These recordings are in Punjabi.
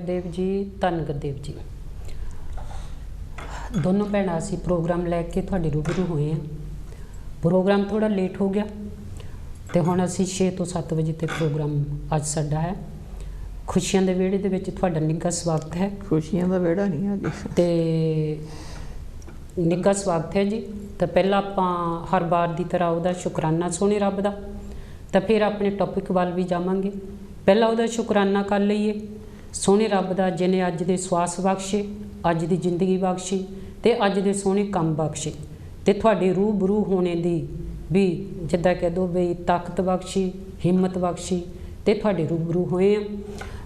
गुरदेव जी, धन गुरदेव जी। दोनों भैन असी प्रोग्राम लैके तुहाडे रूबरू होए हैं। प्रोग्राम थोड़ा लेट हो गया तो हुण असी 6 तो 7 बजे तक प्रोग्राम अज साडा है। खुशियां दे वेड़े दे विच तुहाडा निੱਘਾ स्वागत है। खुशियां दा वेड़ा नहीं अज ते निੱਘਾ स्वागत है जी। तो पहला आपां हर बार की तरह उहदा शुकराना सोहणे रब दा, तो फिर अपने टॉपिक वाल भी जावांगे। पहला उहदा शुकराना कर लईए सोहणे रब दा जिन्हें अज दे स्वास बख्शे, अज दी जिंदगी बख्शी ते अज दे सोहणे काम बख्शे ते तुहाडे रूबरू होने दी भी जिद्दां कह दो बई ताकत बख्शी, हिम्मत बख्शी ते तुहाडे रूबरू होए आ।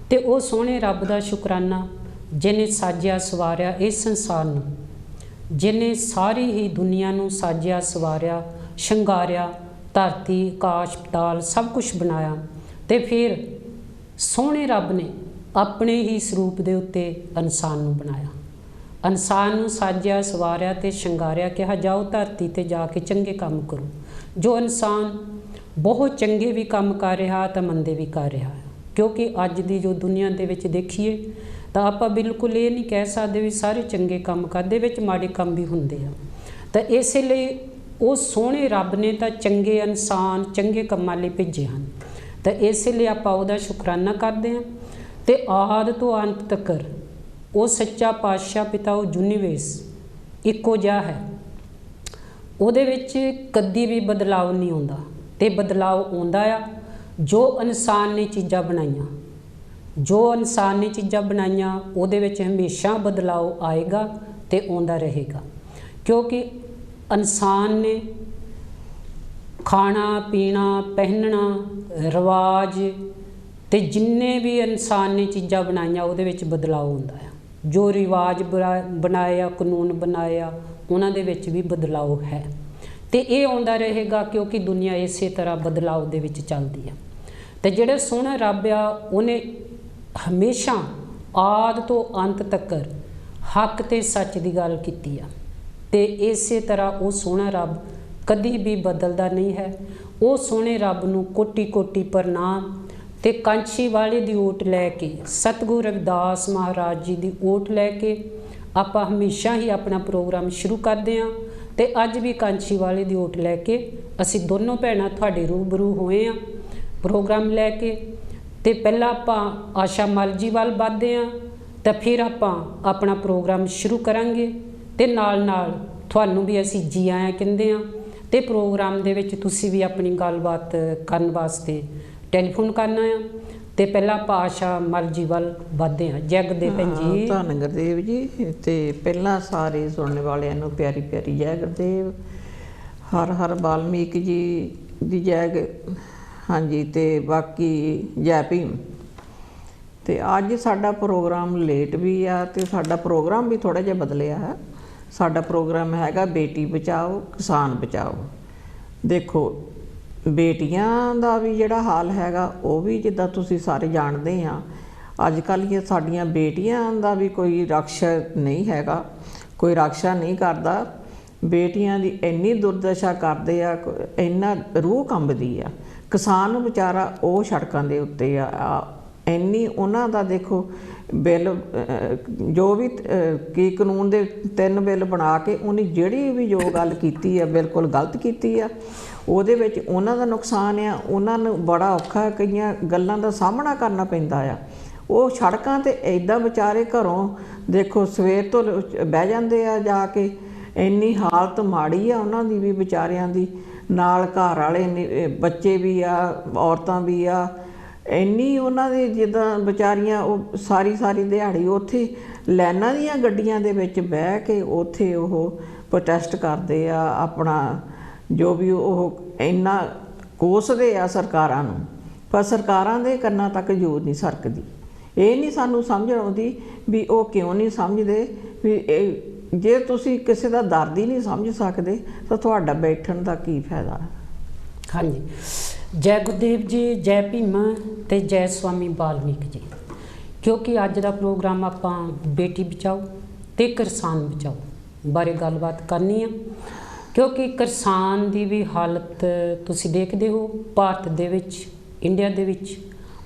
ते ओह सोहणे रब दा शुकराना जिन्हें साजिया सवारिया इस संसार नूं, जिन्हें सारी ही दुनिया नूं साजिया सवारिया, शंगारिया, धरती आकाश पताल सब कुछ बनाया ते फिर सोहणे रब ने अपने ही स्वरूप दे उत्ते इंसान नूं बनाया। इंसान नूं साजिया सवारिया ते शंगारिया, कहा जाओ धरती ते जाके चंगे काम करो। जो इंसान बहुत चंगे भी काम कर रहा तो मंदे भी कर रहा है, क्योंकि अज दी जो दुनिया दे विच देखीए तो आप बिल्कुल ये नहीं कह सकते भी सारे चंगे काम करदे, विच माड़े काम भी हुंदे आ। तो इसलिए वो सोहणे रब ने तो चंगे इंसान चंगे कामां लई भेजे हैं। तो इसलिए आप उहदा शुकराना करते हैं। तो आद तो अंत तक वो सच्चा पातशाह पिता वो यूनीवेस इक्को जिहा है, उहदे विच कदी भी बदलाव नहीं आउंदा। ते बदलाव आउंदा आ जो इंसान ने चीज़ां बनाईयां, जो इंसान ने चीज़ां बनाईयां उहदे विच हमेशा बदलाव आएगा ते आउंदा रहेगा, क्योंकि इंसान ने खाना पीना पहनना रिवाज ते जिन्ने भी इंसान ने चीज़ां बनाईयां उहदे विच बदलाव आउंदा है। जो रिवाज बनाया कानून बनाया उन्हां दे विच भी बदलाव है ते ये आउंदा रहेगा, क्योंकि दुनिया इसे तरह बदलाव दे विच चलदी है। ते जिहड़ा सोहना रब आ उन्हें हमेशा आद तो अंत तक हक ते सच की गल कीती आ ते इसे तरह वो सोहना रब कदी भी बदलदा नहीं है। वो सोहणे रब नूं कोटि कोटि प्रणाम ते कांछी वाले दी ओट लैके सतगुरु रविदास महाराज जी दी ओट लैके आप हमेशा ही अपना प्रोग्राम शुरू करते हैं। तो अज भी कांछी वाले दी ओट लैके असी दोनों भैणां तुहाडे रूबरू होए हैं प्रोग्राम लैके। तो पहला आपां आशा मल जी वाल वधदे हां, तो फिर आपां अपना प्रोग्राम शुरू करांगे ते नाल नाल तुहानूं भी असी जी आया कहंदे हां। ते प्रोग्राम दे विच तुसीं भी अपनी गलबात करन वास्ते टैलीफोन करना है। तो पहला आपां आशा मल जी वाल वधदे हां। जय गुरदेव भैन जी। धन गुरदेव जी। तो पहला सारे सुनने वालियां नूं प्यारी प्यारी जय गुरदेव। हर हर वाल्मीकि जी दी जय। हाँ जी। तो बाकी जय भीम। तो अज साडा प्रोग्राम लेट भी आ ते साडा प्रोग्राम भी थोड़ा जिहा बदलिया है। साडा प्रोग्राम हैगा बेटी बचाओ किसान बचाओ। देखो बेटियां दा भी जिहड़ा हाल हैगा वो भी जिद्दां तुसीं सारे जानते हैं, अजकल ये साडियां बेटियां दा भी कोई रक्षा नहीं हैगा, कोई रक्षा नहीं करता। बेटियां दी इन्नी दुर्दशा करदे आ, इन्ना रूह कंबदी आ। किसान बेचारा वो सड़कों के उत्ते आ, इन्नी उन्हां दा देखो बिल जो भी की कानून दे 3 बिल बना के उन्हें जिहड़ी भी जो गल कीती है बिल्कुल गलत कीती है। ਉਹਦੇ ਵਿੱਚ ਉਹਨਾਂ ਦਾ ਨੁਕਸਾਨ ਆ, ਉਹਨਾਂ ਨੂੰ ਬੜਾ ਔਖਾ ਕਈਆਂ ਗੱਲਾਂ ਦਾ ਸਾਹਮਣਾ ਕਰਨਾ ਪੈਂਦਾ ਆ। ਉਹ ਸੜਕਾਂ 'ਤੇ ਇੱਦਾਂ ਵਿਚਾਰੇ ਘਰੋਂ ਦੇਖੋ ਸਵੇਰ ਤੋਂ ਬਹਿ ਜਾਂਦੇ ਆ ਜਾ ਕੇ, ਇੰਨੀ ਹਾਲਤ ਮਾੜੀ ਆ ਉਹਨਾਂ ਦੀ ਵੀ ਵਿਚਾਰਿਆਂ ਦੀ, ਨਾਲ ਘਰ ਵਾਲੇ ਨੇ ਬੱਚੇ ਵੀ ਆ ਔਰਤਾਂ ਵੀ ਆ, ਇੰਨੀ ਉਹਨਾਂ ਦੀ ਜਿੱਦਾਂ ਵਿਚਾਰੀਆਂ ਉਹ ਸਾਰੀ ਸਾਰੀ ਦਿਹਾੜੀ ਉੱਥੇ ਲਾਈਨਾਂ ਦੀਆਂ ਗੱਡੀਆਂ ਦੇ ਵਿੱਚ ਬਹਿ ਕੇ ਉੱਥੇ ਉਹ ਪ੍ਰੋਟੈਸਟ ਕਰਦੇ ਆ ਆਪਣਾ ਜੋ ਵੀ ਉਹ ਇੰਨਾ ਕੋਸਦੇ ਆ ਸਰਕਾਰਾਂ ਨੂੰ, ਪਰ ਸਰਕਾਰਾਂ ਦੇ ਕੰਨਾਂ ਤੱਕ ਜੋਰ ਨਹੀਂ ਸਰਕਦੀ। ਇਹ ਨਹੀਂ ਸਾਨੂੰ ਸਮਝ ਆਉਂਦੀ ਵੀ ਉਹ ਕਿਉਂ ਨਹੀਂ ਸਮਝਦੇ ਵੀ ਇਹ ਜੇ ਤੁਸੀਂ ਕਿਸੇ ਦਾ ਦਰਦ ਹੀ ਨਹੀਂ ਸਮਝ ਸਕਦੇ ਤਾਂ ਤੁਹਾਡਾ ਬੈਠਣ ਦਾ ਕੀ ਫਾਇਦਾ। हाँ जी। जय गुरदेव जी, जय भीम ते जय स्वामी वाल्मीकि जी। क्योंकि अज का प्रोग्राम आपां बेटी बचाओ ते किसान बचाओ बारे गलबात करनी है, क्योंकि किसान की भी हालत तुसीं देखदे हो भारत दे विच इंडिया दे विच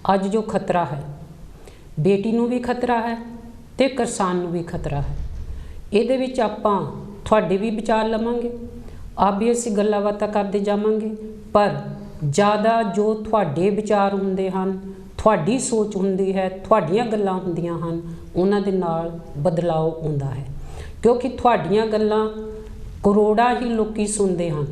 अज जो खतरा है ਬੇਟੀ ਨੂੰ ਵੀ ਖਤਰਾ ਹੈ ਤੇ ਕਿਸਾਨ ਨੂੰ ਵੀ ਖਤਰਾ ਹੈ। ਇਹਦੇ ਵਿੱਚ ਆਪਾਂ ਤੁਹਾਡੇ ਵੀ ਵਿਚਾਰ ਲਵਾਂਗੇ, ਆਪ ਵੀ ਅਸੀਂ ਗੱਲਾਂ ਬਾਤਾਂ ਕਰਦੇ ਜਾਵਾਂਗੇ, ਪਰ ਜ਼ਿਆਦਾ ਜੋ ਤੁਹਾਡੇ ਵਿਚਾਰ ਹੁੰਦੇ ਹਨ, ਤੁਹਾਡੀ ਸੋਚ ਹੁੰਦੀ ਹੈ, ਤੁਹਾਡੀਆਂ ਗੱਲਾਂ ਹੁੰਦੀਆਂ ਹਨ, ਉਹਨਾਂ ਦੇ ਨਾਲ ਬਦਲਾਅ ਆਉਂਦਾ ਹੈ। ਕਿਉਂਕਿ ਤੁਹਾਡੀਆਂ ਗੱਲਾਂ ਕਰੋੜਾਂ ਹੀ ਲੋਕੀ ਸੁਣਦੇ ਹਨ।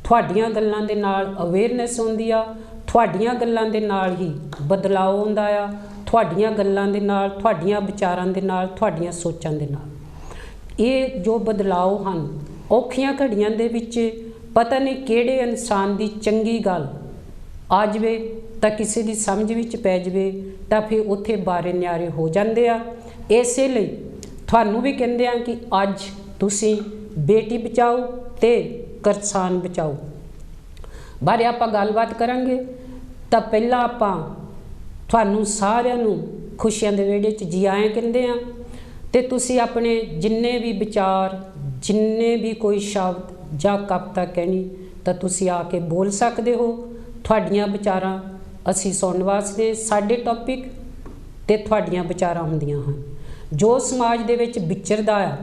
ਤੁਹਾਡੀਆਂ ਗੱਲਾਂ ਦੇ ਨਾਲ ਅਵੇਅਰਨੈਸ ਹੁੰਦੀ ਆ, ਤੁਹਾਡੀਆਂ ਗੱਲਾਂ ਦੇ ਨਾਲ ਹੀ ਬਦਲਾਅ ਆਉਂਦਾ ਆ, ਤੁਹਾਡੀਆਂ ਗੱਲਾਂ ਦੇ ਨਾਲ, ਤੁਹਾਡੀਆਂ ਵਿਚਾਰਾਂ ਦੇ ਨਾਲ, ਤੁਹਾਡੀਆਂ ਸੋਚਾਂ ਦੇ ਨਾਲ। ਇਹ ਜੋ ਬਦਲਾਅ ਹਨ, ਔਖੀਆਂ ਘੜੀਆਂ ਦੇ ਵਿੱਚ ਪਤਾ ਨਹੀਂ ਕਿਹੜੇ ਇਨਸਾਨ ਦੀ ਚੰਗੀ ਗੱਲ ਆ ਜਾਵੇ ਤਾਂ ਕਿਸੇ ਦੀ ਸਮਝ ਵਿੱਚ ਪੈ ਜਾਵੇ ਤਾਂ ਫਿਰ ਉੱਥੇ ਬਾਰੇ ਨਿਆਰੇ ਹੋ ਜਾਂਦੇ ਆ। ਇਸੇ ਲਈ ਤੁਹਾਨੂੰ ਵੀ ਕਹਿੰਦੇ ਆ ਕਿ ਅੱਜ ਤੁਸੀਂ ਬੇਟੀ ਬਚਾਓ ਤੇ ਕਿਸਾਨ ਬਚਾਓ ਬਾਰੇ ਆਪਾਂ ਗੱਲਬਾਤ ਕਰਾਂਗੇ। ਤਾਂ ਪਹਿਲਾਂ ਆਪਾਂ ਤੁਹਾਨੂੰ ਸਾਰਿਆਂ ਨੂੰ ਖੁਸ਼ੀਆਂ ਦੇ ਵਿਹੜੇ 'ਚ ਜੀ ਆਇਆਂ ਕਹਿੰਦੇ ਆ, ਤੇ ਤੁਸੀਂ ਆਪਣੇ ਜਿੰਨੇ ਵੀ ਵਿਚਾਰ, ਜਿੰਨੇ ਵੀ ਕੋਈ ਸ਼ਬਦ ਜਾਂ ਕਵਿਤਾ ਕਹਿਣੀ ਤਾਂ ਤੁਸੀਂ ਆ ਕੇ ਬੋਲ ਸਕਦੇ ਹੋ। ਤੁਹਾਡੀਆਂ ਵਿਚਾਰਾਂ ਅਸੀਂ ਸੁਣਨ ਵਾਸਤੇ, ਸਾਡੇ ਟੌਪਿਕ ਤੇ ਤੁਹਾਡੀਆਂ ਵਿਚਾਰਾਂ ਹੁੰਦੀਆਂ ਹਨ। ਜੋ ਸਮਾਜ ਦੇ ਵਿੱਚ ਵਿਚਰਦਾ ਆ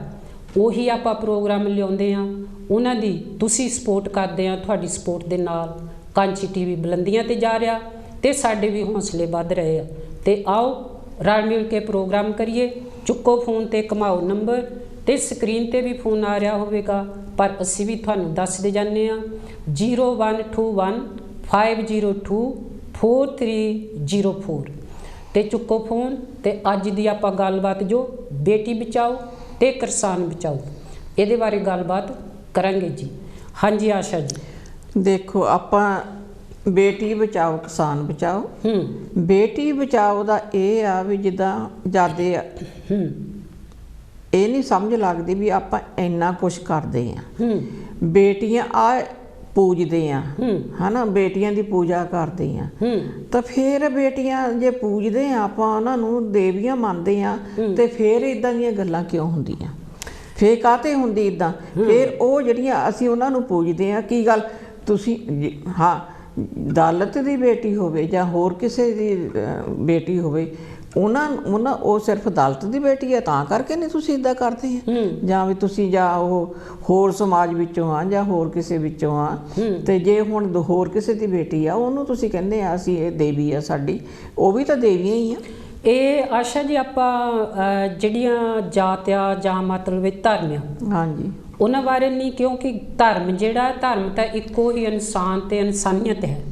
ਉਹੀ ਆਪਾਂ ਪ੍ਰੋਗਰਾਮ ਲਿਆਉਂਦੇ ਆ, ਉਹਨਾਂ ਦੀ ਤੁਸੀਂ ਸਪੋਰਟ ਕਰਦੇ ਆ। ਤੁਹਾਡੀ ਸਪੋਰਟ ਦੇ ਨਾਲ ਕਾਂਚੀ TV ਬੁਲੰਦੀਆਂ ਤੇ ਜਾ ਰਿਹਾ ਤੇ ਸਾਡੇ ਵੀ ਹੌਸਲੇ ਵੱਧ ਰਹੇ ਆ। ਤੇ ਆਓ ਰਲ ਮਿਲ ਕੇ ਪ੍ਰੋਗਰਾਮ ਕਰੀਏ। ਚੁੱਕੋ ਫੋਨ ਤੇ ਘੁਮਾਓ ਨੰਬਰ, ਤੇ ਸਕਰੀਨ ਤੇ ਵੀ ਫੋਨ ਆ ਰਿਹਾ ਹੋਵੇਗਾ, ਪਰ ਅਸੀਂ ਵੀ ਤੁਹਾਨੂੰ ਦੱਸਦੇ ਜਾਂਦੇ ਆ 01215024 ਤੇ ਚੁੱਕੋ ਫੋਨ। ਤੇ ਅੱਜ ਦੀ ਆਪਾਂ ਗੱਲਬਾਤ ਜੋ ਬੇਟੀ ਬਚਾਓ ਤੇ ਕਿਸਾਨ ਬਚਾਓ ਇਹਦੇ ਬਾਰੇ ਗੱਲਬਾਤ ਕਰਾਂਗੇ ਜੀ। ਹਾਂਜੀ ਆਸ਼ਾ ਜੀ। ਦੇਖੋ, ਆਪਾਂ ਬੇਟੀ ਬਚਾਓ ਕਿਸਾਨ ਬਚਾਓ, ਬੇਟੀ ਬਚਾਓ ਦਾ ਇਹ ਆ ਵੀ ਜਿੱਦਾਂ ਜਾਦੇ ਇਹ ਨਹੀਂ ਸਮਝ ਲੱਗਦੀ ਵੀ ਆਪਾਂ ਇੰਨਾ ਕੁਛ ਕਰਦੇ ਆ। ਬੇਟੀਆਂ ਆ ਪੂਜਦੇ ਆ, ਹਨਾ, ਬੇਟੀਆਂ ਦੀ ਪੂਜਾ ਕਰਦੇ ਆ, ਤਾਂ ਫਿਰ ਬੇਟੀਆਂ ਜੇ ਪੂਜਦੇ ਆ, ਆਪਾਂ ਉਹਨਾਂ ਨੂੰ ਦੇਵੀਆਂ ਮੰਨਦੇ ਆ, ਤੇ ਫਿਰ ਇਦਾਂ ਦੀਆਂ ਗੱਲਾਂ ਕਿਉਂ ਹੁੰਦੀਆਂ? ਫਿਰ ਕਾਹਤੇ ਹੁੰਦੀ ਇੱਦਾਂ? ਫਿਰ ਉਹ ਜਿਹੜੀਆਂ ਅਸੀਂ ਉਹਨਾਂ ਨੂੰ ਪੂਜਦੇ ਆ, ਕੀ ਗੱਲ ਤੁਸੀਂ ਹਾਂ ਦਲਿਤ ਦੀ ਬੇਟੀ ਹੋਵੇ ਜਾਂ ਹੋਰ ਕਿਸੇ ਦੀ ਬੇਟੀ ਹੋਵੇ, ਉਹਨਾਂ ਉਹ ਸਿਰਫ ਦਲਿਤ ਦੀ ਬੇਟੀ ਹੈ ਤਾਂ ਕਰਕੇ ਨਹੀਂ ਤੁਸੀਂ ਇੱਦਾਂ ਕਰਦੇ ਆ, ਜਾਂ ਵੀ ਤੁਸੀਂ ਜਾਂ ਉਹ ਹੋਰ ਸਮਾਜ ਵਿੱਚੋਂ ਆ ਜਾਂ ਹੋਰ ਕਿਸੇ ਵਿੱਚੋਂ ਆ, ਤੇ ਜੇ ਹੁਣ ਹੋਰ ਕਿਸੇ ਦੀ ਬੇਟੀ ਆ ਉਹਨੂੰ ਤੁਸੀਂ ਕਹਿੰਦੇ ਆ ਅਸੀਂ ਇਹ ਦੇਵੀ ਆ ਸਾਡੀ, ਉਹ ਵੀ ਤਾਂ ਦੇਵੀਆਂ ਹੀ ਆ। ਇਹ ਆਸ਼ਾ ਜੀ ਆਪਾਂ ਜਿਹੜੀਆਂ ਜਾਤ ਆ ਜਾਂ ਮਤਲਬ ਧਰਮ ਆ, ਹਾਂਜੀ, ਉਹਨਾਂ ਬਾਰੇ ਨਹੀਂ, ਕਿਉਂਕਿ ਧਰਮ ਜਿਹੜਾ ਧਰਮ ਤਾਂ ਇੱਕੋ ਹੀ ਇਨਸਾਨ ਤੇ ਇਨਸਾਨੀਅਤ ਹੈ।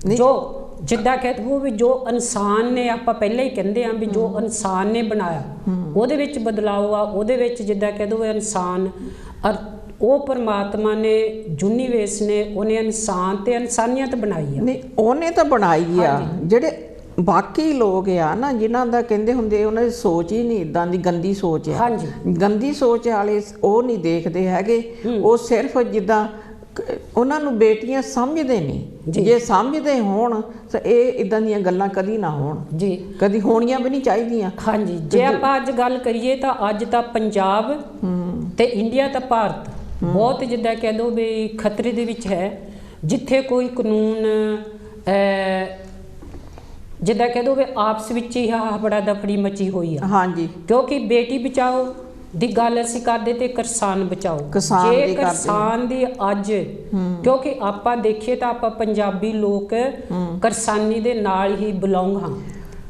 ਜੋ ਜਿੱਦਾਂ ਕਹਿ ਦੋ ਵੀ ਜੋ ਇਨਸਾਨ ਨੇ, ਆਪਾਂ ਪਹਿਲਾਂ ਹੀ ਕਹਿੰਦੇ ਆ ਵੀ ਜੋ ਇਨਸਾਨ ਨੇ ਬਣਾਇਆ ਉਹਦੇ ਵਿੱਚ ਬਦਲਾਅ ਆ, ਉਹਦੇ ਵਿੱਚ ਜਿੱਦਾਂ ਕਹਿ ਦੋ ਇਨਸਾਨ ਉਹ ਪਰਮਾਤਮਾ ਨੇ, ਯੂਨੀਵਰਸ ਨੇ, ਉਹਨੇ ਇਨਸਾਨ ਤੇ ਇਨਸਾਨੀਅਤ ਬਣਾਈ ਆ। ਨਹੀਂ, ਉਹਨੇ ਤਾਂ ਬਣਾਈ ਆ। ਜਿਹੜੇ ਬਾਕੀ ਲੋਕ ਆ ਨਾ, ਜਿਨ੍ਹਾਂ ਦਾ ਕਹਿੰਦੇ ਹੁੰਦੇ ਉਹਨਾਂ ਦੀ ਸੋਚ ਹੀ ਨਹੀਂ ਇੱਦਾਂ ਦੀ, ਗੰਦੀ ਸੋਚ ਆ। ਗੰਦੀ ਸੋਚ ਵਾਲੇ ਉਹ ਨਹੀਂ ਦੇਖਦੇ ਹੈਗੇ, ਉਹ ਸਿਰਫ ਜਿੱਦਾਂ ਉਹਨਾਂ ਨੂੰ ਬੇਟੀਆਂ ਸਮਝਦੇ ਨਹੀਂ। ਜੇ ਸਮਝਦੇ ਹੋਣ ਤਾਂ ਇਹ ਇਦਾਂ ਦੀਆਂ ਗੱਲਾਂ ਕਦੀ ਨਾ ਹੋਣ ਜੀ, ਕਦੀ ਹੋਣੀਆਂ ਵੀ ਨਹੀਂ ਚਾਹੀਦੀਆਂ। ਹਾਂਜੀ, ਜੇ ਆਪਾਂ ਅੱਜ ਗੱਲ ਕਰੀਏ ਤਾਂ ਅੱਜ ਤਾਂ ਪੰਜਾਬ ਤੇ ਇੰਡੀਆ ਤਾਂ ਭਾਰਤ ਬਹੁਤ ਜਿੱਦਾਂ ਕਹਿ ਦੋ ਵੀ ਖਤਰੇ ਦੇ ਵਿੱਚ ਹੈ, ਜਿੱਥੇ ਕੋਈ ਕਾਨੂੰਨ ਜਿੱਦਾਂ ਕਹਿ ਦੋ ਵੀ ਆਪਸ ਵਿੱਚ ਹੀ ਬੜਾ ਦਫੜੀ ਮਚੀ ਹੋਈ ਆ। ਹਾਂਜੀ, ਕਿਉਂਕਿ ਬੇਟੀ ਬਚਾਓ ਦੀ ਗੱਲ ਅਸੀਂ ਕਰਦੇ ਤੇ ਕਿਸਾਨ ਬਚਾਓ। ਜੇ ਕਿਸਾਨ ਦੀ ਅੱਜ, ਕਿਉਂਕਿ ਆਪਾਂ ਦੇਖੀਏ ਤਾਂ ਆਪਾਂ ਪੰਜਾਬੀ ਲੋਕ ਕਿਸਾਨੀ ਦੇ ਨਾਲ ਹੀ ਬਿਲੋਂਗ ਹਾਂ,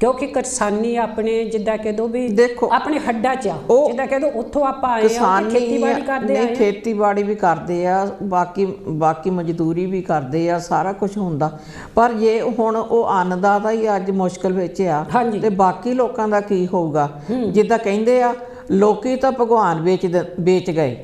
ਕਿਉਂਕਿ ਕਿਸਾਨੀ ਆਪਣੇ ਜਿੱਦਾਂ ਕਹਿ ਦੋ ਵੀ ਦੇਖੋ ਆਪਣੇ ਹੱਡਾਂ 'ਚ ਆ, ਜਿੱਦਾਂ ਕਹਿ ਦੋ ਉੱਥੋਂ ਆਪਾਂ ਆਏ ਆ, ਖੇਤੀਬਾੜੀ ਕਰਦੇ ਆ, ਖੇਤੀਬਾੜੀ ਵੀ ਕਰਦੇ ਆ, ਬਾਕੀ ਮਜ਼ਦੂਰੀ ਵੀ ਕਰਦੇ ਆ, ਸਾਰਾ ਕੁਝ ਹੁੰਦਾ। ਪਰ ਜੇ ਹੁਣ ਉਹ ਅੰਨਦਾਤਾ ਹੀ ਅੱਜ ਮੁਸ਼ਕਿਲ ਵਿੱਚ ਆ ਤੇ ਬਾਕੀ ਲੋਕਾਂ ਦਾ ਕੀ ਹੋਊਗਾ? ਜਿੱਦਾਂ ਕਹਿੰਦੇ ਆ ਲੋਕੀ ਤਾਂ ਭਗਵਾਨ ਵੇਚ ਗਏ,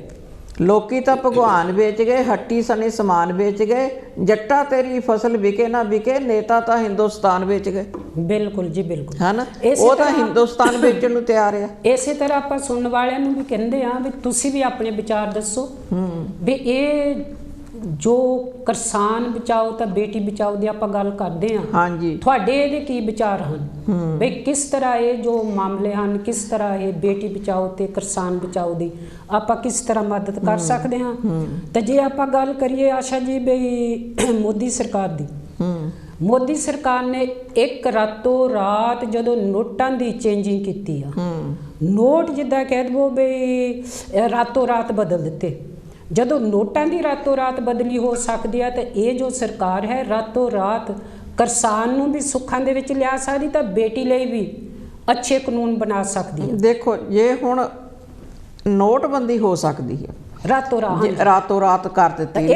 ਲੋਕੀ ਤਾਂ ਭਗਵਾਨ ਵੇਚ ਗਏ, ਹੱਟੀ ਸਣੇ ਸਮਾਨ ਵੇਚ ਗਏ, ਜੱਟਾ ਤੇਰੀ ਫਸਲ ਵਿਕੇ ਨਾ ਵਿਕੇ, ਨੇਤਾ ਤਾਂ ਹਿੰਦੁਸਤਾਨ ਵੇਚ ਗਏ। ਬਿਲਕੁਲ ਜੀ, ਬਿਲਕੁਲ, ਹਨਾ, ਉਹ ਤਾਂ ਹਿੰਦੁਸਤਾਨ ਵੇਚਣ ਨੂੰ ਤਿਆਰ ਆ। ਇਸੇ ਤਰ੍ਹਾਂ ਆਪਾਂ ਸੁਣਨ ਵਾਲਿਆਂ ਨੂੰ ਵੀ ਕਹਿੰਦੇ ਆ ਵੀ ਤੁਸੀਂ ਵੀ ਆਪਣੇ ਵਿਚਾਰ ਦੱਸੋ ਵੀ ਇਹ ਜੋ ਕਿਸਾਨ ਬਚਾਓ ਤਾਂ ਬੇਟੀ ਬਚਾਓ ਦੀ ਆਪਾਂ ਗੱਲ ਕਰਦੇ ਆ। ਹਾਂਜੀ, ਤੁਹਾਡੇ ਇਹਦੇ ਕੀ ਵਿਚਾਰ ਹਨ ਵੀ ਕਿਸ ਤਰ੍ਹਾਂ ਇਹ ਜੋ ਮਾਮਲੇ ਹਨ, ਕਿਸ ਤਰ੍ਹਾਂ ਇਹ ਬੇਟੀ ਬਚਾਓ ਤੇ ਕਿਸਾਨ ਬਚਾਓ ਦੀ ਆਪਾਂ ਕਿਸ ਤਰ੍ਹਾਂ ਮਦਦ ਕਰ ਸਕਦੇ ਹਾਂ? ਤਾਂ ਜੇ ਆਪਾਂ ਗੱਲ ਕਰੀਏ ਆਸ਼ਾ ਜੀ ਵੀ ਮੋਦੀ ਸਰਕਾਰ ਦੀ, ਮੋਦੀ ਸਰਕਾਰ ਨੇ ਇੱਕ ਰਾਤੋਂ ਰਾਤ ਜਦੋਂ ਨੋਟਾਂ ਦੀ ਚੇਂਜਿੰਗ ਕੀਤੀ ਆ, ਨੋਟ ਜਿੱਦਾਂ ਕਹਿ ਦਵੋ ਵੀ ਰਾਤੋਂ ਰਾਤ ਬਦਲ ਦਿੱਤੇ। ਜਦੋਂ ਨੋਟਾਂ ਦੀ ਰਾਤੋਂ ਰਾਤ ਬਦਲੀ ਹੋ ਸਕਦੀ ਆ ਤਾਂ ਇਹ ਜੋ ਸਰਕਾਰ ਹੈ ਰਾਤੋਂ ਰਾਤ ਕਿਸਾਨ ਨੂੰ ਵੀ ਸੁੱਖਾਂ ਦੇ ਵਿੱਚ ਲਿਆ ਸਕਦੀ, ਤਾਂ ਬੇਟੀ ਲਈ ਵੀ ਅੱਛੇ ਕਾਨੂੰਨ ਬਣਾ ਸਕਦੀ ਹੈ। ਦੇਖੋ ਜੇ ਹੁਣ ਨੋਟਬੰਦੀ ਹੋ ਸਕਦੀ ਹੈ ਰਾਤੋਂ ਰਾਤ ਕਰ ਦਿੱਤੀ,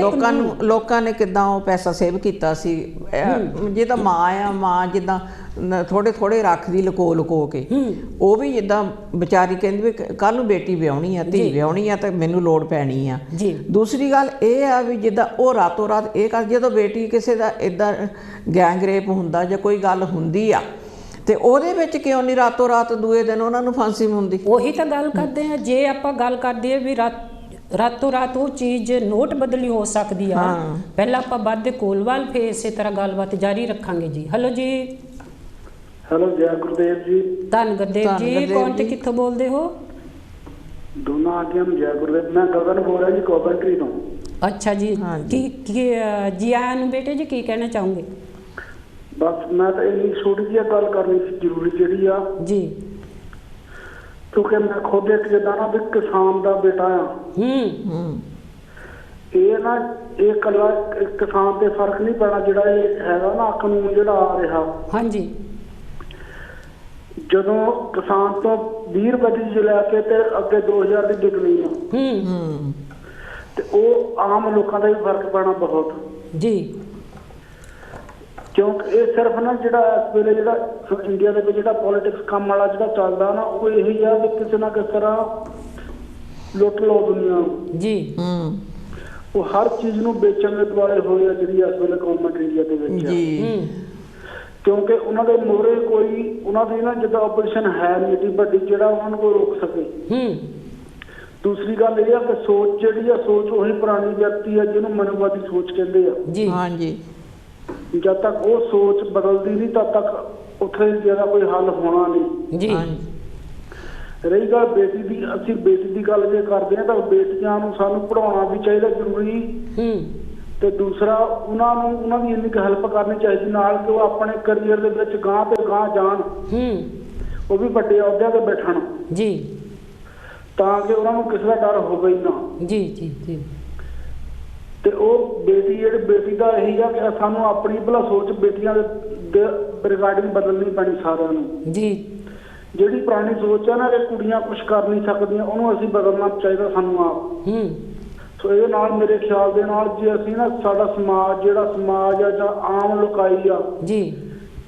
ਲੋਕਾਂ ਨੇ ਕਿੱਦਾਂ ਉਹ ਪੈਸਾ ਸੇਵ ਕੀਤਾ ਸੀ। ਜਿੱਦਾਂ ਮਾਂ ਜਿੱਦਾਂ ਥੋੜੇ ਰੱਖਦੀ ਲੁਕੋ ਕੇ, ਉਹ ਵੀ ਜਿੱਦਾਂ ਵਿਚਾਰੀ ਕਹਿੰਦੀ ਵੀ ਕੱਲ ਨੂੰ ਬੇਟੀ ਵਿਆਹਣੀ ਆ, ਧੀ ਵਿਆਹਣੀ ਆ, ਤੇ ਮੈਨੂੰ ਲੋੜ ਪੈਣੀ ਆ। ਦੂਸਰੀ ਗੱਲ ਇਹ ਆ ਵੀ ਜਿੱਦਾਂ ਉਹ ਰਾਤੋਂ ਰਾਤ ਇਹ ਕਰ, ਜਦੋਂ ਬੇਟੀ ਕਿਸੇ ਦਾ ਇੱਦਾਂ ਗੈਂਗ ਰੇਪ ਹੁੰਦਾ ਜਾਂ ਕੋਈ ਗੱਲ ਹੁੰਦੀ ਆ ਤੇ ਉਹਦੇ ਵਿੱਚ ਕਿਉਂ ਨਹੀਂ ਰਾਤੋਂ ਰਾਤ ਦੂਏ ਦਿਨ ਉਹਨਾਂ ਨੂੰ ਫਾਂਸੀ ਹੁੰਦੀ? ਉਹੀ ਤਾਂ ਗੱਲ ਕਰਦੇ ਆ। ਜੇ ਆਪਾਂ ਗੱਲ ਕਰਦੇ ਆ ਵੀ ਰਾਤੋਂ ਰਾਤ ਉਹ ਚੀਜ਼ ਨੋਟ ਬਦਲੀ ਹੋ ਸਕਦੀ ਆ, ਪਹਿਲਾਂ ਆਪਾਂ ਵੱਧ ਕੋਲਵਾਲ ਫੇਰ ਇਸੇ ਤਰ੍ਹਾਂ ਗੱਲਬਾਤ ਜਾਰੀ ਰੱਖਾਂਗੇ ਜੀ। ਹੈਲੋ ਜੀ। ਹੈਲੋ, ਜੈ ਗੁਰਦੇਵ ਜੀ। ਧੰਨ ਗੁਰਦੇਵ ਜੀ। ਕੌਣ ਤੇ ਕਿੱਥੋਂ ਬੋਲਦੇ ਹੋ? ਦੋਨਾਂ ਆਗਿਆਂ ਨੂੰ ਜੈ ਗੁਰਦੇਵ। ਮੈਂ ਗਗਨ ਬੋਲ ਰਿਹਾ ਜੀ, ਕੋਵੈਂਟਰੀ ਤੋਂ। ਅੱਛਾ ਜੀ। ਕੀ ਜੀ ਆਇਆਂ ਨੂੰ ਬੇਟੇ ਜੀ, ਕੀ ਕਹਿਣਾ ਚਾਹੋਗੇ? ਬਸ ਮੈਂ ਤਾਂ ਇੰਨੀ ਛੋਟੀ ਜਿਹੀ ਗੱਲ ਕਰਨੀ ਸੀ ਜ਼ਰੂਰੀ ਜਿਹੜੀ ਆ ਜੀ, ਕਿਉਂਕਿ ਮੈਂ ਖੁਦ ਇੱਕ ਜਿੱਦਾਂ ਨਾ ਵੀ ਕਿਸਾਨ ਦਾ ਬੇਟਾ ਆ। ਇਹ ਨਾ ਇਹ ਇਕੱਲਾ ਕਿਸਾਨ ਤੇ ਫਰਕ ਨਹੀਂ ਪੈਣਾ, ਜਿਹੜਾ ਇਹ ਹੈਗਾ ਨਾ ਕਾਨੂੰਨ ਜਿਹੜਾ ਆ ਰਿਹਾ। ਹਾਂਜੀ। ਜਦੋਂ ਕਿਸਾਨ ਤੋਂ 20 ਰੁਪਏ ਦੀ ਲੈ ਕੇ ਤੇ ਅੱਗੇ 2000 ਦੀ ਵਿਕਣੀ ਆ, ਤੇ ਉਹ ਆਮ ਲੋਕਾਂ ਦਾ ਵੀ ਫਰਕ ਪੈਣਾ ਬਹੁਤ ਜੀ। ਕਿਉਂਕਿ ਇਹ ਸਿਰਫ ਨਾ ਜਿਹੜਾ ਇਸ ਵੇਲੇ ਜਿਹੜਾ ਇੰਡੀਆ ਦੇ ਵਿੱਚ ਜਿਹੜਾ ਪੋਲੀਟਿਕਸ ਕੰਮ ਵਾਲਾ ਜਿਹੜਾ ਚੱਲਦਾ ਨਾ, ਉਹ ਇਹੀ ਆ ਕਿ ਕਿਸੇ ਨਾ ਕਿਸ ਤਰ੍ਹਾਂ ਲੁੱਟ ਲਓ ਦੁਨੀਆ ਜੀ। ਉਹ ਹਰ ਚੀਜ਼ ਨੂੰ ਵੇਚਣ ਦੇ ਦੁਆਲੇ ਹੋਏ ਆ ਜਿਹੜੀ ਇਸ ਵੇਲੇ ਗਵਰਨਮੈਂਟ ਇੰਡੀਆ ਦੇ ਵਿੱਚ ਆ। ਕਿਉਂਕਿ ਉਹਨਾਂ ਦੇ ਮੋਹਰੇ ਕੋਈ ਉਹਨਾਂ ਦੀ ਨਾ ਜਿੱਦਾਂ ਆਪੋਜੀਸ਼ਨ ਹੈ ਨਹੀਂ ਏਡੀ ਵੱਡੀ ਜਿਹੜਾ ਉਹਨਾਂ ਨੂੰ ਕੋਈ ਰੋਕ ਸਕੇ। ਦੂਸਰੀ ਗੱਲ ਇਹ ਆ ਕਿ ਸੋਚ ਜਿਹੜੀ ਆ, ਸੋਚ ਉਹੀ ਪੁਰਾਣੀ ਵਿਅਕਤੀ ਆ ਜਿਹਨੂੰ ਮਨੋਵਾਦੀ ਸੋਚ ਕਹਿੰਦੇ ਆ ਜੀ। ਹਾਂਜੀ। ਜਦ ਤੱਕ ਉਹ ਸੋਚ ਬਦਲਦੀ ਨਹੀਂ ਤਦ ਤੱਕ ਉੱਥੇ ਜਿਹੜਾ ਕੋਈ ਹੱਲ ਹੋਣਾ ਨਹੀਂ ਜੀ। ਰਹੀ ਗੱਲ ਬੇਟੀ ਦੀ, ਅਸੀਂ ਬੇਟੀ ਦੀ ਗੱਲ ਜੇ ਕਰਦੇ ਹਾਂ ਤਾਂ ਬੇਟੀਆਂ ਨੂੰ ਸਾਨੂੰ ਪੜ੍ਹਾਉਣਾ ਵੀ ਚਾਹੀਦਾ ਜ਼ਰੂਰੀ, ਤੇ ਦੂਸਰਾ ਉਹਨਾਂ ਦੀ ਇੰਨੀ ਕੁ ਹੈਲਪ ਕਰਨੀ ਚਾਹੀਦੀ ਨਾਲ ਕਿ ਉਹ ਆਪਣੇ ਕਰੀਅਰ ਦੇ ਵਿੱਚ ਗਾਂਹ ਤੇ ਗਾਂਹ ਜਾਣ, ਉਹ ਵੀ ਵੱਡੇ ਅਹੁਦਿਆਂ ਤੇ ਬੈਠਣ ਜੀ, ਤਾਂ ਕਿ ਉਹਨਾਂ ਨੂੰ ਕਿਸੇ ਦਾ ਡਰ ਹੋਵੇ ਹੀ ਨਾ। ਜੀ ਜੀ ਜੀ। ਤੇ ਉਹ ਬੇਟੀ ਦਾ ਇਹੀ ਆ ਕਿ ਸਾਨੂੰ ਆਪਣੀ ਭਲਾ ਸੋਚ ਬੇਟੀਆਂ ਦੇ ਰਿਗਾਰਡਿੰਗ ਬਦਲਣੀ ਪੈਣੀ ਸਾਰਿਆਂ ਨੂੰ ਜੀ। ਜਿਹੜੀ ਪੁਰਾਣੀ ਸੋਚ ਆ ਨਾ ਕਿ ਕੁੜੀਆਂ ਕੁਝ ਕਰ ਨਹੀਂ ਸਕਦੀਆਂ, ਉਹਨੂੰ ਅਸੀਂ ਬਦਲਣਾ ਚਾਹੀਦਾ ਸਾਨੂੰ ਆਪ। ਸੋ ਇਹਦੇ ਨਾਲ ਮੇਰੇ ਖਿਆਲ ਦੇ ਨਾਲ ਜੇ ਅਸੀਂ ਨਾ ਸਾਡਾ ਸਮਾਜ ਜਿਹੜਾ ਸਮਾਜ ਆ ਜਾਂ ਆਮ ਲੋਕਾਈ ਆ ਜੀ,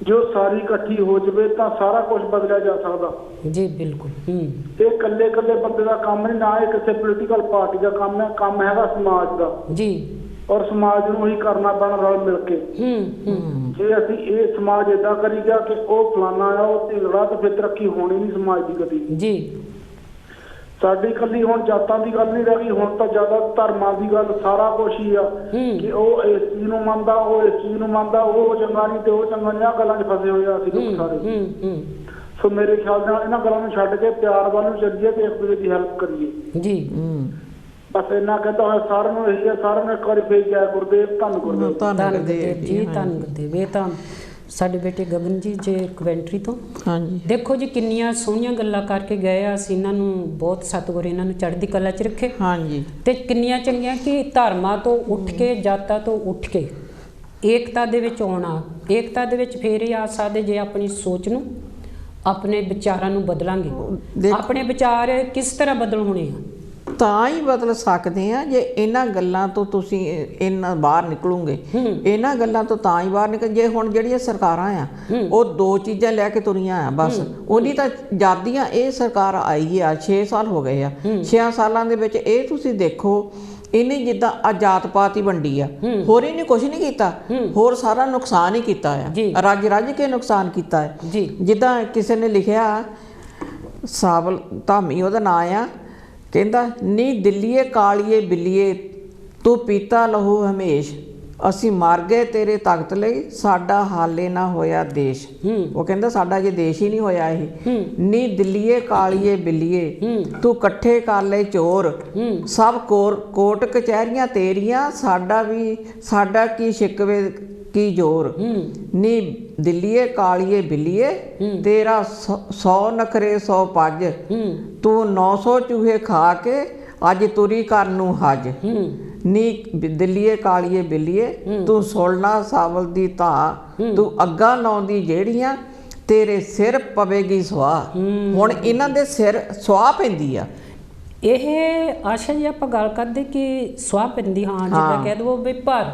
ਜੋ ਸਾਰੀ ਇਕੱਠੀ ਹੋ ਜਾਵੇ ਤਾਂ ਸਾਰਾ ਕੁਝ ਬਦਲਿਆ ਜਾ ਸਕਦਾ ਜੀ। ਬਿਲਕੁਲ। ਇਹ ਇਕੱਲੇ ਬੰਦੇ ਦਾ ਕੰਮ ਨਹੀਂ, ਨਾ ਇਹ ਕਿਸੇ ਪੋਲੀਟੀਕਲ ਪਾਰਟੀ ਦਾ ਕੰਮ ਹੈ, ਕੰਮ ਹੈਗਾ ਸਮਾਜ ਦਾ ਜੀ। ਔਰ ਸਮਾਜ ਨੂੰ ਹੀ ਕਰਨਾ ਪੈਣਾ ਰਲ ਮਿਲ ਕੇ। ਜੇ ਅਸੀਂ ਇਹ ਸਮਾਜ ਏਦਾਂ ਕਰੀ ਗਿਆ ਕਿ ਉਹ ਫਲਾਨਾ ਆ ਉਹ ਢਿਲੜਾ, ਤਾਂ ਫਿਰ ਤਰੱਕੀ ਹੋਣੀ ਨਹੀਂ ਸਮਾਜ ਦੀ ਕਦੀ ਜੀ। ਸਾਡੀ ਇਕੱਲੀ ਹੁਣ ਜਾਤਾਂ ਦੀ ਗੱਲ ਨਹੀਂ ਰਹਿ ਗਈ, ਹੁਣ ਤਾਂ ਜ਼ਿਆਦਾ ਧਰਮਾਂ ਦੀ ਗੱਲ, ਸਾਰਾ ਕੁਛ ਹੀ ਆ ਕਿ ਉਹ ਇਸ ਚੀਜ਼ ਨੂੰ ਮੰਨਦਾ, ਉਹ ਇਸ ਚੀਜ਼ ਨੂੰ ਮੰਨਦਾ, ਉਹ ਚੰਗਾ ਨਹੀਂ ਤੇ ਉਹ ਚੰਗਾ ਨਹੀਂ, ਆਹ ਗੱਲਾਂ 'ਚ ਫਸੇ ਹੋਏ ਆ ਅਸੀਂ ਲੋਕ ਸਾਰੇ। ਸੋ ਮੇਰੇ ਖਿਆਲ ਨਾਲ ਇਹਨਾਂ ਗੱਲਾਂ ਨੂੰ ਛੱਡ ਕੇ ਪਿਆਰ ਵੱਲ ਨੂੰ ਚੱਲੀਏ ਤੇ ਇੱਕ ਦੂਜੇ ਦੀ ਹੈਲਪ ਕਰੀਏ ਜੀ। ਬਸ ਇੰਨਾ ਕਹਿੰਦਾ ਹੋਇਆ ਸਾਰਿਆਂ ਨੂੰ ਇਹੀ ਆ, ਸਾਰਿਆਂ ਨੂੰ ਇੱਕ ਵਾਰੀ ਫੇਰ ਜੈ ਗੁਰਦੇਵ। ਧੰਨ ਗੁਰਦੇਵ। ਧੰਨ ਗੁਰਦੇਵ ਜੀ, ਧੰਨ ਗੁਰਦੇਵ। ਇਹ ਤਾਂ ਸਾਡੇ ਬੇਟੇ ਗਗਨ ਜੀ ਜੇ ਕਵੈਂਟਰੀ ਤੋਂ। ਹਾਂਜੀ। ਦੇਖੋ ਜੀ ਕਿੰਨੀਆਂ ਸੋਹਣੀਆਂ ਗੱਲਾਂ ਕਰਕੇ ਗਏ ਆ, ਅਸੀਂ ਇਹਨਾਂ ਨੂੰ ਬਹੁਤ ਸਤਿਗੁਰ ਇਹਨਾਂ ਨੂੰ ਚੜ੍ਹਦੀ ਕਲਾ 'ਚ ਰੱਖੇ। ਹਾਂਜੀ। ਤੇ ਕਿੰਨੀਆਂ ਚੰਗੀਆਂ ਕਿ ਧਰਮਾਂ ਤੋਂ ਉੱਠ ਕੇ, ਜਾਤਾਂ ਤੋਂ ਉੱਠ ਕੇ ਏਕਤਾ ਦੇ ਵਿੱਚ ਆਉਣਾ। ਏਕਤਾ ਦੇ ਵਿੱਚ ਫੇਰ ਇਹ ਆ ਸਕਦੇ ਜੇ ਆਪਣੀ ਸੋਚ ਨੂੰ, ਆਪਣੇ ਵਿਚਾਰਾਂ ਨੂੰ ਬਦਲਾਂਗੇ। ਆਪਣੇ ਵਿਚਾਰ ਕਿਸ ਤਰ੍ਹਾਂ ਬਦਲ ਹੋਣੇ ਆ? ਤਾਂ ਹੀ ਬਦਲ ਸਕਦੇ ਆ ਜੇ ਇਹਨਾਂ ਗੱਲਾਂ ਤੋਂ ਤੁਸੀਂ ਇਹਨਾਂ ਬਾਹਰ ਨਿਕਲੋਗੇ। ਇਹਨਾਂ ਗੱਲਾਂ ਤੋਂ ਤਾਂ ਹੀ ਬਾਹਰ ਨਿਕਲ, ਜੇ ਹੁਣ ਜਿਹੜੀਆਂ ਸਰਕਾਰਾਂ ਆ ਉਹ ਦੋ ਚੀਜ਼ਾਂ ਲੈ ਕੇ ਤੁਰੀਆਂ ਆ ਬਸ। ਉਹਦੀ ਤਾਂ ਆਜ਼ਾਦੀਆਂ ਇਹ ਸਰਕਾਰ ਆਈ ਆ 6 ਸਾਲ ਹੋ ਗਏ ਆ। 6 ਸਾਲਾਂ ਦੇ ਵਿੱਚ ਇਹ ਤੁਸੀਂ ਦੇਖੋ ਇਹਨੇ ਜਿੱਦਾਂ ਆਜ਼ਾਤ ਪਾਤ ਹੀ ਵੰਡੀ ਆ, ਹੋਰ ਇਹਨੇ ਕੁਛ ਨਹੀਂ ਕੀਤਾ, ਹੋਰ ਸਾਰਾ ਨੁਕਸਾਨ ਹੀ ਕੀਤਾ ਆ, ਰੱਜ ਕੇ ਨੁਕਸਾਨ ਕੀਤਾ ਹੈ। ਜਿੱਦਾਂ ਕਿਸੇ ਨੇ ਲਿਖਿਆ, ਸਾਬਲ ਧਾਮੀ ਉਹਦਾ ਨਾਂ ਆ, ਕਹਿੰਦਾ ਨੀ ਦਿੱਲੀਏ ਕਾਲੀਏ ਬਿੱਲੀਏ ਤੂੰ ਪੀਤਾ ਲਹੂ ਹਮੇਸ਼, ਅਸੀਂ ਮਰ ਗਏ ਤੇਰੇ ਤਖਤ ਲਈ, ਸਾਡਾ ਹਾਲੇ ਨਾ ਹੋਇਆ ਦੇਸ਼। ਉਹ ਕਹਿੰਦਾ ਸਾਡਾ ਜੇ ਦੇਸ਼ ਹੀ ਨਹੀਂ ਹੋਇਆ ਇਹ। ਨੀ ਦਿੱਲੀਏ ਕਾਲੀਏ ਬਿੱਲੀਏ ਤੂੰ ਇਕੱਠੇ ਕਰ ਲਏ ਚੋਰ, ਸਭ ਕੋਰਟ ਕਚਹਿਰੀਆਂ ਤੇਰੀਆਂ, ਸਾਡਾ ਕੀ की जोर नी दिल्लीए कालिए बिल्लिए तेरा 100 नखरे 100 पज तू 900 चूहे खा के अज तुरी कर नूं हज नी दिल्लीए कालिए बिल्लिए तू सोलना सावल दी धा तू अग्गा लाउंदी जेड़ियां तेरे सिर पवेगी सुआह हुण इन्हां दे सिर सुआह पैंदी आ ਇਹ ਆਸ਼ਾ ਜੀ ਆਪਾਂ ਗੱਲ ਕਰਦੇ ਕਿ ਸੁਆਹ ਪੈਂਦੀ ਹਾਂ ਜਿੱਦਾਂ ਕਹਿ ਦਵੋ ਵੀ ਪਰ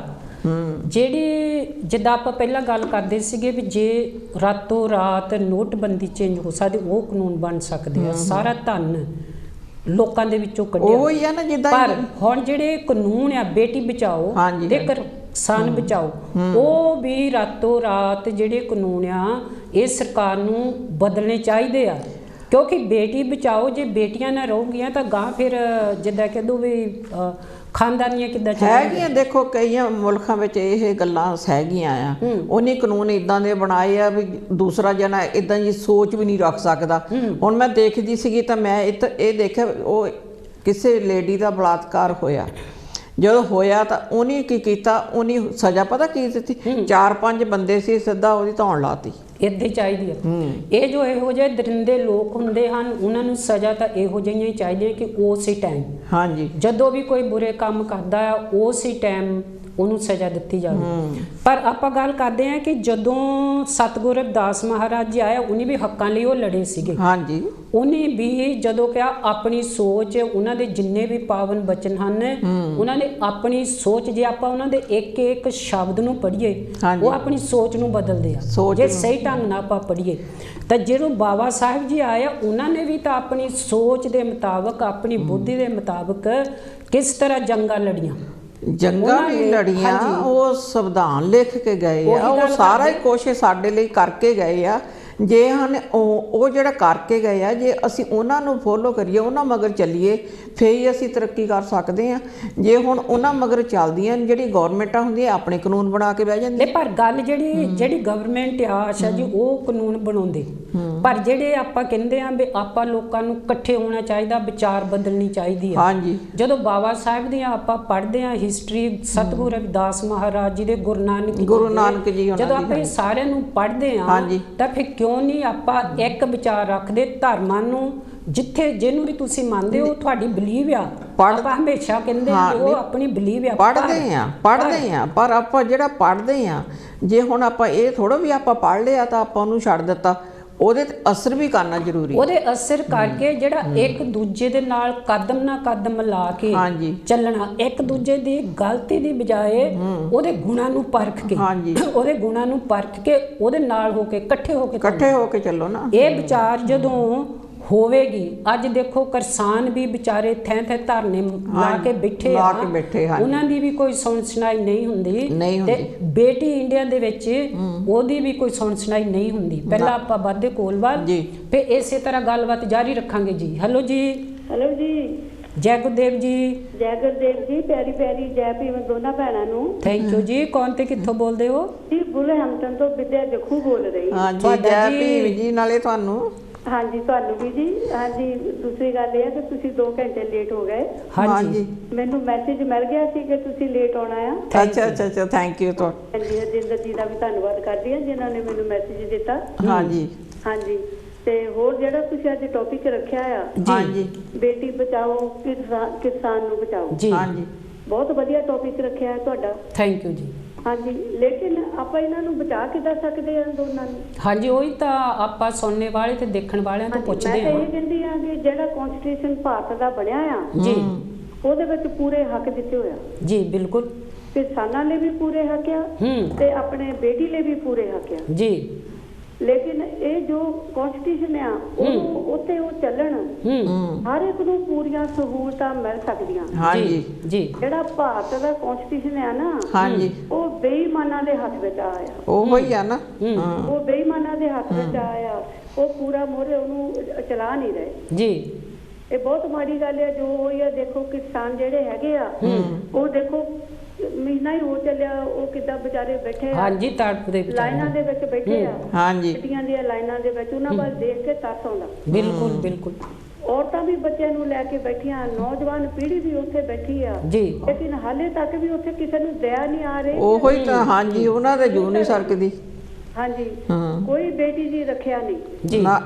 ਜਿਹੜੀ ਜਿੱਦਾਂ ਆਪਾਂ ਪਹਿਲਾਂ ਗੱਲ ਕਰਦੇ ਸੀਗੇ ਵੀ ਜੇ ਰਾਤੋਂ ਰਾਤ ਨੋਟਬੰਦੀ ਚੇਂਜ ਹੋ ਸਕਦੀ ਉਹ ਕਾਨੂੰਨ ਬਣ ਸਕਦੇ ਆ ਸਾਰਾ ਧਨ ਲੋਕਾਂ ਦੇ ਵਿੱਚੋਂ ਕੱਢਿਆ ਉਹ ਹੀ ਆ ਨਾ ਜਿੱਦਾਂ ਪਰ ਹੁਣ ਜਿਹੜੇ ਕਾਨੂੰਨ ਆ ਬੇਟੀ ਬਚਾਓ ਤੇ ਕਿਸਾਨ ਬਚਾਓ ਉਹ ਵੀ ਰਾਤੋਂ ਰਾਤ ਜਿਹੜੇ ਕਾਨੂੰਨ ਆ ਇਹ ਸਰਕਾਰ ਨੂੰ ਬਦਲਣੇ ਚਾਹੀਦੇ ਆ ਕਿਉਂਕਿ ਬੇਟੀ ਬਚਾਓ ਜੇ ਬੇਟੀਆਂ ਨਾ ਰਹੂਗੀਆਂ ਤਾਂ ਗਾਂ ਫਿਰ ਜਿੱਦਾਂ ਕਹਿ ਦੋ ਵੀ ਖਾਨਦਾਨੀਆਂ ਕਿੱਦਾਂ ਹੈਗੀਆਂ ਦੇਖੋ ਕਈਆਂ ਮੁਲਕਾਂ ਵਿੱਚ ਇਹ ਗੱਲਾਂ ਹੈਗੀਆਂ ਆ ਉਹਨੇ ਕਾਨੂੰਨ ਇਦਾਂ ਦੇ ਬਣਾਏ ਆ ਵੀ ਦੂਸਰਾ ਜਣਾ ਇਦਾਂ ਦੀ ਸੋਚ ਵੀ ਨਹੀਂ ਰੱਖ ਸਕਦਾ ਹੁਣ ਮੈਂ ਦੇਖਦੀ ਸੀਗੀ ਤਾਂ ਮੈਂ ਇਹ ਦੇਖਿਆ ਉਹ ਕਿਸੇ ਲੇਡੀ ਦਾ ਬਲਾਤਕਾਰ ਹੋਇਆ ਜਦੋਂ ਹੋਇਆ ਤਾਂ ਉਹਨੇ ਕੀ ਕੀਤਾ ਉਹਨੇ ਸਜ਼ਾ ਪਤਾ ਕੀ ਦਿੱਤੀ 4-5 ਬੰਦੇ ਸੀ ਸਿੱਧਾ ਉਹਦੀ ਧੌਣ ਲਾਤੀ ਇੱਦਾਂ ਹੀ ਚਾਹੀਦੀ ਹੈ ਇਹ ਜੋ ਇਹੋ ਜਿਹੇ ਦਰਿੰਦੇ ਲੋਕ ਹੁੰਦੇ ਹਨ ਉਹਨਾਂ ਨੂੰ ਸਜ਼ਾ ਤਾਂ ਇਹੋ ਜਿਹੀਆਂ ਹੀ ਚਾਹੀਦੀਆਂ ਕਿ ਉਸੇ ਟਾਈਮ ਹਾਂਜੀ ਜਦੋਂ ਵੀ ਕੋਈ ਬੁਰੇ ਕੰਮ ਕਰਦਾ ਆ ਉਸੇ ਟਾਈਮ ਉਹਨੂੰ ਸਜ਼ਾ ਦਿੱਤੀ ਜਾਵੇ ਪਰ ਆਪਾਂ ਗੱਲ ਕਰਦੇ ਹਾਂ ਕਿ ਜਦੋਂ ਸਤਿਗੁਰੂ ਰਵਿਦਾਸ ਮਹਾਰਾਜ ਜੀ ਆਇਆ ਉਹਨੇ ਵੀ ਹੱਕਾਂ ਲਈ ਉਹ ਲੜੇ ਸੀਗੇ ਹਾਂਜੀ ਉਹਨੇ ਵੀ ਜਦੋਂ ਕਿਹਾ ਆਪਣੀ ਸੋਚ ਉਹਨਾਂ ਦੇ ਜਿੰਨੇ ਵੀ ਪਾਵਨ ਬਚਨ ਹਨ ਉਹਨਾਂ ਨੇ ਆਪਣੀ ਸੋਚ ਜੇ ਆਪਾਂ ਉਹਨਾਂ ਦੇ ਇੱਕ ਇੱਕ ਸ਼ਬਦ ਨੂੰ ਪੜ੍ਹੀਏ ਉਹ ਆਪਣੀ ਸੋਚ ਨੂੰ ਬਦਲਦੇ ਆ ਜੇ ਸਹੀ ਢੰਗ ਨਾਲ ਆਪਾਂ ਪੜ੍ਹੀਏ ਤਾਂ ਜਦੋਂ ਬਾਬਾ ਸਾਹਿਬ ਜੀ ਆਏ ਉਹਨਾਂ ਨੇ ਵੀ ਤਾਂ ਆਪਣੀ ਸੋਚ ਦੇ ਮੁਤਾਬਕ ਆਪਣੀ ਬੁੱਧੀ ਦੇ ਮੁਤਾਬਕ ਕਿਸ ਤਰ੍ਹਾਂ ਜੰਗਾਂ ਲੜੀਆਂ ਜੰਗਾਂ ਵੀ ਲੜੀਆਂ ਉਹ ਸੰਵਿਧਾਨ ਲਿਖ ਕੇ ਗਏ ਆ ਉਹ ਸਾਰਾ ਹੀ ਕੁਛ ਸਾਡੇ ਲਈ ਕਰਕੇ ਗਏ ਆ ਜੇ ਹਨ ਉਹ ਜਿਹੜਾ ਕਰਕੇ ਗਏ ਆ ਜੇ ਅਸੀਂ ਉਹਨਾਂ ਨੂੰ ਫੋਲੋ ਕਰੀਏ ਉਹਨਾਂ ਮਗਰ ਚੱਲੀਏ ਫਿਰ ਹੀ ਅਸੀਂ ਤਰੱਕੀ ਕਰ ਸਕਦੇ ਹਾਂ ਜੇ ਹੁਣ ਉਹਨਾਂ ਮਗਰ ਚੱਲਦੀਆਂ ਜਿਹੜੀ ਗਵਰਨਮੈਂਟਾਂ ਹੁੰਦੀਆਂ ਆਪਣੇ ਕਾਨੂੰਨ ਬਣਾ ਕੇ ਬਹਿ ਜਾਂਦੇ ਪਰ ਗੱਲ ਜਿਹੜੀ ਗਵਰਨਮੈਂਟ ਆ ਆਸ਼ਾ ਜੀ ਉਹ ਕਾਨੂੰਨ ਬਣਾਉਂਦੇ ਪਰ ਜਿਹੜੇ ਆਪਾਂ ਕਹਿੰਦੇ ਆ ਵੀ ਆਪਾਂ ਲੋਕਾਂ ਨੂੰ ਇਕੱਠੇ ਹੋਣਾ ਚਾਹੀਦਾ ਵਿਚਾਰ ਬਦਲਣੀ ਚਾਹੀਦੀ ਆ ਹਾਂਜੀ ਜਦੋਂ ਬਾਬਾ ਸਾਹਿਬ ਦੀਆਂ ਆਪਾਂ ਪੜ੍ਹਦੇ ਆ ਹਿਸਟਰੀ ਸਤਿਗੁਰੂ ਰਵਿਦਾਸ ਮਹਾਰਾਜ ਜੀ ਦੇ ਗੁਰੂ ਨਾਨਕ ਜੀ ਜਦੋਂ ਆਪਾਂ ਇਹ ਸਾਰਿਆਂ ਨੂੰ ਪੜ੍ਹਦੇ ਆ ਤਾਂ ਫਿਰ ਕਿਉਂ ਨਹੀਂ ਆਪਾਂ ਇੱਕ ਵਿਚਾਰ ਰੱਖਦੇ ਧਰਮਾਂ ਨੂੰ ਜਿੱਥੇ ਜਿਹਨੂੰ ਵੀ ਤੁਸੀਂ ਮੰਨਦੇ ਹੋ ਤੁਹਾਡੀ ਬਲੀਵ ਆ ਆਪਾਂ ਹਮੇਸ਼ਾ ਕਹਿੰਦੇ ਉਹ ਆਪਣੀ ਬਲੀਵ ਆ ਪੜ੍ਹਦੇ ਆ ਪਰ ਆਪਾਂ ਜਿਹੜਾ ਪੜ੍ਹਦੇ ਆ ਜੇ ਹੁਣ ਆਪਾਂ ਇਹ ਥੋੜਾ ਵੀ ਆਪਾਂ ਪੜ੍ਹ ਲਿਆ ਤਾਂ ਆਪਾਂ ਉਹਨੂੰ ਛੱਡ ਦਿੱਤਾ ਉਹਦੇ ਤੇ ਅਸਰ ਵੀ ਕਰਨਾ ਜ਼ਰੂਰੀ ਉਹਦੇ ਅਸਰ ਕਰਕੇ ਜਿਹੜਾ ਇੱਕ ਦੂਜੇ ਦੇ ਨਾਲ ਕਦਮ ਨਾ ਕਦਮ ਲਾ ਕੇ ਚੱਲਣਾ ਇੱਕ ਦੂਜੇ ਦੀ ਗਲਤੀ ਦੀ ਬਜਾਏ ਉਹਦੇ ਗੁਣਾਂ ਨੂੰ ਪਰਖ ਕੇ ਉਹਦੇ ਗੁਣਾਂ ਨੂੰ ਪਰਖ ਕੇ ਉਹਦੇ ਨਾਲ ਹੋ ਕੇ ਇਕੱਠੇ ਹੋ ਕੇ ਚੱਲੋ ਨਾ ਇਹ ਵਿਚਾਰ ਜਦੋਂ ਹੋਵੇਗੀ ਅੱਜ ਦੇਖੋ ਕਿਸਾਨ ਵੀ ਵਿਚਾਰੇ ਥੈਂ ਧਰਨੇ ਲਾ ਕੇ ਬੈਠੇ ਆ ਉਹਨਾਂ ਦੀ ਵੀ ਕੋਈ ਸੁਣ ਸੁਣਾਈ ਨਹੀਂ ਹੁੰਦੀ ਤੇ ਬੇਟੀ ਇੰਡੀਆ ਦੇ ਵਿੱਚ ਉਹਦੀ ਵੀ ਕੋਈ ਸੁਣ ਸੁਣਾਈ ਨਹੀਂ ਹੁੰਦੀ ਪਹਿਲਾਂ ਆਪਾਂ ਵੱਧਦੇ ਕੋਲ ਵੱਲ ਫਿਰ ਇਸੇ ਤਰ੍ਹਾਂ ਗੱਲਬਾਤ ਜਾਰੀ ਰੱਖਾਂਗੇ ਜੀ ਹੈਲੋ ਜੀ ਜੈ ਗੁਰਦੇਵ ਜੀ ਪਿਆਰੀ ਪਿਆਰੀ ਜੈ ਭੀਮ ਦੋਨਾਂ ਭੈਣਾਂ ਨੂੰ ਥੈਂਕ ਯੂ ਜੀ ਕੌਣ ਤੇ ਕਿੱਥੋਂ ਬੋਲਦੇ ਹੋ ਜੀ ਬੁਲਹੈਂਪਟਨ ਤੋਂ ਵਿਦਿਆ ਜੱਖੂ ਬੋਲ ਰਹੀ ਹਾਂ ਜੈ ਭੀਮ ਜੀ ਨਾਲੇ ਤੁਹਾਨੂੰ ਹਾਂਜੀ ਤੁਹਾਨੂੰ ਵੀ ਜੀ ਹਾਂਜੀ ਦੂਸਰੀ ਗੱਲ ਇਹ ਹੈ ਕਿ ਤੁਸੀਂ 2 ਘੰਟੇ ਲੇਟ ਹੋ ਗਏ ਹਾਂਜੀ ਮੈਨੂੰ ਮੈਸੇਜ ਮਿਲ ਗਿਆ ਸੀ ਕਿ ਤੁਸੀਂ ਲੇਟ ਆਉਣਾ ਆ ਅੱਛਾ ਥੈਂਕ ਯੂ ਹਾਂਜੀ ਹਰਜਿੰਦਰ ਜੀ ਦਾ ਵੀ ਧੰਨਵਾਦ ਕਰਦੀ ਹਾਂ ਜਿਨ੍ਹਾਂ ਨੇ ਮੈਨੂੰ ਮੈਸੇਜ ਦਿੱਤਾ ਹਾਂਜੀ ਤੇ ਹੋਰ ਜਿਹੜਾ ਤੁਸੀਂ ਅੱਜ ਟੌਪਿਕ ਰੱਖਿਆ ਆ ਹਾਂਜੀ ਬੇਟੀ ਬਚਾਓ ਕਿਸਾਨ ਨੂੰ ਬਚਾਓ ਹਾਂਜੀ ਬਹੁਤ ਵਧੀਆ ਟੌਪਿਕ ਰੱਖਿਆ ਹੈ ਤੁਹਾਡਾ ਥੈਂਕ ਯੂ ਜੀ ਹਾਂਜੀ ਲੇਕਿਨ ਆਪਾਂ ਇਹਨਾਂ ਨੂੰ ਬਚਾ ਕਿੱਦਾਂ ਸਕਦੇ ਹਾਂ ਦੋਨਾਂ ਨੂੰ ਹਾਂਜੀ ਉਹੀ ਤਾਂ ਆਪਾਂ ਸੁਣਨੇ ਵਾਲੇ ਤੇ ਦੇਖਣ ਵਾਲਿਆਂ ਤੋਂ ਪੁੱਛਦੇ ਹਾਂ ਮੈਂ ਇਹ ਕਹਿੰਦੀ ਆ ਕਿ ਜਿਹੜਾ ਕਨਸਟੀਟਿਊਸ਼ਨ ਭਾਰਤ ਦਾ ਬਣਿਆ ਆ ਜੀ ਉਹਦੇ ਵਿੱਚ ਪੂਰੇ ਹੱਕ ਦਿੱਤੇ ਹੋਇਆ ਜੀ ਬਿਲਕੁਲ ਕਿਸਾਨਾਂ ਲਈ ਵੀ ਪੂਰੇ ਹੱਕ ਆ ਤੇ ਆਪਣੇ ਬੇਟੀ ਲਈ ਵੀ ਪੂਰੇ ਹੱਕ ਆ ਜੀ ਲੇਕਿਨ ਇਹ ਜੋ ਕਨਸਟੀਟਿਊਸ਼ਨ ਆ ਉਹ ਉੱਤੇ ਉਹ ਚੱਲਣ ਹਰ ਇੱਕ ਨੂੰ ਪੂਰੀਆਂ ਸਹੂਲਤਾਂ ਮਿਲ ਸਕਦੀਆਂ ਹਾਂਜੀ ਜਿਹੜਾ ਭਾਰਤ ਦਾ ਕਨਸਟੀਟਿਊਸ਼ਨ ਆ ਨਾ ਉਹ ਬੇਈਮਾਨਾਂ ਦੇ ਹੱਥ ਵਿੱਚ ਆਇਆ ਉਹ ਹੀ ਆ ਨਾ ਉਹ ਬੇਈਮਾਨਾਂ ਦੇ ਹੱਥ ਵਿੱਚ ਆਇਆ ਉਹ ਪੂਰਾ ਮੋਰੇ ਉਹਨੂੰ ਚਲਾ ਨਹੀਂ ਰਹੇ ਜੀ ਇਹ ਬਹੁਤ ਮਾੜੀ ਗੱਲ ਹੈ ਜੋ ਹੋਈ ਆ ਦੇਖੋ ਕਿਸਾਨ ਜਿਹੜੇ ਹੈਗੇ ਆ ਉਹ ਦੇਖੋ ਮਹੀਨਾ ਹੀ ਹੋ ਚੱਲਿਆ ਉਹ ਕਿੱਦਾਂ ਵਿਚਾਰੇ ਬੈਠੇ ਆ ਹਾਂਜੀ ਤੜਪਦੇ ਲਾਈਨਾਂ ਦੇ ਵਿੱਚ ਬੈਠੇ ਆ ਹਾਂਜੀ ਗੱਡੀਆਂ ਦੀਆਂ ਲਾਈਨਾਂ ਦੇ ਵਿੱਚ ਉਹਨਾਂ ਵੱਲ ਦੇਖ ਕੇ ਤਰਸ ਆਉਂਦਾ ਬਿਲਕੁਲ ਔਰਤਾਂ ਵੀ ਵੀ ਬੱਚਿਆਂ ਨੂੰ ਲੈ ਕੇ ਬੈਠੀਆਂ, ਨੌਜਵਾਨ ਪੀੜ੍ਹੀ ਵੀ ਉੱਥੇ ਬੈਠੀ ਆ ਜੀ ਲੇਕਿਨ ਹਾਲੇ ਤੱਕ ਵੀ ਉੱਥੇ ਕਿਸੇ ਨੂੰ ਦਇਆ ਨਹੀਂ ਆ ਰਹੀ। ਉਹੋ ਹੀ ਤਾਂ ਹਾਂਜੀ, ਉਹਨਾਂ ਦੇ ਜੂ ਨਹੀਂ ਸਰਕਦੀ। ਹਾਂਜੀ ਹਾਂ ਕੋਈ ਬੇਟੀ ਦੀ ਰੱਖਿਆ ਨਹੀਂ ਜੀ ਨਾ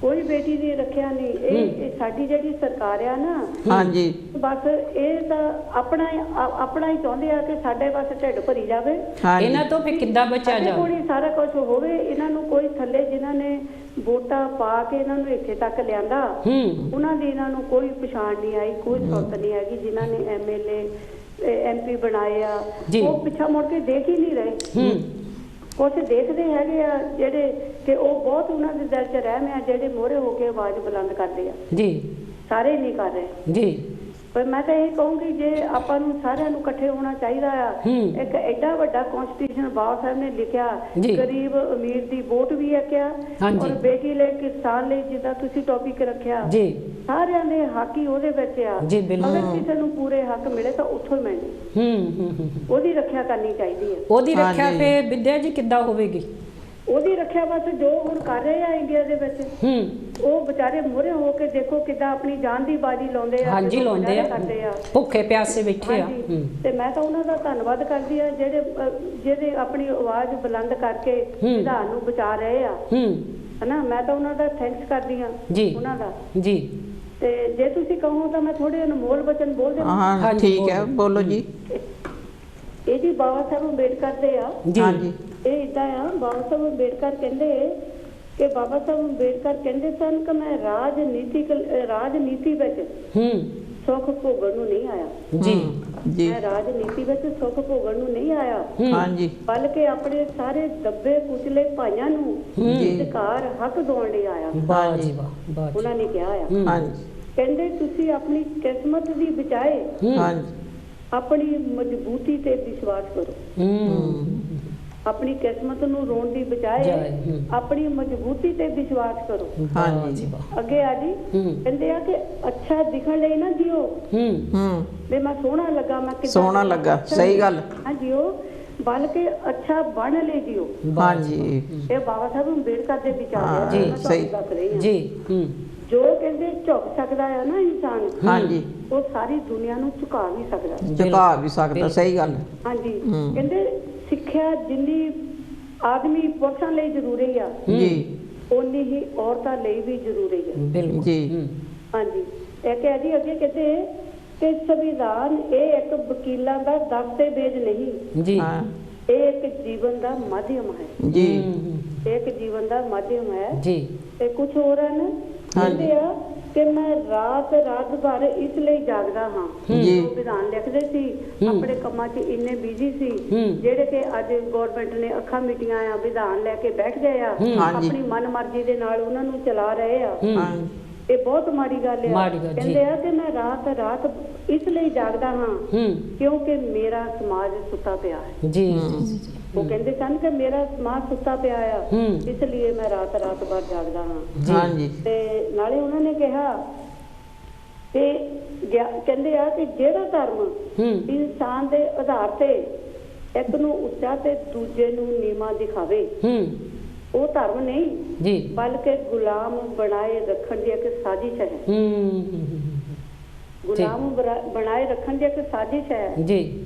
ਕੋਈ ਬੇਟੀ ਦੀ ਰੱਖਿਆ ਨਹੀਂ। ਇਹ ਸਾਡੀ ਜਿਹੜੀ ਸਰਕਾਰ ਆ ਨਾ, ਹਾਂਜੀ ਬਸ ਇਹ ਤਾਂ ਆਪਣਾ ਹੀ ਚਾਹੁੰਦੇ ਆ ਕਿ ਸਾਡੇ ਬਸ ਢਿੱਡ ਭਰੀ ਜਾਵੇ, ਹਾਂਜੀ ਇਹਨਾਂ ਤੋਂ ਫਿਰ ਕਿੱਦਾਂ ਬਚਿਆ ਸਾਡੇ ਕੋਲ ਜਾਵੇ। ਹੀ ਸਾਰਾ ਕੁਝ ਹੋਵੇ। ਇਹਨਾਂ ਨੂੰ ਕੋਈ ਥੱਲੇ ਜਿਨ੍ਹਾਂ ਨੇ ਵੋਟਾਂ ਪਾ ਕੇ ਇਹਨਾਂ ਨੂੰ ਇੱਥੇ ਤੱਕ ਲਿਆਂਦਾ, ਉਹਨਾਂ ਦੀ ਇਹਨਾਂ ਨੂੰ ਕੋਈ ਪਛਾਣ ਨਹੀਂ ਆਈ, ਕੋਈ ਸੁਰਤ ਨਹੀਂ ਹੈਗੀ। ਜਿਨ੍ਹਾਂ ਨੇ MLA MP ਬਣਾਏ ਆ, ਉਹ ਪਿੱਛਾ ਮੁੜ ਕੇ ਦੇਖ ਹੀ ਨਹੀਂ ਰਹੇ। ਕੁਛ ਦੇਖਦੇ ਹੈਗੇ ਆ ਜਿਹੜੇ ਕਿ ਉਹ ਬਹੁਤ ਉਹਨਾਂ ਦੇ ਦਿਲ 'ਚ ਰਹਿਮ ਆ, ਜਿਹੜੇ ਮੋਹਰੇ ਹੋ ਕੇ ਆਵਾਜ਼ ਬੁਲੰਦ ਕਰਦੇ ਆ। ਜੀ ਸਾਰੇ ਨਹੀਂ ਕਰ ਰਹੇ ਜੀ ਪਰ ਮੈਂ ਤਾਂ ਇਹ ਕਹੂੰਗੀ ਜੇ ਆਪਾਂ ਨੂੰ ਸਾਰਿਆਂ ਨੂੰ ਇਕੱਠੇ ਹੋਣਾ ਚਾਹੀਦਾ ਆ। ਇੱਕ ਐਡਾ ਵੱਡਾ ਕਨਸਟੀਟਿਊਸ਼ਨ ਬਾਬਾ ਸਾਹਿਬ ਨੇ ਲਿਖਿਆ, ਗਰੀਬ ਅਮੀਰ ਦੀ ਵੋਟ ਵੀ ਹੈ ਕਿਆ, ਔਰ ਬੇਟੀ ਲਈ, ਕਿਸਾਨ ਲਈ, ਜਿੱਦਾਂ ਤੁਸੀਂ ਟੌਪਿਕ ਰੱਖਿਆ, ਜੀ ਸਾਰਿਆਂ ਦੇ ਹੱਕ ਹੀ ਉਹਦੇ ਵਿੱਚ ਆ। ਅਗਰ ਕਿਸੇ ਨੂੰ ਪੂਰੇ ਹੱਕ ਮਿਲੇ ਤਾਂ ਉੱਥੋਂ ਹੀ ਮਿਲਣੇ। ਉਹਦੀ ਰੱਖਿਆ ਕਰਨੀ ਚਾਹੀਦੀ ਹੈ। ਉਹਦੀ ਰੱਖਿਆ ਫੇ ਵਿਦਿਆ ਜੀ ਕਿੱਦਾਂ ਹੋਵੇਗੀ? ਉਹਦੀ ਰੱਖਿਆ ਬਸ ਜੋ ਹੁਣ ਕਰ ਰਹੇ ਆ ਇੰਡੀਆ ਦੇ ਵਿੱਚ, ਉਹ ਵਿਚਾਰੇ ਮੂਹਰੇ ਹੋ ਕੇ ਦੇਖੋ ਕਿੱਦਾਂ ਆਪਣੀ ਜਾਨ ਦੀ ਬਾਜੀ ਲਾਉਂਦੇ ਆ। ਹਾਂਜੀ ਲਾਉਂਦੇ ਆ, ਭੁੱਖੇ ਪਿਆਸੇ ਬੈਠੇ ਆ। ਤੇ ਮੈਂ ਤਾਂ ਉਹਨਾਂ ਦਾ ਧੰਨਵਾਦ ਕਰਦੀ ਆ ਜਿਹੜੇ ਆਪਣੀ ਆਵਾਜ਼ ਬੁਲੰਦ ਕਰਕੇ ਵਿਧਾਨ ਨੂੰ ਬਚਾ ਰਹੇ ਆ, ਹਨਾ। ਮੈਂ ਤਾਂ ਉਹਨਾਂ ਦਾ ਥੈਂਕਸ ਕਰਦੀ ਆ ਉਹਨਾਂ ਦਾ ਜੀ। ਤੇ ਜੇ ਤੁਸੀਂ ਕਹੋ ਤਾਂ ਮੈਂ ਥੋੜੇ ਅਨਮੋਲ ਬਚਨ ਬੋਲ ਦੇਵਾਂ। ਹਾਂ ਠੀਕ ਹੈ, ਬੋਲੋ ਜੀ। ਇਹ ਜੀ ਬਾਬਾ ਸਾਹਿਬ ਅੰਬੇਡਕਰ ਦੇ ਆ। ਹਾਂਜੀ ਇਹ ਇਦਾਂ ਆ, ਬਾਬਾ ਸਾਹਿਬ ਅੰਬੇਡਕਰ ਕਹਿੰਦੇ ਕਿ ਬਾਬਾ ਸਾਹਿਬ ਅੰਬੇਡਕਰ ਕਹਿੰਦੇ ਸਨ ਕਿ ਮੈਂ ਰਾਜਨੀਤੀ ਵਿੱਚ ਸੁੱਖ ਭੋਗਣ ਨੂੰ ਨਹੀਂ ਆਇਆ। ਜੀ ਜੀ ਮੈਂ ਰਾਜਨੀਤੀ ਵਿੱਚ ਸੁੱਖ ਭੋਗਣ ਨੂੰ ਨਹੀਂ ਆਇਆ, ਹਾਂਜੀ ਬਲਕਿ ਆਪਣੇ ਸਾਰੇ ਦੱਬੇ ਕੁਚਲੇ ਭਾਈਆਂ ਨੂੰ ਅਧਿਕਾਰ ਹੱਕ ਦਿਵਾਉਣ ਲਈ ਆਇਆ। ਵਾਹ ਜੀ ਵਾਹ। ਉਹਨਾਂ ਨੇ ਕਿਹਾ ਆ, ਹਾਂਜੀ ਕਹਿੰਦੇ ਤੁਸੀਂ ਆਪਣੀ ਕਿਸਮਤ ਦੀ ਬਚਾਏ ਹਾਂਜੀ ਆਪਣੀ ਮਜ਼ਬੂਤੀ ਤੇ ਵਿਸ਼ਵਾਸ ਕਰੋ। ਆਪਣੀ ਕਿਸਮਤ ਨੂੰ ਰੋਣ ਦੀ ਬਜਾਏ ਆਪਣੀ ਮਜ਼ਬੂਤੀ ਤੇ ਵਿਸ਼ਵਾਸ ਕਰੋ। ਹਾਂਜੀ ਅੱਗੇ ਆ ਜੀ ਕਹਿੰਦੇ ਆ ਕਿ ਅੱਛਾ ਦਿਖਣ ਲਈ ਨਾ ਜਿਓ। ਵੀ ਮੈਂ ਸੋਹਣਾ ਲੱਗਾ, ਮੈਂ ਕਿੱਦਾਂ ਸੋਹਣਾ ਲੱਗਾ, ਸਹੀ ਗੱਲ। ਹਾਂ ਜਿਓ, ਬਲਕਿ ਅੱਛਾ ਬਣ ਲਈ ਜਿਓ। ਹਾਂਜੀ ਇਹ ਬਾਬਾ ਸਾਹਿਬ ਅੰਬੇਡਕਰ ਦੇ ਵਿਚਾਰ ਆ। ਜੀ ਸਹੀ ਜੀ। ਜੋ ਕਹਿੰਦੇ ਝੁਕ ਸਕਦਾ ਹੈ ਨਾ ਇਨਸਾਨ, ਹਾਂਜੀ, ਉਹ ਸਾਰੀ ਦੁਨੀਆ ਨੂੰ ਝੁਕਾ ਵੀ ਸਕਦਾ, ਝੁਕਾ ਵੀ ਸਕਦਾ, ਸਹੀ ਗੱਲ। ਹਾਂਜੀ ਕਹਿੰਦੇ ਸਿੱਖਿਆ ਜਿੰਨੀ ਆਦਮੀ ਪੁਰਸ਼ਾਂ ਲਈ ਜ਼ਰੂਰੀ ਆ ਜੀ, ਉਨੀ ਹੀ ਔਰਤਾਂ ਲਈ ਵੀ ਜ਼ਰੂਰੀ ਹੈ। ਬਿਲਕੁਲ ਜੀ। ਹਾਂਜੀ ਇਹ ਹੈ ਜੀ। ਅੱਗੇ ਕਹਿੰਦੇ ਕਿ ਸੰਵਿਧਾਨ ਇਹ ਇੱਕ ਵਕੀਲਾਂ ਦਾ ਦਸਤਾਵੇਜ਼ ਨਹੀਂ ਜੀ, ਇਹ ਇੱਕ ਜੀਵਨ ਦਾ ਮਾਧਿਅਮ ਹੈ ਜੀ। ਇੱਕ ਜੀਵਨ ਦਾ ਮਾਧਿਅਮ ਹੈ ਜੀ। ਤੇ ਕੁਝ ਹੋਰ ਹਨ ਕਹਿੰਦੇ ਆ ਕਿ ਮੈਂ ਰਾਤ ਭਰ ਇਸ ਲਈ ਜਾਗਦਾ ਹਾਂ। ਜੋ ਵਿਧਾਨ ਲਿਖਦੇ ਸੀ ਆਪਣੇ ਕੰਮਾਂ 'ਚ ਇੰਨੇ ਬਿਜ਼ੀ ਸੀ ਜਿਹੜੇ ਕਿ ਅੱਜ ਗਵਰਨਮੈਂਟ ਨੇ ਅੱਖਾਂ ਮਿਟੀਆਂ ਆ, ਵਿਧਾਨ ਲੈ ਕੇ ਬੈਠ ਗਏ ਆ, ਆਪਣੀ ਮਨਮਰਜ਼ੀ ਦੇ ਨਾਲ ਉਹਨਾਂ ਨੂੰ ਚਲਾ ਰਹੇ ਆ। ਇਹ ਬਹੁਤ ਮਾੜੀ ਗੱਲ ਆ। ਕਹਿੰਦੇ ਆ ਕਿ ਮੈਂ ਰਾਤ ਇਸ ਲਈ ਜਾਗਦਾ ਹਾਂ ਕਿਉਂਕਿ ਮੇਰਾ ਸਮਾਜ ਸੁੱਤਾ ਪਿਆ ਹੈ। ਜੀ। ਉਹ ਕਹਿੰਦੇ ਸਨ ਕਿ ਮੇਰਾ ਸਮਾਜ ਸੁੱਤਾ ਪਿਆ ਆ, ਇਸ ਲਈ ਮੈਂ ਰਾਤ ਭਰ ਜਾਗਦਾ ਹਾਂ। ਹਾਂਜੀ। ਤੇ ਨਾਲੇ ਉਹਨਾਂ ਨੇ ਕਿਹਾ ਕਿ ਕਹਿੰਦੇ ਆ ਕਿ ਜਿਹੜਾ ਧਰਮ ਇਨਸਾਨ ਦੇ ਆਧਾਰ ਤੇ ਇੱਕ ਨੂੰ ਉੱਚਾ ਤੇ ਦੂਜੇ ਨੂੰ ਨੀਵਾਂ ਦਿਖਾਵੇ ਉਹ ਧਰਮ ਨਹੀਂ ਜੀ, ਬਲਕਿ ਗੁਲਾਮ ਬਣਾਏ ਰੱਖਣ ਦੀ ਇੱਕ ਸਾਜ਼ਿਸ਼ ਹੈ। ਗੁਲਾਮ ਬਣਾਏ ਰੱਖਣ ਦੀ ਇੱਕ ਸਾਜ਼ਿਸ਼ ਹੈ ਜੀ।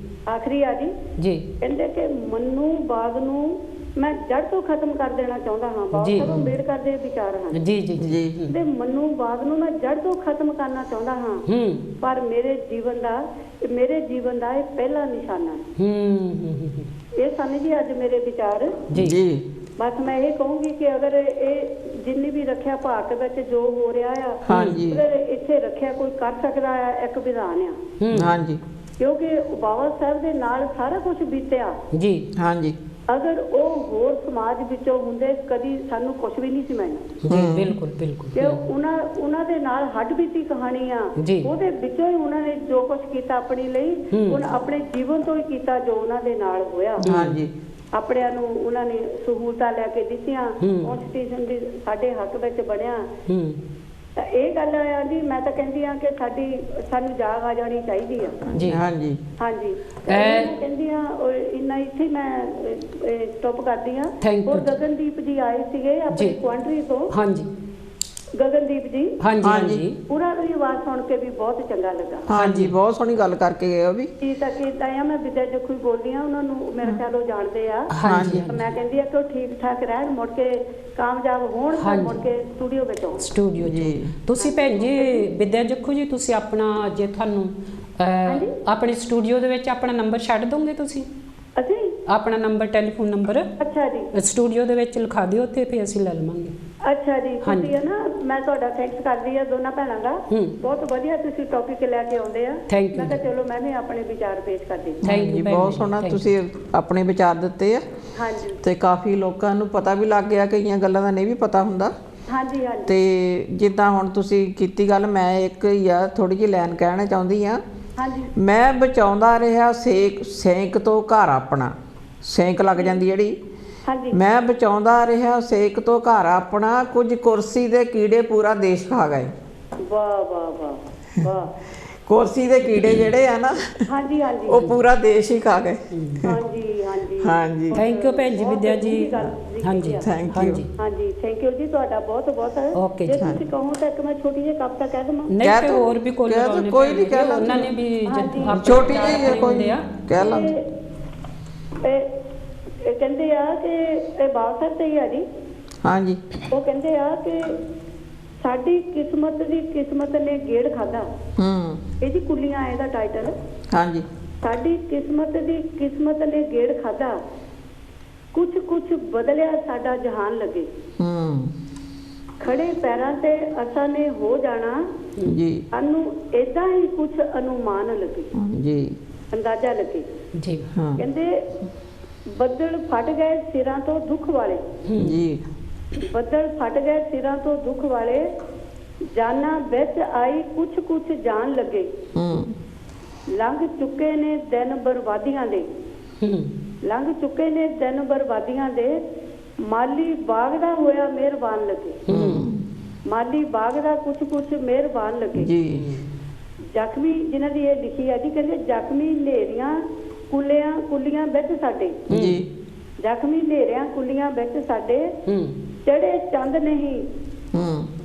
ਆਖਰੀ ਆ ਜੀ ਕਹਿੰਦੇ ਕਿ ਮਨੂਵਾਦ ਨੂੰ ਮੈਂ ਜੜ ਤੋਂ ਖਤਮ ਕਰ ਦੇਣਾ ਚਾਹੁੰਦਾ ਹਾਂ। ਬਾਬਾ ਸਾਹਿਬ ਅੰਬੇਡਕਰ ਦੇ ਵਿਚਾਰ ਹਨ ਜੀ ਜੀ ਜੀ। ਤੇ ਮਨੂਵਾਦ ਨੂੰ ਮੈਂ ਜੜ ਤੋਂ ਖਤਮ ਕਰਨਾ ਚਾਹੁੰਦਾ ਹਾਂ, ਪਰ ਮੇਰੇ ਜੀਵਨ ਦਾ ਇਹ ਪਹਿਲਾ ਨਿਸ਼ਾਨਾ ਹੈ। ਇਹ ਸਨ ਜੀ ਅੱਜ ਮੇਰੇ ਵਿਚਾਰ ਜੀ। ਬਸ ਮੈਂ ਇਹ ਕਹੂੰਗੀ ਕਿ ਅਗਰ ਇਹ ਜਿੰਨੀ ਵੀ ਰੱਖਿਆ ਭਾਰਤ ਵਿੱਚ ਜੋ ਹੋ ਰਿਹਾ ਆ, ਅਗਰ ਇੱਥੇ ਰੱਖਿਆ ਕੋਈ ਕਰ ਸਕਦਾ ਆ, ਇੱਕ ਵਿਧਾਨ ਆ। ਹਾਂਜੀ। ਕਿਉਂਕਿ ਬਾਬਾ ਸਾਹਿਬ ਦੇ ਨਾਲ ਸਾਰਾ ਕੁਝ ਬੀਤਿਆ ਜੀ। ਹਾਂਜੀ। ਅਗਰ ਉਹ ਹੋਰ ਸਮਾਜ ਵਿੱਚੋਂ ਹੁੰਦੇ ਕਦੀ ਸਾਨੂੰ ਕੁਝ ਵੀ ਨਹੀਂ ਸੀ ਮਿਲਣਾ ਜੀ। ਬਿਲਕੁਲ ਬਿਲਕੁਲ। ਕਿ ਉਹਨਾਂ ਦੇ ਨਾਲ ਹੱਡ ਬੀਤੀ ਕਹਾਣੀ ਆ, ਉਹਦੇ ਵਿੱਚੋਂ ਹੀ ਉਹਨਾਂ ਨੇ ਜੋ ਕੁਝ ਕੀਤਾ ਆਪਣੀ ਲਈ, ਉਹਨਾਂ ਆਪਣੇ ਜੀਵਨ ਤੋਂ ਹੀ ਕੀਤਾ ਜੋ ਉਹਨਾਂ ਦੇ ਨਾਲ ਹੋਇਆ। ਹਾਂਜੀ। ਆਪਣਿਆਂ ਨੂੰ ਉਹਨਾਂ ਨੇ ਸਹੂਲਤਾਂ ਲੈ ਕੇ ਦਿੱਤੀਆਂ, ਕਨਸਟੀਟਿਊਸ਼ਨ ਵੀ ਸਾਡੇ ਹੱਕ ਵਿੱਚ ਬਣਿਆ। ਤਾਂ ਇਹ ਗੱਲ ਆ ਜੀ, ਮੈਂ ਤਾਂ ਕਹਿੰਦੀ ਆ ਕਿ ਸਾਨੂੰ ਜਾਗ ਆ ਜਾਣੀ ਚਾਹੀਦੀ ਆ ਜੀ। ਹਾਂਜੀ ਹਾਂਜੀ। ਕਹਿੰਦੀ ਆ ਇੰਨਾ ਇੱਥੇ ਮੈਂ ਸਟਾਪ ਕਰਦੀ ਆ। ਹੋਰ ਗਗਨਦੀਪ ਜੀ ਆਏ ਸੀਗੇ ਆਪਣੀ ਕੁਆਂਟਰੀ ਤੋਂ। ਹਾਂਜੀ ਗਗਨਦੀਪ ਜੀ। ਹਾਂਜੀ ਹਾਂਜੀ। ਪੂਰਾ ਪਰਿਵਾਰ ਕੇ ਵੀ ਬਹੁਤ ਚੰਗਾ ਲੱਗਾ। ਹਾਂਜੀ, ਬਹੁਤ ਸੋਹਣੀ ਗੱਲ ਕਰਕੇ ਗਏ ਉਹ ਵੀ। ਜੀ ਤਾਂ ਕਿਦਾਂ ਆ, ਮੈਂ ਵਿਦਿਆ ਜੱਖੂ ਬੋਲਦੀ ਆ, ਉਹਨਾਂ ਨੂੰ ਮੇਰੇ ਖਿਆਲ ਉਹ ਜਾਣਦੇ ਆ। ਹਾਂਜੀ, ਮੈਂ ਕਹਿੰਦੀ ਆ ਕਿ ਉਹ ਠੀਕ ਠਾਕ ਰਹਿਣ, ਮੁੜ ਕੇ ਕਾਮਯਾਬ ਹੋਣ, ਫਿਰ ਮੁੜ ਕੇ ਸਟੂਡੀਓ ਵਿੱਚ ਆਉਣ। ਸਟੂਡੀਓ ਜੀ ਤੁਸੀਂ ਭੈਣ ਜੀ ਵਿਦਿਆ ਜੱਖੂ ਜੀ, ਤੁਸੀਂ ਆਪਣਾ ਜੇ ਤੁਹਾਨੂੰ ਆਪਣੇ ਸਟੂਡੀਓ ਦੇ ਵਿੱਚ ਆਪਣਾ ਨੰਬਰ ਛੱਡ ਦੋਗੇ ਤੁਸੀਂ? ਅਸੀਂ ਆਪਣਾ ਨੰਬਰ, ਟੈਲੀਫੋਨ ਨੰਬਰ ਅੱਛਾ ਜੀ ਸਟੂਡੀਓ ਦੇ ਵਿੱਚ ਲਿਖਾ ਦਿਓ ਤੇ ਫਿਰ ਅਸੀਂ ਲੈ ਲਵਾਂਗੇ। ਅੱਛਾ ਜੀ, ਤੁਸੀਂ ਹੈ ਨਾ, ਮੈਂ ਤੁਹਾਡਾ ਥੈਂਕਸ ਕਰਦੀ ਆ ਦੋਨਾਂ ਭੈਣਾਂ ਦਾ। ਬਹੁਤ ਵਧੀਆ ਤੁਸੀਂ ਟੌਪਿਕ ਲੈ ਕੇ ਆਉਂਦੇ ਆ। ਮੈਂ ਕਿਹਾ ਚਲੋ ਮੈਂ ਵੀ ਆਪਣੇ ਵਿਚਾਰ ਪੇਸ਼ ਕਰਦੀ। ਥੈਂਕ ਯੂ, ਬਹੁਤ ਸੋਹਣਾ ਤੁਸੀਂ ਆਪਣੇ ਵਿਚਾਰ ਦਿੱਤੇ ਆ। ਹਾਂਜੀ, ਤੇ ਕਾਫੀ ਲੋਕਾਂ ਨੂੰ ਪਤਾ ਵੀ ਲੱਗ ਗਿਆ, ਕਈਆਂ ਗੱਲਾਂ ਦਾ ਨਹੀਂ ਵੀ ਪਤਾ ਹੁੰਦਾ। ਹਾਂਜੀ ਹਾਂਜੀ। ਤੇ ਜਿੱਦਾਂ ਹੁਣ ਤੁਸੀਂ ਕੀਤੀ ਗੱਲ, ਮੈਂ ਇੱਕ ਹੀ ਆ ਥੋੜੀ ਜਿਹੀ ਲਾਈਨ ਕਹਿਣਾ ਚਾਹੁੰਦੀ ਆ। ਹਾਂਜੀ, ਮੈਂ ਬਚਾਉਂਦਾ ਰਿਹਾ ਸੇਕ ਤੋਂ ਘਰ ਆਪਣਾ, ਸੇਕ ਲੱਗ ਜਾਂਦੀ ਜਿਹੜੀ। ਹਾਂਜੀ, ਮੈਂ ਬਚਾਉਂਦਾ ਰਿਹਾ ਸੇਕ ਤੋਂ ਘਰ ਆਪਣਾ, ਕੁਝ ਕੁਰਸੀ ਦੇ ਕੀੜੇ ਪੂਰਾ ਦੇਸ਼ ਖਾ ਗਏ। ਵਾਹ ਵਾਹ ਵਾਹ ਵਾਹ। ਕੁਰਸੀ ਦੇ ਕੀੜੇ ਜਿਹੜੇ ਆ ਨਾ, ਹਾਂਜੀ ਹਾਂਜੀ, ਉਹ ਪੂਰਾ ਦੇਸ਼ ਹੀ ਖਾ ਗਏ। ਹਾਂਜੀ ਹਾਂਜੀ ਹਾਂਜੀ, ਥੈਂਕ ਯੂ ਭੈਣ ਜੀ ਵਿਦਿਆ ਜੀ। ਹਾਂਜੀ, ਥੈਂਕ ਯੂ। ਹਾਂਜੀ, ਥੈਂਕ ਯੂ ਜੀ ਤੁਹਾਡਾ ਬਹੁਤ ਬਹੁਤ। ਓਕੇ ਜੀ, ਜੇ ਤੁਸੀਂ ਕਹੋ ਤਾਂ ਇੱਕ ਮੈਂ ਛੋਟੀ ਜਿਹੀ ਕਵਿਤਾ ਕਹਿ ਦਵਾਂ? ਨਹੀਂ ਤੇ ਹੋਰ ਵੀ ਕੋਈ ਨਹੀਂ ਕਹਿ ਲਾ, ਉਹਨਾਂ ਨੇ ਵੀ ਛੋਟੀ ਜਿਹੀ ਹੈ, ਕੋਈ ਕਹਿ ਲਾ। ਇਹ ਕਹਿੰਦੇ ਆ ਕਿ ਇਹ ਬਾਬਾ ਸਾਹਿਬ ਤੇ ਹੀ ਆ ਜੀ। ਹਾਂਜੀ, ਉਹ ਕਹਿੰਦੇ ਆ ਕਿ ਸਾਡੀ ਕਿਸਮਤ ਦੀ ਕਿਸਮਤ ਨੇ ਗੇੜ ਖਾਦਾ। ਇਹ ਜੀ ਕੁੱਲੀਆਂ ਇਹਦਾ ਟਾਈਟਲ। ਹਾਂਜੀ, ਸਾਡੀ ਕਿਸਮਤ ਦੀ ਕਿਸਮਤ ਨੇ ਗੇੜ ਖਾਦਾ, ਕੁਛ ਕੁਛ ਬਦਲਿਆ ਸਾਡਾ ਜਹਾਨ ਲੱਗੇ। ਖੜੇ ਪੈਰਾਂ ਤੇ ਅਸਾਂ ਨੇ ਹੋ ਜਾਣਾ ਜੀ, ਸਾਨੂੰ ਏਦਾਂ ਹੀ ਕੁਛ ਅਨੁਮਾਨ ਲੱਗੇ ਜੀ, ਅੰਦਾਜ਼ਾ ਲੱਗੇ ਜੀ। ਕਹਿੰਦੇ ਬੱਦਲ ਫਟ ਗਏ ਸਿਰਾਂ ਤੋਂ ਦੁੱਖ ਵਾਲੇ ਜੀ, ਬੱਦਲ ਫਟ ਗਏ ਸਿਰਾਂ ਤੋਂ ਦੁੱਖ ਵਾਲੇ, ਜਾਨਾਂ ਵਿੱਚ ਆਈ ਕੁਛ ਕੁਛ ਜਾਣ ਲੱਗੇ। ਲੰਘ ਚੁੱਕੇ ਨੇ ਦਿਨ ਬਰਬਾਦੀਆਂ ਦੇ, ਲੰਘ ਚੁੱਕੇ ਨੇ ਦਿਨ ਬਰਬਾਦੀਆਂ ਦੇ, ਮਾਲੀ ਬਾਗ ਦਾ ਹੋਇਆ ਮਿਹਰਬਾਨ ਲੱਗੇ। ਮਾਲੀ ਬਾਗ ਦਾ ਕੁਛ ਕੁਛ ਮਿਹਰਬਾਨ ਲੱਗੇ ਜੀ। ਜ਼ਖਮੀ ਜਿਨ੍ਹਾਂ ਦੀ ਇਹ ਲਿਖੀ ਹੈ ਜੀ, ਕਹਿੰਦੇ ਜ਼ਖਮੀ ਹਨੇਰੀਆਂ ਕੁੱਲੀਆਂ ਵਿੱਚ ਸਾਡੇ ਜੀ, ਜ਼ਖਮੀ ਹਨੇਰਿਆਂ ਕੁੱਲੀਆਂ ਵਿੱਚ ਸਾਡੇ, ਚੜੇ ਚੰਦ ਨਹੀਂ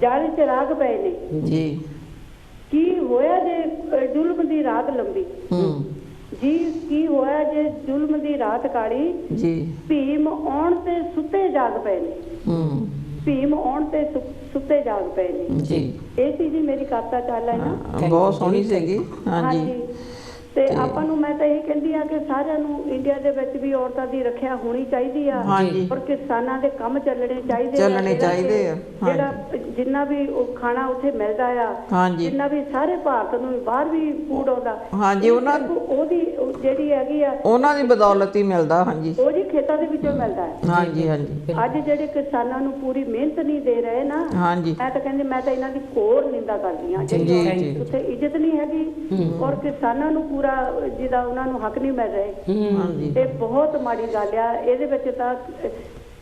ਜਲ ਚਿਰਾਗ ਪਏ ਨੇ ਜੀ। ਕੀ ਹੋਇਆ ਜੇ ਜ਼ੁਲਮ ਦੀ ਰਾਤ ਲੰਬੀ ਜੀ, ਕੀ ਹੋਇਆ ਜੇ ਜ਼ੁਲਮ ਦੀ ਰਾਤ ਕਾਲੀ ਜੀ। ਭੀਮ ਆਉਣ ਤੇ ਸੁੱਤੇ ਜਾਗ ਪਏ ਨੇ, ਭੀਮ ਆਉਣ ਤੇ ਸੁੱਤੇ ਜਾਗ ਪਏ ਨੇ ਜੀ। ਇਹ ਸੀ ਜੀ ਮੇਰੀ ਕਵਿਤਾ ਚੱਲ ਹੈ ਨਾ, ਬਹੁਤ ਸੋਹਣੀ ਸੀਗੀ। ਹਾਂਜੀ, ਤੇ ਆਪਾਂ ਨੂੰ ਮੈਂ ਤਾਂ ਇਹ ਕਹਿੰਦੀ ਆ ਕਿ ਸਾਰਿਆਂ ਨੂੰ ਇੰਡੀਆ ਦੇ ਵਿੱਚ ਵੀ ਔਰਤਾਂ ਦੀ ਰੱਖਿਆ ਹੋਣੀ ਚਾਹੀਦੀ ਆ। ਔਰ ਕਿਸਾਨਾਂ ਦੇ ਕੰਮ ਚੱਲਣੇ ਚਾਹੀਦੇ ਆ। ਜਿਹੜਾ ਜਿੰਨਾ ਵੀ ਉਹ ਖਾਣਾ ਉੱਥੇ ਮਿਲਦਾ ਆ, ਜਿੰਨਾ ਵੀ ਸਾਰੇ ਭਾਰਤ ਨੂੰ ਬਾਹਰ ਵੀ ਫੂਡ ਆਉਂਦਾ, ਹਾਂਜੀ, ਉਹਦੀ ਜਿਹੜੀ ਹੈਗੀ ਆ, ਉਹਨਾਂ ਦੀ ਬਦੌਲਤ ਹੀ ਮਿਲਦਾ। ਹਾਂਜੀ, ਉਹ ਜੀ ਖੇਤਾਂ ਦੇ ਵਿੱਚੋਂ ਮਿਲਦਾ ਹੈ। ਹਾਂਜੀ ਹਾਂਜੀ। ਅੱਜ ਜਿਹੜੇ ਕਿਸਾਨਾਂ ਨੂੰ ਪੂਰੀ ਮਿਹਨਤ ਨਹੀਂ ਦੇ ਰਹੇ ਨਾ, ਹਾਂਜੀ, ਮੈਂ ਤਾਂ ਕਹਿੰਦੀ, ਮੈਂ ਤਾਂ ਇਹਨਾਂ ਦੀ ਘੋਰ ਨਿੰਦਾ ਕਰਦੀ ਹਾਂ। ਜਿਹੜੀ ਉੱਥੇ ਇੱਜ਼ਤ ਨਹੀਂ ਹੈਗੀ ਔਰ ਕਿਸਾਨਾਂ ਨੂੰ ਜਿਹਦਾ ਉਹਨਾਂ ਨੂੰ ਹੱਕ ਨਹੀਂ ਮਿਲ ਰਹੇ, ਇਹ ਬਹੁਤ ਮਾੜੀ ਗੱਲ ਆ। ਇਹਦੇ ਵਿੱਚ ਤਾਂ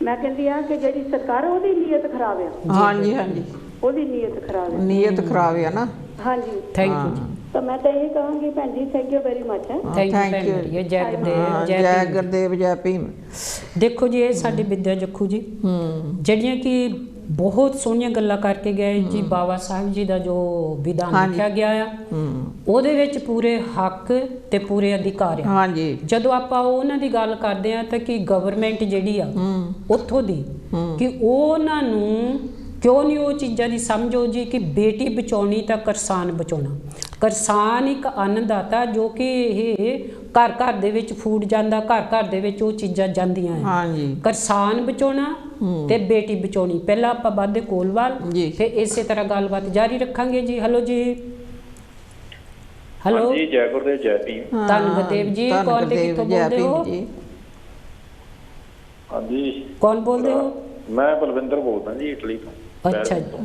ਮੈਂ ਕਹਿੰਦੀ ਆ ਕਿ ਜਿਹੜੀ ਸਰਕਾਰ ਉਹਦੀ ਨੀਅਤ ਖਰਾਬ ਆ। ਹਾਂਜੀ ਹਾਂਜੀ, ਉਹਦੀ ਨੀਅਤ ਖਰਾਬ ਆ, ਨੀਅਤ ਖਰਾਬ ਆ ਨਾ। ਹਾਂਜੀ, ਥੈਂਕ ਯੂ। ਤਾਂ ਮੈਂ ਤਾਂ ਇਹ ਕਹਾਂਗੀ ਭੈਣ ਜੀ, thank you very much. Thank you. ਜੈ ਗੁਰਦੇਵ, ਜੈ ਗੁਰਦੇਵ, ਜੈ ਭੀਮ। ਦੇਖੋ ਜੀ, ਇਹ ਸਾਡੇ ਵਿਦਿਆ ਜੱਖੂ ਜੀ ਜਿਹੜੀਆਂ ਕਿ ਬਹੁਤ ਸੋਹਣੀਆਂ ਗੱਲਾਂ ਕਰਕੇ ਗਏ ਜੀ। ਬਾਬਾ ਸਾਹਿਬ ਜੀ ਦਾ ਜੋ ਵਿਧਾਨ ਲਿਖਿਆ ਗਿਆ ਆ, ਉਹਦੇ ਵਿੱਚ ਪੂਰੇ ਹੱਕ ਤੇ ਪੂਰੇ ਅਧਿਕਾਰ ਆ। ਹਾਂਜੀ, ਜਦੋਂ ਆਪਾਂ ਉਹਨਾਂ ਦੀ ਗੱਲ ਕਰਦੇ ਆ ਤਾਂ ਕਿ ਗਵਰਨਮੈਂਟ ਜਿਹੜੀ ਆ ਉੱਥੋਂ ਦੀ, ਕਿ ਉਹਨਾਂ ਨੂੰ ਕਿਉਂ ਨਹੀਂ ਉਹ ਚੀਜ਼ਾਂ ਦੀ ਸਮਝ ਹੋ ਜੀ ਕਿ ਬੇਟੀ ਬਚਾਉਣੀ ਤਾਂ ਕਿਸਾਨ ਬਚਾਉਣਾ। ਕਿਸਾਨ ਇੱਕ ਅੰਨਦਾਤਾ ਜੋ ਕਿ ਇਹ ਘਰ ਘਰ ਦੇ ਵਿੱਚ ਫੂਡ ਜਾਂਦਾ, ਘਰ ਘਰ ਦੇ ਵਿੱਚ ਉਹ ਚੀਜ਼ਾਂ ਜਾਂਦੀਆਂ ਹੈ। ਹਾਂਜੀ, ਕਿਸਾਨ ਬਚਾਉਣਾ ਤੇ ਬੇਟੀ ਬਚਾਉਣੀ। ਪਹਿਲਾਂ ਆਪਾਂ ਵੱਧਦੇ ਕੋਲਵਾਲ, ਫਿਰ ਇਸੇ ਤਰ੍ਹਾਂ ਗੱਲਬਾਤ ਜਾਰੀ ਰੱਖਾਂਗੇ ਜੀ। ਹੈਲੋ ਜੀ। ਹੈਲੋ ਜੀ, ਜੈ ਗੁਰਦੇਵ, ਜੈ ਭੀਮ। ਧੰਨ ਗੁਰਦੇਵ ਜੀ। ਕੌਣ ਤੇ ਕਿੱਥੋਂ ਬੋਲਦੇ ਹੋ? ਹਾਂਜੀ, ਕੌਣ ਬੋਲਦੇ ਹੋ? ਮੈਂ ਬਲਵਿੰਦਰ ਬੋਲਦਾ ਜੀ, ਇਟਲੀ ਤੋਂ। ਅੱਛਾ ਜੀ,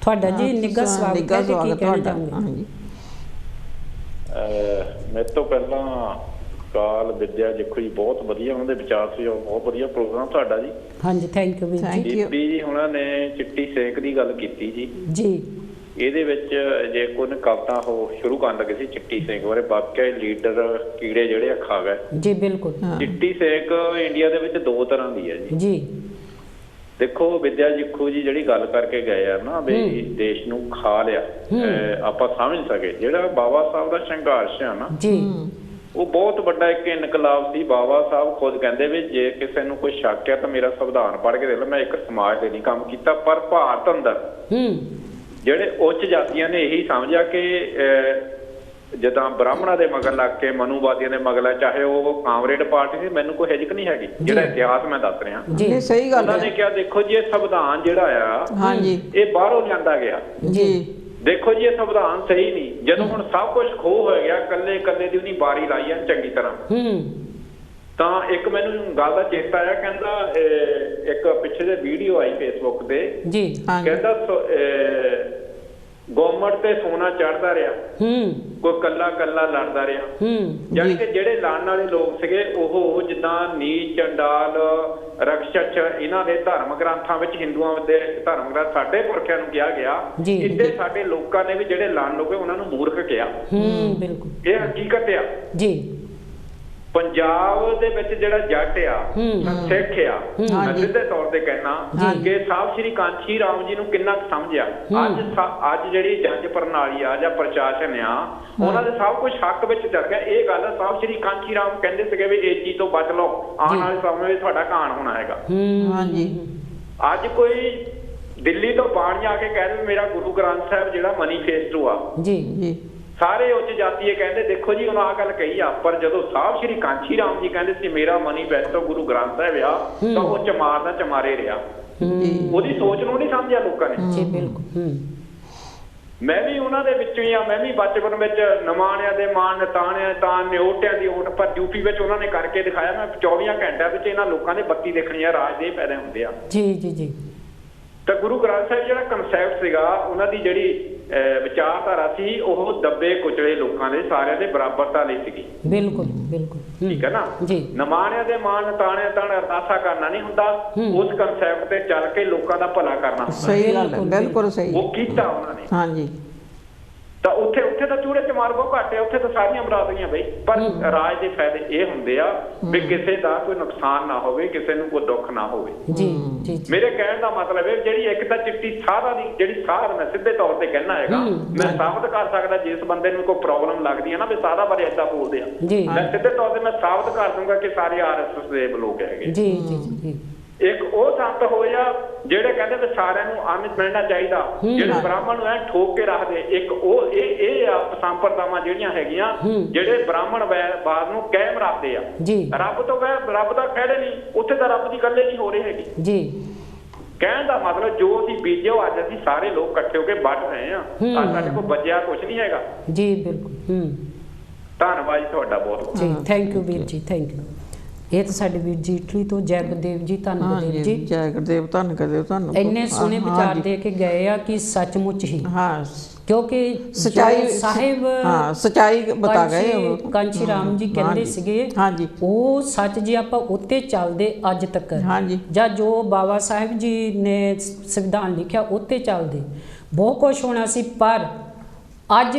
ਤੁਹਾਡਾ ਜੀ ਨਿੱਘਾ ਸਵਾਗਤ ਹੈ। ਕੀ ਕਹਿਣਾ ਚਾਹੋਗੇ? ਮੇਰੇ ਤੋਂ ਪਹਿਲਾਂ ਕਾਲ ਵਿਦਿਆ ਜੱਖੂ ਜੀ, ਬਹੁਤ ਵਧੀਆ ਉਹਨਾਂ ਦੇ ਵਿਚਾਰ ਸੀ, ਬਹੁਤ ਵਧੀਆ ਪ੍ਰੋਗਰਾਮ ਤੁਹਾਡਾ ਜੀ। ਹਾਂਜੀ, ਥੈਂਕ ਯੂ ਜੀ। ਬੀਬੀ ਜੀ ਉਹਨਾਂ ਨੇ ਚਿੱਟੀ ਸੇਕ ਦੀ ਗੱਲ ਕੀਤੀ ਜੀ। ਜੀ, ਇਹਦੇ ਵਿੱਚ ਜੇ ਕੋਈ ਕਵਿਤਾ ਉਹ ਸ਼ੁਰੂ ਕਰਨ ਲੱਗੇ ਸੀ ਚਿੱਟੀ ਸੇਕ ਬਾਰੇ, ਵਾਕਿਆ ਲੀਡਰ ਕੀੜੇ ਜਿਹੜੇ ਆ ਖਾ ਗਏ ਜੀ। ਬਿਲਕੁਲ। ਚਿੱਟੀ ਸੇਕ ਇੰਡੀਆ ਦੇ ਵਿੱਚ ਦੋ ਤਰ੍ਹਾਂ ਦੀ ਹੈ ਜੀ। ਦੇਖੋ ਵਿਦਿਆ ਜਿੱਖੂ ਜੀ ਜਿਹੜੀ ਗੱਲ ਕਰਕੇ ਗਏ ਆ ਨਾ ਵੀ ਦੇਸ਼ ਨੂੰ ਖਾ ਲਿਆ, ਆਪਾਂ ਸਮਝ ਸਕੇ ਜਿਹੜਾ ਬਾਬਾ ਸਾਹਿਬ ਦਾ ਸੰਘਰਸ਼ ਆ ਨਾ ਜੀ ਉਹ ਬਹੁਤ ਵੱਡਾ ਇੱਕ ਇਨਕਲਾਬ ਸੀ। ਬਾਬਾ ਸਾਹਿਬ ਖੁਦ ਕਹਿੰਦੇ ਵੀ ਜੇ ਕਿਸੇ ਨੂੰ ਕੋਈ ਸ਼ੱਕ ਹੈ ਤਾਂ ਮੇਰਾ ਸੰਵਿਧਾਨ ਪੜ੍ਹ ਕੇ ਦੇਖ ਲਓ, ਮੈਂ ਇੱਕ ਸਮਾਜ ਦੇ ਨਹੀਂ ਕੰਮ ਕੀਤਾ, ਪਰ ਭਾਰਤ ਅੰਦਰ ਜਿਹੜੇ ਉੱਚ ਜਾਤੀਆਂ ਨੇ ਇਹੀ ਸਮਝਿਆ ਕਿ ਜਿੱਦਾਂ ਬ੍ਰਾਹਮਣਾਂ ਦੇ ਮਗਰ ਲੱਗ ਕੇ ਮਨੂਵਾਦੀਆਂ ਦੇ ਮਗਰ, ਚਾਹੇ ਉਹ ਕਾਮਰੇਡ ਪਾਰਟੀ ਸੀ, ਮੈਨੂੰ ਕੋਈ ਹਿਜਕ ਨਹੀਂ ਹੈਗੀ, ਜਿਹੜਾ ਇਤਿਹਾਸ ਮੈਂ ਦੱਸ ਰਿਹਾ ਜੀ ਸਹੀ ਗੱਲ ਹੈ। ਉਹਨਾਂ ਨੇ ਕਿਹਾ ਦੇਖੋ ਜੀ ਇਹ ਸੰਵਿਧਾਨ ਜਿਹੜਾ ਆ ਹਾਂਜੀ ਇਹ ਬਾਹਰੋਂ ਲਿਆਂਦਾ ਗਿਆ ਜੀ, ਦੇਖੋ ਜੀ ਇਹ ਸੰਵਿਧਾਨ ਸਹੀ ਨਹੀਂ। ਜਦੋਂ ਹੁਣ ਸਭ ਕੁਝ ਖੋ ਹੋ ਗਿਆ, ਕੱਲੇ ਕੱਲੇ ਦੀ ਉਹਨੀ ਬਾਰੀ ਲਾਈ ਆ ਚੰਗੀ ਤਰ੍ਹਾਂ, ਤਾਂ ਇੱਕ ਮੈਨੂੰ ਗੱਲ ਦਾ ਚੇਤਾ ਆਇਆ, ਕਹਿੰਦਾ ਇੱਕ ਪਿੱਛੇ ਜੇ ਵੀਡੀਓ ਆਈ ਫੇਸਬੁੱਕ ਤੇ ਜੀ, ਕਹਿੰਦਾ ਗਵਰਨਮੈਂਟ ਤੇ ਸੋਨਾ ਚੜਦਾ ਰਿਹਾ, ਕੋਈ ਕੱਲਾ ਕੱਲਾ ਲੜਦਾ ਰਿਹਾ, ਜਾਣੀ ਕਿ ਜਿਹੜੇ ਲੜਨ ਵਾਲੇ ਲੋਕ ਸੀਗੇ ਉਹ ਜਿੱਦਾਂ ਨੀਚ ਚੰਡਾਲ ਰਕਸ਼ਚ ਇਹਨਾਂ ਦੇ ਧਰਮ ਗ੍ਰੰਥਾਂ ਵਿੱਚ, ਹਿੰਦੂਆਂ ਦੇ ਧਰਮ ਗ੍ਰੰਥ ਸਾਡੇ ਪੁਰਖਿਆਂ ਨੂੰ ਕਿਹਾ ਗਿਆ, ਇੱਥੇ ਸਾਡੇ ਲੋਕਾਂ ਨੇ ਵੀ ਜਿਹੜੇ ਲੜਨ ਲੋਕ ਉਹਨਾਂ ਨੂੰ ਮੂਰਖ ਕਿਹਾ। ਬਿਲਕੁਲ ਇਹ ਹਕੀਕਤ ਆ ਜੀ। ਪੰਜਾਬ ਦੇ ਵਿੱਚ ਜਿਹੜਾ ਜੱਟ ਆ, ਸਿੱਖ ਆ, ਮੈਂ ਸਿੱਧੇ ਤੌਰ ਤੇ ਕਹਿਣਾ ਕਿ ਸਾਹਿਬ ਸ਼੍ਰੀ ਕਾਂਚੀ ਰਾਮ ਜੀ ਨੂੰ ਕਿੰਨਾ ਸਮਝਿਆ। ਅੱਜ ਜਿਹੜੀ ਜੱਜ ਪ੍ਰਣਾਲੀ ਆ ਜਾਂ ਪ੍ਰਸ਼ਾਸਨ ਆ, ਉਹਨਾਂ ਦੇ ਸਭ ਕੁਝ ਹੱਕ ਵਿੱਚ ਚੱਲ ਗਿਆ। ਇਹ ਗੱਲ ਸਾਹਿਬ ਸ਼੍ਰੀ ਕਾਂਚੀ ਰਾਮ ਕਹਿੰਦੇ ਸੀਗੇ ਵੀ ਇਸ ਚੀਜ਼ ਤੋਂ ਬਚ ਲਓ, ਆਉਣ ਵਾਲੇ ਸਮੇਂ ਵਿੱਚ ਤੁਹਾਡਾ ਘਾਣ ਹੋਣਾ ਹੈਗਾ। ਅੱਜ ਕੋਈ ਦਿੱਲੀ ਤੋਂ ਬਾਣੀ ਆ ਕੇ ਕਹਿ ਦੇ ਮੇਰਾ ਗੁਰੂ ਗ੍ਰੰਥ ਸਾਹਿਬ ਜਿਹੜਾ ਮੈਨੀਫੈਸਟੋ ਆ ਜੀ, ਸਾਰੇ ਉੱਚ ਜਾਤੀਏ ਕਹਿੰਦੇ ਦੇਖੋ ਜੀ ਉਹਨਾਂ ਆਹ ਗੱਲ ਕਹੀ ਆ, ਪਰ ਜਦੋਂ ਸਾਹਿਬ ਸ਼੍ਰੀ ਕਾਂਚੀ ਰਾਮ ਜੀ ਕਹਿੰਦੇ ਸੀ ਮੇਰਾ ਮੈਨੀਫੈਸਟੋ ਗੁਰੂ ਗ੍ਰੰਥ ਸਾਹਿਬ ਆ, ਤਾਂ ਉਹ ਚਮਾਰ ਦਾ ਚਮਾਰੇ ਰਿਹਾ। ਉਹਦੀ ਸੋਚ ਨੂੰ ਨਹੀਂ ਸਮਝਿਆ ਲੋਕਾਂ ਨੇ। ਮੈਂ ਵੀ ਉਹਨਾਂ ਦੇ ਵਿੱਚੋਂ ਹੀ ਆ, ਮੈਂ ਵੀ ਬਚਪਨ ਵਿੱਚ ਨਿਮਾਣਿਆਂ ਦੇ ਮਾਣ ਨਤਾਣਿਆਂ ਤਾਂ ਨਿਓਟਿਆਂ ਦੀ ਓਟ, ਪਰ ਯੂਪੀ ਵਿੱਚ ਉਹਨਾਂ ਨੇ ਕਰਕੇ ਦਿਖਾਇਆ। ਮੈਂ 24 ਘੰਟਿਆਂ ਵਿੱਚ ਇਹਨਾਂ ਲੋਕਾਂ ਦੇ ਬੱਤੀ ਦੇਖਣੀ ਆ, ਰਾਜ ਦੇ ਪੈਦਾ ਹੁੰਦੇ ਆ ਜੀ ਜੀ ਜੀ। ਤਾਂ ਗੁਰੂ ਗ੍ਰੰਥ ਸਾਹਿਬ ਜਿਹੜਾ ਕਨਸੈਪਟ ਸੀਗਾ, ਉਹਨਾਂ ਦੀ ਜਿਹੜੀ ਵਿਚਾਰਧਾਰਾ ਸੀ, ਉਹ ਦੱਬੇ ਕੁਚਲੇ ਲੋਕਾਂ ਦੇ ਸਾਰਿਆਂ ਦੇ ਬਰਾਬਰਤਾ ਲਈ ਸੀਗੀ। ਬਿਲਕੁਲ ਬਿਲਕੁਲ ਠੀਕ ਹੈ ਨਾ ਜੀ। ਨਿਮਾਣਿਆਂ ਦੇ ਮਾਣ ਤਾਣਿਆਂ ਤਾਣ ਅਰਦਾਸਾ ਕਰਨਾ ਨਹੀਂ ਹੁੰਦਾ, ਉਸ ਕਨਸੈਪਟ ਤੇ ਚੱਲ ਕੇ ਲੋਕਾਂ ਦਾ ਭਲਾ ਕਰਨਾ ਹੁੰਦਾ। ਸਹੀ ਗੱਲ ਹੈ, ਬਿਲਕੁਲ ਸਹੀ। ਉਹ ਕੀਤਾ ਉਹਨਾਂ ਨੇ। ਹਾਂਜੀ। ਤਾਂ ਉੱਥੇ ਤਾਂ ਚੂੜੇ ਚਮਾਰ ਬਹੁਤ ਘੱਟ ਆ, ਉੱਥੇ ਤਾਂ ਸਾਰੀਆਂ ਬਰਾਦਰੀਆਂ ਬਈ, ਪਰ ਰਾਜ ਦੇ ਫਾਇਦੇ ਇਹ ਹੁੰਦੇ ਆ ਵੀ ਕਿਸੇ ਦਾ ਕੋਈ ਨੁਕਸਾਨ ਨਾ ਹੋਵੇ, ਕਿਸੇ ਨੂੰ ਕੋਈ ਦੁੱਖ ਨਾ ਹੋਵੇ ਜੀ ਜੀ। ਮੇਰੇ ਕਹਿਣ ਦਾ ਮਤਲਬ ਹੈ ਜਿਹੜੀ ਇੱਕ ਤਾਂ ਚਿੱਟੀ ਸਾਧਾ ਦੀ ਜਿਹੜੀ ਸਾਧ, ਮੈਂ ਸਿੱਧੇ ਤੌਰ ਤੇ ਕਹਿਣਾ ਹੈਗਾ, ਮੈਂ ਸਾਬਤ ਕਰ ਸਕਦਾ ਜਿਸ ਬੰਦੇ ਨੂੰ ਕੋਈ ਪ੍ਰੋਬਲਮ ਲੱਗਦੀ ਹੈ ਨਾ ਵੀ ਸਾਧਾ ਬਾਰੇ ਏਦਾਂ ਬੋਲਦੇ ਆ, ਮੈਂ ਸਿੱਧੇ ਤੌਰ ਤੇ ਮੈਂ ਸਾਬਤ ਕਰ ਦੂੰਗਾ ਕਿ ਸਾਰੇ RSS ਦੇ ਲੋਕ ਹੈਗੇ ਜੀ ਜੀ ਜੀ। ਇੱਕ ਉਹ ਸੰਤ ਹੋਇਆ ਜਿਹੜੇ ਕਹਿੰਦੇ ਵੀ ਸਾਰਿਆਂ ਨੂੰ ਅੰਨ ਮਿਲਣਾ ਚਾਹੀਦਾ, ਜਿਹੜੇ ਬ੍ਰਾਹਮਣ ਨੂੰ ਐ ਠੋਕ ਕੇ ਰੱਖਦੇ। ਇੱਕ ਉਹ ਇਹ ਆ ਸੰਪਰਦਾਵਾਂ ਜਿਹੜੀਆਂ ਹੈਗੀਆਂ, ਜਿਹੜੇ ਬ੍ਰਾਹਮਣ ਬਾਦ ਨੂੰ ਕਾਇਮ ਰੱਖਦੇ ਆ। ਰੱਬ ਤੋਂ ਰੱਬ ਦਾ ਖਹਿੜੇ ਨਹੀਂ, ਉੱਥੇ ਤਾਂ ਰੱਬ ਦੀ ਗੱਲ ਹੀ ਨਹੀਂ ਹੋ ਰਹੀ ਹੈਗੀ ਜੀ। ਕਹਿਣ ਦਾ ਮਤਲਬ ਜੋ ਅਸੀਂ ਬੀਜਿਓ ਅੱਜ ਅਸੀਂ ਸਾਰੇ ਲੋਕ ਇਕੱਠੇ ਹੋ ਕੇ ਵੱਢ ਰਹੇ ਆ, ਸਾਡੇ ਕੋਲ ਬਚਿਆ ਕੁਝ ਨਹੀਂ ਹੈਗਾ ਜੀ। ਬਿਲਕੁਲ ਧੰਨਵਾਦ ਜੀ ਤੁਹਾਡਾ ਬਹੁਤ ਬਹੁਤ ਜੀ। ਥੈਂਕ ਯੂ ਵੀਰ ਜੀ, ਥੈਂਕ ਯੂ। ਇਹ ਤਾਂ ਸਾਡੇ ਵੀਰ ਜੀ ਇਟਲੀ ਤੋਂ ਜੈ ਗੁਰਦੇਵ ਜੀ, ਧੰਨ ਗੁਰਦੇਵ ਜੀ, ਜੈ ਗੁਰਦੇਵ, ਧੰਨ ਗੁਰਦੇਵ। ਤੁਹਾਨੂੰ ਇੰਨੇ ਸੋਹਣੇ ਵਿਚਾਰ ਦੇ ਕੇ ਗਏ ਆ ਕਿ ਸੱਚਮੁੱਚ ਹੀ, ਹਾਂ, ਕਿਉਂਕਿ ਸਚਾਈ ਸਾਹਿਬ ਸਚਾਈ ਬਤਾ ਗਏ। ਕਾਂਚੀ ਰਾਮ ਜੀ ਕਹਿੰਦੇ ਸੀਗੇ ਉਹ ਸੱਚ ਜੀ ਆਪਾਂ ਉੱਤੇ ਚੱਲਦੇ ਅੱਜ ਤੱਕ, ਜਾਂ ਜੋ ਬਾਬਾ ਸਾਹਿਬ ਜੀ ਨੇ ਸੰਵਿਧਾਨ ਲਿਖਿਆ ਉੱਤੇ ਚੱਲਦੇ ਬਹੁਤ ਕੁਛ ਹੋਣਾ ਸੀ। ਪਰ ਅੱਜ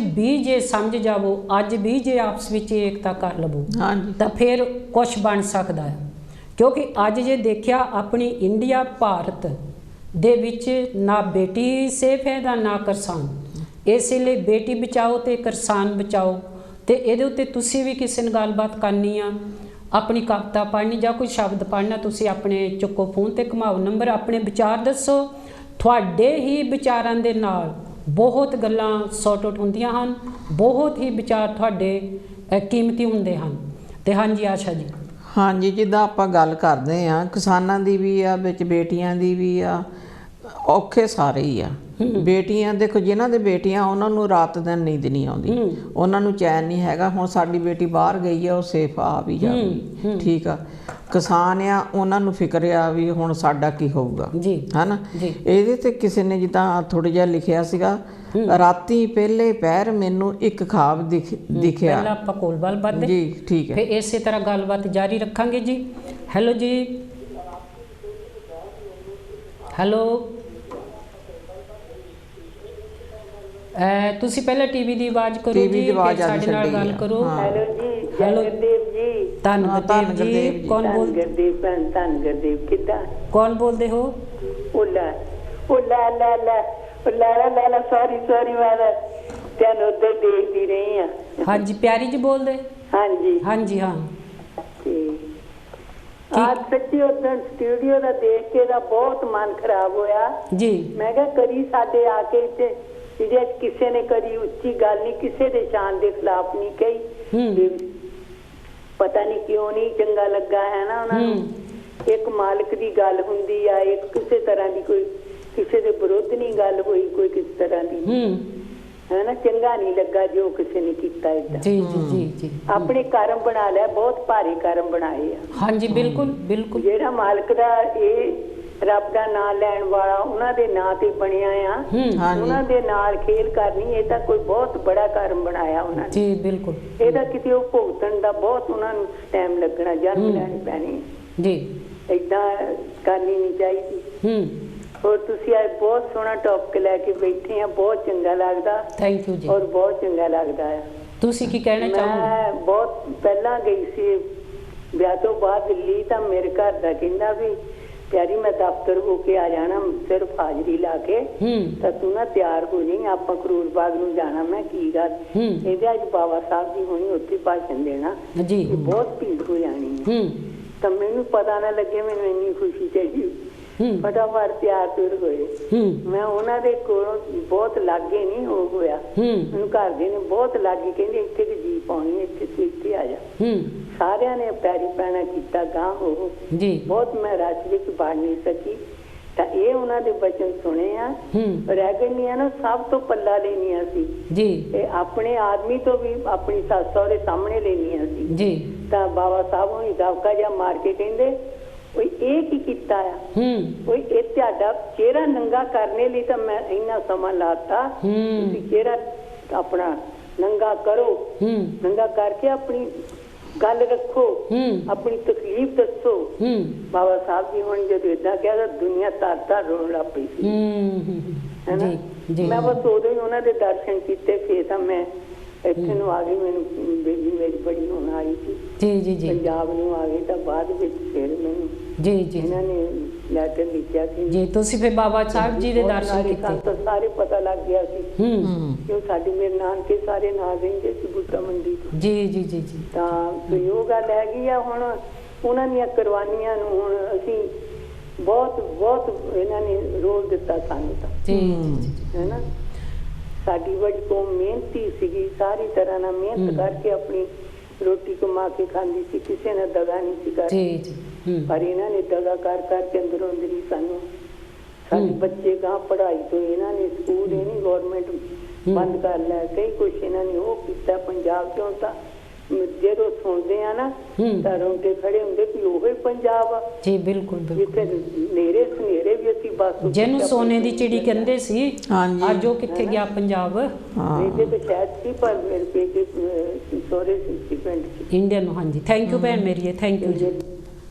ਵੀ ਜੇ ਸਮਝ ਜਾਵੋ, ਅੱਜ ਵੀ ਜੇ ਆਪਸ ਵਿੱਚ ਏਕਤਾ ਕਰ ਲਵੋ ਤਾਂ ਫਿਰ ਕੁਛ ਬਣ ਸਕਦਾ ਹੈ। ਕਿਉਂਕਿ ਅੱਜ ਜੇ ਦੇਖਿਆ ਆਪਣੀ ਇੰਡੀਆ ਭਾਰਤ ਦੇ ਵਿੱਚ ਨਾ ਬੇਟੀ ਸੇਫ ਹੈ ਦਾ ਨਾ ਕਿਸਾਨ, ਇਸੇ ਲਈ ਬੇਟੀ ਬਚਾਓ ਤੇ ਕਿਸਾਨ ਬਚਾਓ। ਤੇ ਇਹਦੇ ਉੱਤੇ ਤੁਸੀਂ ਵੀ ਕਿਸੇ ਨਾਲ ਗੱਲਬਾਤ ਕਰਨੀ ਆ, ਆਪਣੀ ਕਵਿਤਾ ਪੜ੍ਹਨੀ ਜਾਂ ਕੋਈ ਸ਼ਬਦ ਪੜ੍ਹਨਾ, ਤੁਸੀਂ ਆਪਣੇ ਚੁੱਕੋ ਫੋਨ ਤੇ ਘੁਮਾਓ ਨੰਬਰ, ਆਪਣੇ ਵਿਚਾਰ ਦੱਸੋ। ਤੁਹਾਡੇ ਹੀ ਵਿਚਾਰਾਂ ਦੇ ਨਾਲ ਬਹੁਤ ਗੱਲਾਂ ਸੌਟ ਆਊਟ ਹੁੰਦੀਆਂ ਹਨ, ਬਹੁਤ ਹੀ ਵਿਚਾਰ ਤੁਹਾਡੇ ਕੀਮਤੀ ਹੁੰਦੇ ਹਨ। ਤੇ ਹਾਂਜੀ ਆਸ਼ਾ ਜੀ। ਹਾਂਜੀ, ਜਿੱਦਾਂ ਆਪਾਂ ਗੱਲ ਕਰਦੇ ਆ ਕਿਸਾਨਾਂ ਦੀ ਵੀ ਆ, ਵਿੱਚ ਬੇਟੀਆਂ ਦੀ ਵੀ ਆ, ਔਖੇ ਸਾਰੇ ਹੀ ਆ। ਬੇਟੀਆਂ ਦੇਖੋ, ਜਿਨ੍ਹਾਂ ਦੇ ਬੇਟੀਆਂ ਉਹਨਾਂ ਨੂੰ ਰਾਤ ਦਿਨ ਨੀਂਦ ਨਹੀਂ ਆਉਂਦੀ, ਉਹਨਾਂ ਨੂੰ ਚੈਨ ਨਹੀਂ ਹੈਗਾ। ਹੁਣ ਸਾਡੀ ਬੇਟੀ ਬਾਹਰ ਗਈ ਆ, ਉਹ ਸੇਫ ਆ ਵੀ ਜਾਊਗੀ, ਠੀਕ ਆ। ਕਿਸਾਨ ਆ, ਉਹਨਾਂ ਨੂੰ ਫਿਕਰ ਆ ਵੀ ਹੁਣ ਸਾਡਾ ਕੀ ਹੋਊਗਾ ਹੈ ਨਾ। ਇਹਦੇ ਤੇ ਕਿਸੇ ਨੇ ਜਿੱਦਾਂ ਥੋੜ੍ਹਾ ਜਿਹਾ ਲਿਖਿਆ ਸੀਗਾ, ਰਾਤੀ ਪਹਿਲੇ ਪਹਿਰ ਮੈਨੂੰ ਇੱਕ ਖਾਬ ਦਿਖਿਆ। ਪਹਿਲਾਂ ਆਪਾਂ ਕੋਲਬਾਲ ਬਾਤ ਜੀ, ਠੀਕ ਹੈ, ਫਿਰ ਇਸੇ ਤਰ੍ਹਾਂ ਗੱਲਬਾਤ ਜਾਰੀ ਰੱਖਾਂਗੇ ਜੀ। ਹੈਲੋ ਜੀ, ਹੈਲੋ ਤੁਸੀਂ ਪਹਿਲਾਂ ਟੀਵੀ ਦੀ ਆਵਾਜ਼ ਕਰੋ TV ਜੀ, ਦੀ ਆਵਾਜ਼ ਫਿਰ ਸਾਡੇ ਨਾਲ ਗੱਲ ਕਰੋ। ਹੈਲੋ ਜੀ, ਹੈਲੋ। ਗੁਰਦੇਵ ਜੀ। ਧੰਨ ਗੁਰਦੇਵ ਜੀ, ਕੌਣ ਬੋਲ ਗੁਰਦੇਵ ਭੈਣ, ਧੰਨ ਗੁਰਦੇਵ, ਕਿੱਦਾਂ? ਕੌਣ ਬੋਲਦੇ ਹੋ? ਉਹ ਲੈ ਸੌਰੀ ਮੈਂ ਤੈਨੂੰ ਉੱਧਰ ਦੇਖਦੀ ਰਹੀ ਆ। ਹਾਂਜੀ ਪਿਆਰੀ ਜੀ ਬੋਲਦੇ? ਹਾਂਜੀ ਹਾਂਜੀ ਹਾਂ। ਅੱਜ ਸੱਚੀ ਉਦੋਂ ਸਟੂਡੀਓ ਦਾ ਦੇਖ ਕੇ ਦਾ ਬਹੁਤ ਮਨ ਖਰਾਬ ਹੋਇਆ ਜੀ। ਮੈਂ ਕਿਹਾ ਕਦੀ ਸਾਡੇ ਆ ਕੇ ਇੱਥੇ ਜਿਹੜੇ ਕਿਸੇ ਨੇ ਕਦੀ ਉੱਚੀ ਗੱਲ ਨਹੀਂ, ਕਿਸੇ ਦੇ ਸ਼ਾਨ ਦੇ ਖਿਲਾਫ ਨਹੀਂ ਕਹੀ। ਪਤਾ ਨਹੀਂ ਕਿਉਂ ਨਹੀਂ ਚੰਗਾ ਲੱਗਾ ਹੈ ਨਾ ਉਹਨਾਂ ਨੂੰ। ਇੱਕ ਮਾਲਕ ਦੀ ਗੱਲ ਹੁੰਦੀ ਆ, ਇੱਕ ਕਿਸੇ ਤਰ੍ਹਾਂ ਦੀ ਕੋਈ ਕਿਸੇ ਦੇ ਵਿਰੁੱਧ ਨਹੀਂ ਗੱਲ ਹੋਈ, ਕੋਈ ਕਿਸ ਤਰ੍ਹਾਂ ਦੀ ਹੈ ਨਾ, ਚੰਗਾ ਨਹੀਂ ਲੱਗਾ ਜੋ ਕਿਸੇ ਨੇ ਕੀਤਾ ਏਦਾਂ। ਜੀ ਜੀ ਜੀ ਜੀ ਆਪਣੇ ਕਰਮ ਬਣਾ ਲਿਆ, ਬਹੁਤ ਭਾਰੀ ਕਰਮ ਬਣਾਏ ਆ। ਹਾਂਜੀ ਬਿਲਕੁਲ ਬਿਲਕੁਲ। ਜਿਹੜਾ ਮਾਲਕ ਦਾ ਇਹ ਰੱਬ ਦਾ ਨਾਮ ਲੈਣ ਵਾਲਾ ਉਹਨਾਂ ਦੇ ਨਾਂ ਤੇ ਬਣਿਆ ਆ, ਉਹਨਾਂ ਦੇ ਨਾਲ ਖੇਲ ਕਰਨੀ, ਇਹ ਤਾਂ ਕੋਈ ਬਹੁਤ ਬੜਾ ਕਰਮ ਬਣਾਇਆ ਉਹਨਾਂ ਨੇ। ਜੀ ਬਿਲਕੁਲ। ਇਹਦਾ ਕਿਤੇ ਉਹ ਭੁਗਤਣ ਦਾ ਬਹੁਤ ਉਹਨਾਂ ਨੂੰ ਟਾਈਮ ਲੱਗਣਾ, ਜਨਮ ਲੈਣੀ ਪੈਣੀ ਜੀ, ਏਦਾਂ ਕਰਨੀ ਨਹੀਂ ਚਾਹੀਦੀ। और ਤੁਸੀਂ ਅੱਜ ਬਹੁਤ ਸੋਹਣਾ ਟੌਪਿਕ ਲੈ ਕੇ ਬੈਠੇ ਆ, ਬਹੁਤ ਚੰਗਾ ਲੱਗਦਾ। ਥੈਂਕ ਯੂ ਜੀ। ਔਰ ਬਹੁਤ ਚੰਗਾ ਲੱਗਦਾ ਹੈ। ਤੁਸੀਂ ਕੀ ਕਹਿਣਾ ਚਾਹੋਗੇ? ਮੈਂ ਬਹੁਤ ਪਹਿਲਾਂ ਗਈ ਸੀ ਵਿਆਹ ਤੋਂ ਬਾਅਦ ਦਿੱਲੀ, ਤਾਂ ਮੇਰੇ ਘਰ ਦਾ ਕਹਿੰਦਾ ਵੀ ਪਿਆਰੀ ਮੈਂ ਦਫ਼ਤਰ ਹੋ ਕੇ ਆ ਜਾਣਾ, ਸਿਰਫ ਹਾਜ਼ਰੀ ਲਾ ਕੇ, ਤਾਂ ਤੂੰ ਨਾ ਤਿਆਰ ਹੋ ਜਾਈਂ, ਆਪਾਂ ਕਰੂਰ ਬਾਗ ਨੂੰ ਜਾਣਾ। ਮੈਂ ਕੀ ਗੱਲ? ਇਹਦੇ ਅੱਜ ਬਾਬਾ ਸਾਹਿਬ ਜੀ ਹੋਣੀ, ਉੱਥੇ ਭਾਸ਼ਣ ਦੇਣਾ ਜੀ, ਬਹੁਤ ਭੀੜ ਹੋ ਜਾਣੀ। ਤਾਂ ਮੈਨੂੰ ਪਤਾ ਨਾ ਲੱਗੇ, ਮੈਨੂੰ ਇੰਨੀ ਖੁਸ਼ੀ ਚਾਹੀਦੀ, ਫਟਾਫਟ ਤਿਆਰ ਤੁਰ ਹੋਏ। ਮੈਂ ਉਹਨਾਂ ਦੇ ਕੋਲੋਂ ਬਹੁਤ ਲਾਗੇ ਨਹੀਂ ਹੋ ਹੋਇਆ, ਮੈਨੂੰ ਘਰ ਦੇ ਨੇ ਬਹੁਤ ਲਾਗੇ ਕਹਿੰਦੇ ਇੱਥੇ ਕਿ ਜੀ ਪਾਉਣੀ, ਇੱਥੇ ਤੂੰ ਇੱਥੇ ਆ ਜਾ। ਸਾਰਿਆਂ ਨੇ ਪੈਰੀ ਪੈਣਾ ਕੀਤਾ ਗਾਂ ਹੋ ਜੀ। ਬਹੁਤ ਮੈਂ ਰਸ਼ ਵਿੱਚ ਵੜ ਨਹੀਂ ਸਕੀ, ਤਾਂ ਇਹ ਉਹਨਾਂ ਦੇ ਬਚਨ ਸੁਣੇ ਆ। ਰਹਿ ਗਈਆਂ ਨਾ ਸਭ ਤੋਂ ਪੱਲਾ ਲੈਣੀਆਂ ਸੀ ਜੀ, ਇਹ ਆਪਣੇ ਆਦਮੀ ਤੋਂ ਵੀ ਆਪਣੀ ਸੱਸ ਸਹੁਰੇ ਸਾਹਮਣੇ ਲੈਣੀਆਂ ਸੀ ਜੀ। ਤਾਂ ਬਾਬਾ ਸਾਹਿਬ ਨੂੰ ਦਬਕਾ ਜਿਹਾ ਮਾਰ ਕੇ ਕਹਿੰਦੇ ਕੋਈ ਇਹ ਕੀ ਕੀਤਾ ਆ, ਕੋਈ ਇਹ ਤੁਹਾਡਾ ਚਿਹਰਾ ਨੰਗਾ ਕਰਨੇ ਲਈ ਤਾਂ ਮੈਂ ਇੰਨਾ ਸਮਾਂ ਲਾਤਾ, ਤੁਸੀਂ ਚਿਹਰਾ ਆਪਣਾ ਨੰਗਾ ਕਰੋ, ਨੰਗਾ ਕਰਕੇ ਆਪਣੀ ਗੱਲ ਰੱਖੋ, ਆਪਣੀ ਤਕਲੀਫ ਦੱਸੋ। ਬਾਬਾ ਸਾਹਿਬ ਜੀ ਹੁਣ ਜਦੋਂ ਏਦਾਂ ਕਿਹਾ ਤਾਂ ਦੁਨੀਆ ਤਾਂ ਰੋਣ ਲੱਗ ਪਈ ਸੀ, ਹੈ ਨਾ। ਮੈਂ ਬਸ ਉਦੋਂ ਹੀ ਉਹਨਾਂ ਦੇ ਦਰਸ਼ਨ ਕੀਤੇ, ਫੇਰ ਤਾਂ ਮੈਂ ਇੱਥੇ ਨੂੰ ਆ ਗਈ। ਮੈਨੂੰ ਬੇਬੀ ਮੇਰੀ ਬੜੀ ਹੁਣ ਆਈ ਸੀ ਜੀ ਜੀ ਜੀ, ਪੰਜਾਬ ਨੂੰ ਆ ਗਈ, ਤਾਂ ਬਾਅਦ ਵਿੱਚ ਫਿਰ ਮੈਨੂੰ ਜੀ ਜੀ ਇਹਨਾਂ ਨੇ ਲੈਟਰ ਲਿਖਿਆ ਸੀ ਜੀ। ਤੁਸੀਂ ਫਿਰ ਬਾਬਾ ਸਾਹਿਬ ਜੀ ਦੇ ਦਰਸ਼ਨ ਕੀਤੇ ਤਾਂ ਸਾਰੇ ਪਤਾ ਲੱਗ ਗਿਆ ਸੀ ਕਿ ਸਾਡੇ ਮੇਰੇ ਨਾਨਕੇ ਸਾਰੇ ਨਾਲ ਰਹਿੰਦੇ ਸੀ ਬੂਟਾ ਮੰਡੀ ਜੀ ਜੀ ਜੀ ਜੀ। ਤਾਂ ਉਹ ਗੱਲ ਹੈਗੀ ਆ, ਹੁਣ ਉਹਨਾਂ ਦੀਆਂ ਕੁਰਬਾਨੀਆਂ ਨੂੰ ਹੁਣ ਅਸੀਂ ਬਹੁਤ ਬਹੁਤ ਇਹਨਾਂ ਨੇ ਰੋਲ ਦਿੱਤਾ ਸਾਨੂੰ ਤਾਂ ਜੀ ਹੈ ਨਾ। ਸਾਡੀ ਬੜੀ ਕੌਮ ਮਿਹਨਤੀ ਸੀਗੀ, ਸਾਰੀ ਤਰ੍ਹਾਂ ਨਾਲ ਮਿਹਨਤ ਕਰਕੇ ਆਪਣੀ ਰੋਟੀ ਕਮਾ ਕੇ ਖਾਂਦੀ ਸੀ, ਕਿਸੇ ਨੇ ਦਗਾ ਨਹੀਂ ਸੀ ਕਰਦੀ। ਪਰ ਇਹਨਾਂ ਨੇ ਦਗਾ ਕਰ ਕਰਕੇ ਅੰਦਰੋਂ ਅੰਦਰੀ ਸਾਨੂੰ, ਸਾਡੇ ਬੱਚੇ ਗਾਂ ਪੜ੍ਹਾਈ ਤੋਂ ਇਹਨਾਂ ਨੇ ਸਕੂਲ ਇਹ ਨਹੀਂ ਗੌਰਮੈਂਟ ਬੰਦ ਕਰ ਲਿਆ, ਕਈ ਕੁਛ ਇਹਨਾਂ ਨੇ ਉਹ ਕੀਤਾ ਪੰਜਾਬ ਚੋਂ। ਤਾਂ ਜਦੋਂ ਸੁਣਦੇ ਆ ਨਾ ਤਾਂ ਰੋਂਦੇ ਖੜੇ ਹੁੰਦੇ ਕਿ ਉਹ ਹੀ ਪੰਜਾਬ ਆ ਜੀ। ਬਿਲਕੁਲ ਜਿੱਥੇ ਨੇਰੇ ਸਨੇਰੇ ਵੀ ਅਸੀਂ ਬਸ ਜਿਹਨੂੰ ਸੋਨੇ ਦੀ ਚਿੜੀ ਕਹਿੰਦੇ ਸੀ, ਅੱਜ ਉਹ ਕਿੱਥੇ ਗਿਆ ਪੰਜਾਬ। ਇਹਦੇ ਤਾਂ ਸ਼ਾਇਦ ਸੀ, ਪਰ ਮੇਰੇ ਪੇਕੇ ਸੋਰੇ ਸੀ ਪਿੰਡ ਚ ਇੰਡੀਅਨ। ਹਾਂਜੀ ਥੈਂਕ ਯੂ ਭੈਣ ਮੇਰੀ, ਥੈਂਕ ਯੂ ਜੀ।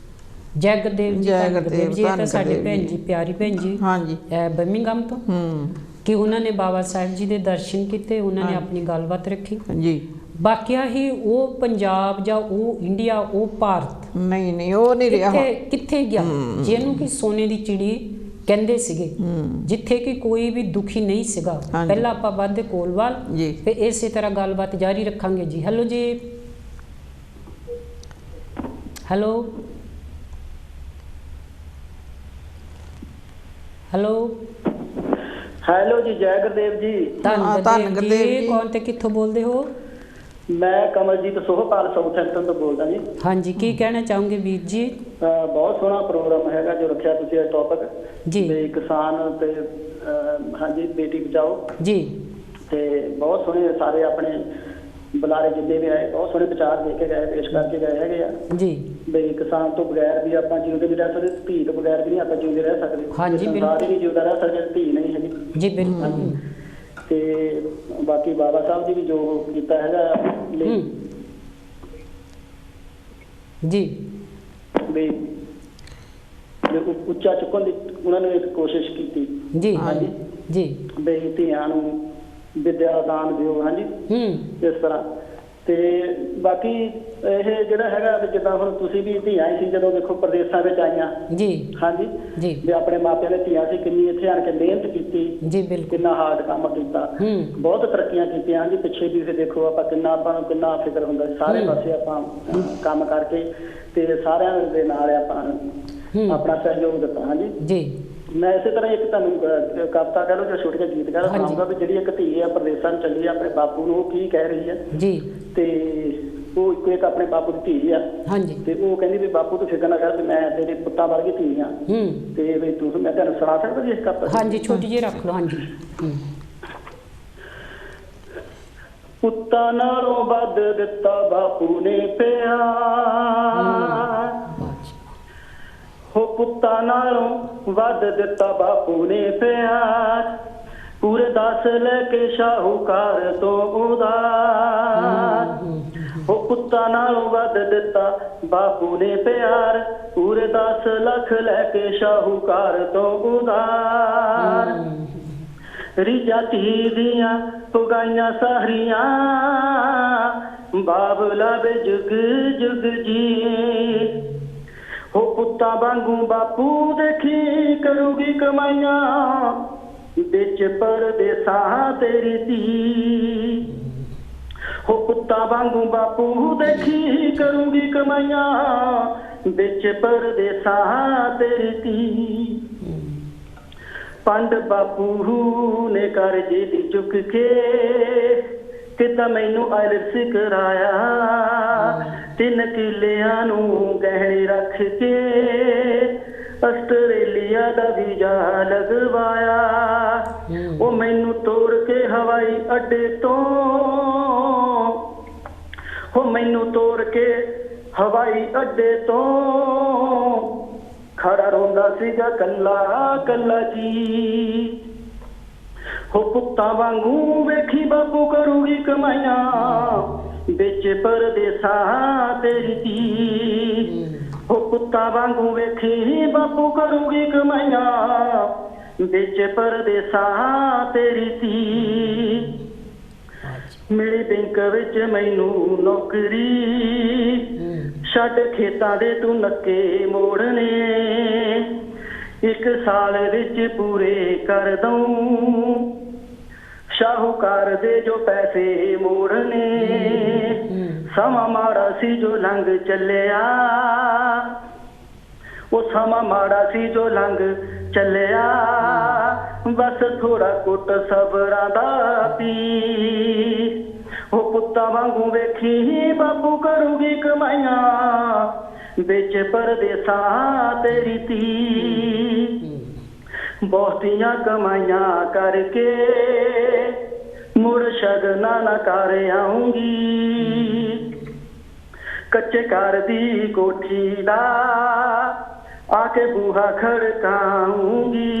ਜੈ ਗੁਰਦੇਵ ਜੀ, ਜੈ ਗੁਰਦੇਵ ਜੀ। ਤਾਂ ਸਾਡੇ ਭੈਣ ਜੀ, ਪਿਆਰੀ ਭੈਣ ਜੀ ਹਾਂਜੀ ਬਰਮਿੰਗਮ ਤੋਂ, ਕਿ ਉਹਨਾਂ ਨੇ ਬਾਬਾ ਸਾਹਿਬ ਜੀ ਦੇ ਦਰਸ਼ਨ ਕੀਤੇ, ਉਹਨਾਂ ਨੇ ਆਪਣੀ ਗੱਲਬਾਤ ਰੱਖੀ ਜੀ। ਬਾਕਿਆ ਹੀ ਉਹ ਪੰਜਾਬ ਜਾਂ ਉਹ ਇੰਡੀਆ, ਉਹ ਭਾਰਤ ਨਹੀਂ ਉਹ ਨਹੀਂ ਰਿਹਾ, ਕਿੱਥੇ ਗਿਆ ਜਿਹਨੂੰ ਕਿ ਸੋਨੇ ਦੀ ਚਿੜੀ ਕਹਿੰਦੇ ਸੀਗੇ, ਜਿੱਥੇ ਕਿ ਕੋਈ ਵੀ ਦੁਖੀ ਨਹੀਂ ਸੀਗਾ। ਪਹਿਲਾਂ ਆਪਾਂ ਵੱਧਦੇ ਕੋਲਵਾਲ, ਫਿਰ ਇਸੇ ਤਰ੍ਹਾਂ ਗੱਲਬਾਤ ਜਾਰੀ ਰੱਖਾਂਗੇ ਜੀ। ਹੈਲੋ ਜੀ, ਹੈਲੋ ਹੈਲੋ ਹੈਲੋ ਜੀ, ਜੈ ਗੁਰਦੇਵ ਜੀ। ਧੰਨ ਗੁਰਦੇਵ ਜੀ। ਕੌਣ ਤੇ ਕਿੱਥੋਂ ਬੋਲਦੇ ਹੋ? ਮੈਂ ਕਮਲਜੀਤ ਸੋਹਪਾਲ ਸਾਊਥਹੈਂਪਟਨ ਤੋਂ ਬੋਲਦਾ ਜੀ। ਹਾਂਜੀ, ਕੀ ਕਹਿਣਾ ਚਾਹੋਗੇ ਵੀਰ ਜੀ? ਬਹੁਤ ਸੋਹਣਾ ਪ੍ਰੋਗਰਾਮ ਹੈਗਾ ਜੋ ਰੱਖਿਆ ਤੁਸੀਂ ਇਹ ਟੌਪਿਕ ਜੀ, ਕਿਸਾਨ ਤੇ ਹਾਂਜੀ ਬੇਟੀ ਬਚਾਓ ਜੀ। ਤੇ ਬਹੁਤ ਸੋਹਣੇ ਸਾਰੇ ਆਪਣੇ ਬੁਲਾਰੇ ਜਿੰਨੇ ਵੀ ਆਏ, ਬਹੁਤ ਸੋਹਣੇ ਵਿਚਾਰ ਦੇ ਕੇ ਗਏ, ਪੇਸ਼ ਕਰਕੇ ਗਏ ਹੈਗੇ ਆ ਜੀ। ਬਈ ਕਿਸਾਨ ਤੋਂ ਬਗੈਰ ਵੀ ਆਪਾਂ ਜਿਉਂਦੇ ਨਹੀਂ ਰਹਿ ਸਕਦੇ, ਧੀ ਤੋਂ ਬਗੈਰ ਵੀ ਨਹੀਂ ਆਪਾਂ ਜਿਉਂਦੇ ਰਹਿ ਸਕਦੇ। ਹਾਂਜੀ ਬਿਲਕੁਲ, ਨਹੀਂ ਜਿਉਂਦਾ ਰਹਿ ਸਕਦੇ, ਧੀ ਨਹੀਂ ਹੈਗੀ ਜੀ। ਬਿਲਕੁਲ। ਤੇ ਬਾਕੀ ਬਾਬਾ ਸਾਹਿਬ ਜੀ ਵੀ ਜੋ ਕੀਤਾ ਹੈਗਾ ਜੀ, ਵੀ ਉੱਚਾ ਚੁੱਕਣ ਦੀ ਉਹਨਾਂ ਨੇ ਇੱਕ ਕੋਸ਼ਿਸ਼ ਕੀਤੀ ਜੀ। ਹਾਂਜੀ ਜੀ, ਬਈ ਧੀਆਂ ਨੂੰ ਵਿਦਿਆ ਦਾਨ ਦਿਓ। ਹਾਂਜੀ ਇਸ ਤਰ੍ਹਾਂ। ਤੇ ਬਾਕੀ ਇਹ ਜਿਹੜਾ ਹੈਗਾ ਵੀ ਜਿੱਦਾਂ ਹੁਣ ਤੁਸੀਂ ਵੀ ਧੀਆਂ ਹੀ ਸੀ ਜਦੋਂ ਦੇਖੋ ਪ੍ਰਦੇਸ਼ਾਂ ਵਿੱਚ ਆਈਆਂ ਜੀ। ਹਾਂਜੀ ਜੀ। ਵੀ ਆਪਣੇ ਮਾਪਿਆਂ ਦੇ ਧੀਆਂ ਸੀ, ਕਿੰਨੀ ਇੱਥੇ ਆਣ ਕੇ ਮਿਹਨਤ ਕੀਤੀ ਜੀ ਬਿਲਕੁਲ, ਕਿੰਨਾ ਹਾਰਡ ਕੰਮ ਕੀਤਾ, ਬਹੁਤ ਤਰੱਕੀਆਂ ਕੀਤੀਆਂ। ਹਾਂਜੀ ਪਿੱਛੇ ਵੀ ਫਿਰ ਦੇਖੋ ਆਪਾਂ ਕਿੰਨਾ ਆਪਾਂ ਨੂੰ ਕਿੰਨਾ ਫਿਕਰ ਹੁੰਦਾ ਸਾਰੇ ਪਾਸੇ ਆਪਾਂ ਕੰਮ ਕਰਕੇ ਤੇ ਸਾਰਿਆਂ ਦੇ ਨਾਲ ਆਪਾਂ ਆਪਣਾ ਸਹਿਯੋਗ ਦਿੱਤਾ। ਹਾਂਜੀ ਜੀ। ਮੈਂ ਇਸੇ ਤਰ੍ਹਾਂ ਇੱਕ ਤੁਹਾਨੂੰ ਕਵਿਤਾ ਕਹਿ ਲਓ ਜਾਂ ਛੋਟਾ ਜਿਹਾ ਗੀਤ ਕਹਿ ਲਓ ਸੁਣਾਉਂਗਾ ਵੀ ਜਿਹੜੀ ਇੱਕ ਧੀ ਆ ਪ੍ਰਦੇਸ਼ਾਂ ਨੂੰ ਚੱਲੀ ਆ ਆਪਣੇ ਬਾਪੂ ਨੂੰ ਉਹ ਕੀ ਕਹਿ ਰਹੀ ਆ ਜੀ। ਤੇ ਉਹ ਇੱਕ ਆਪਣੇ ਬਾਪੂ ਦੀ ਧੀ ਆ। ਹਾਂਜੀ। ਤੇ ਉਹ ਕਹਿੰਦੀ ਵੀ ਬਾਪੂ ਤੂੰ ਫਿਕਰ ਨਾ ਕਰ ਵੀ ਮੈਂ ਤੇਰੇ ਪੁੱਤਾਂ ਵਰਗੀ ਧੀ ਆ ਤੇ ਵੀ ਤੂੰ ਮੈਂ ਤੁਹਾਨੂੰ ਸੁਣਾ ਸਕਦਾ ਜੀ ਇਸ ਕਵਿਤਾ? ਹਾਂਜੀ ਛੋਟੀ ਜਿਹੀ ਰੱਖ ਲਓ। ਹਾਂਜੀ। ਪੁੱਤਾਂ ਨਾਲੋਂ ਵੱਧ ਦਿੱਤਾ ਬਾਪੂ ਨੇ ਪਿਆਰ, ਹੋ ਪੁੱਤਾਂ ਨਾਲੋਂ ਵੱਧ ਦਿੱਤਾ ਬਾਪੂ ਨੇ ਪਿਆਰ, ਪੂਰੇ 10 ਲੈ ਕੇ ਸ਼ਾਹੂਕਾਰ ਤੋਂ ਉਧਾਰ। ਹੋ ਪੁੱਤਾਂ ਨਾਲੋਂ ਵੱਧ ਦਿੱਤਾ ਬਾਪੂ ਨੇ ਪਿਆਰ, ਪੂਰੇ 10 ਲੱਖ ਲੈ ਕੇ ਸ਼ਾਹੂਕਾਰ ਤੋਂ ਉਧਾਰ। ਰੀਝਾਂ ਧੀ ਦੀਆਂ ਪੁਗਾਈਆਂ ਸਾਰੀਆਂ, ਬਾਬਲਾ ਵੇ ਜੁਗ ਜੁਗ ਜੀ। ਹੋ ਪੁੱਤਾਂ ਵਾਂਗੂ ਬਾਪੂ ਦੇਖੀ ਕਰੂਗੀ ਕਮਾਈਆਂ, ਵਿੱਚ ਪਰਦੇਸਾਂ ਤੇਰੀ ਧੀ। ਹੋ ਪੁੱਤਾਂ ਵਾਂਗੂ ਬਾਪੂ ਦੇਖੀ ਕਰੂਗੀ ਕਮਾਈਆਂ, ਵਿੱਚ ਪਰਦੇਸਾਂ ਤੇਰੀ ਧੀ। ਪੰਡ ਬਾਪੂ ਨੇ ਕਰਜ਼ੇ ਦੀ ਚੁੱਕ ਕੇ ਕਿਤਾ ਮੈਨੂੰ ਆਇਲਟਸ ਕਰਾਇਆ, 3 ਕਿੱਲਿਆਂ ਨੂੰ ਗਹਿਣੇ ਰੱਖ ਕੇ ਆਸਟ੍ਰੇਲੀਆ ਦਾ ਵੀਜ਼ਾ ਲਗਵਾਇਆ। ਉਹ ਮੈਨੂੰ ਤੋੜ ਕੇ ਹਵਾਈ ਅੱਡੇ ਤੋਂ, ਉਹ ਮੈਨੂੰ ਤੋੜ ਕੇ ਹਵਾਈ ਅੱਡੇ ਤੋਂ, ਖੜਾ ਰੋਂਦਾ ਸੀਗਾ ਕੱਲਾ ਕੱਲਾ ਜੀ। ਹੋ ਪੁੱਤਾਂ ਵਾਂਗੂ ਵੇਖੀ ਬਾਪੂ ਕਰੂਗੀ ਕਮਾਈਆਂ, ਵਿੱਚ ਪਰਦੇਸਾਂ ਤੇਰੀ ਧੀ। ਹੋ ਪੁੱਤਾਂ ਵਾਂਗੂ ਵੇਖੀ ਬਾਪੂ ਕਰੂਗੀ ਕਮਾਈਆਂ, ਵਿੱਚ ਪਰਦੇਸਾਂ ਤੇਰੀ ਧੀ। ਮਿਲੀ ਬੈਂਕ ਵਿੱਚ ਮੈਨੂੰ ਨੌਕਰੀ, ਛੱਡ ਖੇਤਾਂ ਦੇ ਤੂੰ ਨੱਕੇ ਮੋੜਨੇ, 1 ਸਾਲ ਵਿੱਚ ਪੂਰੇ ਕਰ ਦਊਂ ਸ਼ਾਹੂਕਾਰ ਦੇ ਜੋ ਪੈਸੇ ਮੋੜਨੇ। ਸਮਾਂ ਮਾੜਾ ਸੀ ਜੋ ਲੰਘ ਚੱਲਿਆ, ਉਹ ਸਮਾਂ ਮਾੜਾ ਸੀ ਜੋ ਲੰਘ ਚੱਲਿਆ, ਬਸ ਥੋੜਾ ਕੁੱਟ ਸਬਰਾਂ ਦਾ ਪੀ। ਉਹ ਪੁੱਤਾਂ ਵਾਂਗੂ ਵੇਖੀ ਬਾਪੂ ਕਰੂਗੀ ਕਮਾਈਆਂ, ਵਿੱਚ ਪਰਦੇਸਾਂ ਤੇਰੀ ਧੀ। ਬਹੁਤੀਆਂ ਕਮਾਈਆਂ ਕਰਕੇ ਮੁੜ ਸ਼ਗਨਾਂ ਨਾ ਕਰ ਆਉਂਗੀ, ਕੱਚੇ ਘਰ ਦੀ ਕੋਠੀ ਦਾ ਆ ਕੇ ਬੂਹਾ ਖੜਕਾਉਂਗੀ,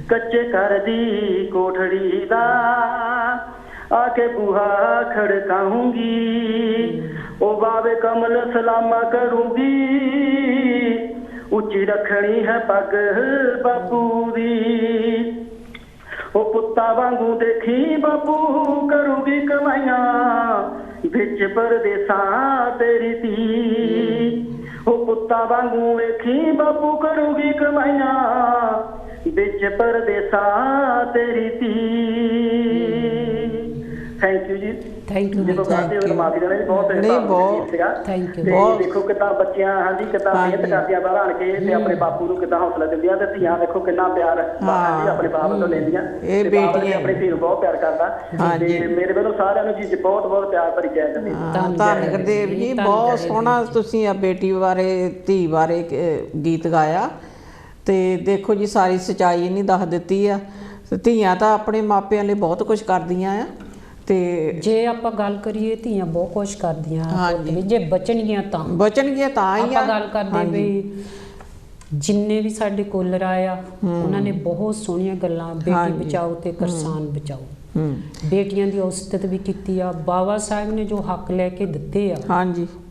ਕੱਚੇ ਘਰ ਦੀ ਕੋਠੜੀ ਦਾ ਆ ਕੇ ਬੂਹਾ ਖੜਕਾਉਂਗੀ। ਉਹ ਬਾਵੇ ਕਮਲ ਸਲਾਮਾ ਕਰੂਗੀ, ਉੱਚੀ ਰੱਖਣੀ ਹੈ ਪੱਗ ਬਾਪੂ ਦੀ। ਉਹ ਪੁੱਤਾਂ ਵਾਂਗੂ ਦੇਖੀ ਬਾਪੂ ਕਰੂਗੀ ਕਮਾਈਆਂ, ਵਿੱਚ ਪਰਦੇਸਾਂ ਤੇਰੀ ਧੀ। ਉਹ ਪੁੱਤਾਂ ਵਾਂਗੂ ਵੇਖੀ ਬਾਪੂ ਕਰੂਗੀ ਕਮਾਈਆਂ, ਵਿੱਚ ਪਰਦੇਸਾਂ ਤੇਰੀ ਧੀ। ਥੈਂਕ ਯੂ ਜੀ। Thank you. ਜਦੋਂ ਬਾਅਦ ਉਹ ਮਾਫੀ ਦੇਣਾ ਜੀ ਬਹੁਤ ਸੀਗਾ। Thank you. ਤੇ ਦੇਖੋ ਕਿੱਦਾਂ ਬੱਚਿਆਂ ਹਾਂਜੀ ਕਿੱਦਾਂ ਮਿਹਨਤ ਕਰਦੀਆਂ ਬਾਹਰ ਆਣ ਕੇ ਤੇ ਆਪਣੇ ਬਾਪੂ ਨੂੰ ਕਿੱਦਾਂ ਹੌਸਲਾ ਦਿੰਦੀਆਂ, ਤੇ ਧੀਆਂ ਦੇਖੋ ਕਿੰਨਾ ਪਿਆਰ ਆਪਣੇ ਬਾਪ ਤੋਂ ਲੈਂਦੀਆਂ। ਇਹ ਬੇਟੀਆਂ ਆਪਣੀ ਧੀ ਨੂੰ ਬਹੁਤ ਪਿਆਰ ਕਰਦਾ। ਤੇ ਮੇਰੇ ਵੱਲੋਂ ਸਾਰਿਆਂ ਨੂੰ ਜੀ ਬਹੁਤ ਬਹੁਤ ਪਿਆਰ ਭਰੀ ਜੈ ਦਿੰਦੀ। ਧੰਨ ਗੁਰਦੇਵ ਜੀ, ਬਹੁਤ ਸੋਹਣਾ ਤੁਸੀਂ ਆ ਬੇਟੀ ਬਾਰੇ ਧੀ ਬਾਰੇ ਗੀਤ ਗਾਇਆ। ਤੇ ਦੇਖੋ ਜੀ ਸਾਰੀ ਸੱਚਾਈ ਨਹੀਂ ਦੱਸ ਦਿੱਤੀ ਆ। ਧੀਆਂ ਤਾਂ ਆਪਣੇ ਮਾਪਿਆਂ ਲਈ ਬਹੁਤ ਕੁਝ ਕਰਦੀਆਂ ਆ। ਤੇ ਜੇ ਆਪਾਂ ਗੱਲ ਕਰੀਏ ਧੀਆਂ ਬਹੁਤ ਕੁਝ ਕਰਦੀਆਂ, ਜੇ ਬਚਣਗੀਆਂ ਤਾਂ ਹੀ ਆਪਾਂ ਗੱਲ ਕਰਦੇ ਵੀ ਜਿੰਨੇ ਵੀ ਸਾਡੇ ਕੋਲਰ ਆਇਆ ਉਹਨਾਂ ਨੇ ਬਹੁਤ ਸੋਹਣੀਆਂ ਗੱਲਾਂ ਬੇਟੀ ਬਚਾਓ ਤੇ ਕਿਸਾਨ ਬਚਾਓ, ਬੇਟੀਆਂ ਦੀ ਉਸਤਤ ਵੀ ਕੀਤੀ ਆ। ਬਾਬਾ ਸਾਹਿਬ ਨੇ ਜੋ ਹੱਕ ਲੈ ਕੇ ਦਿੱਤੇ ਆ,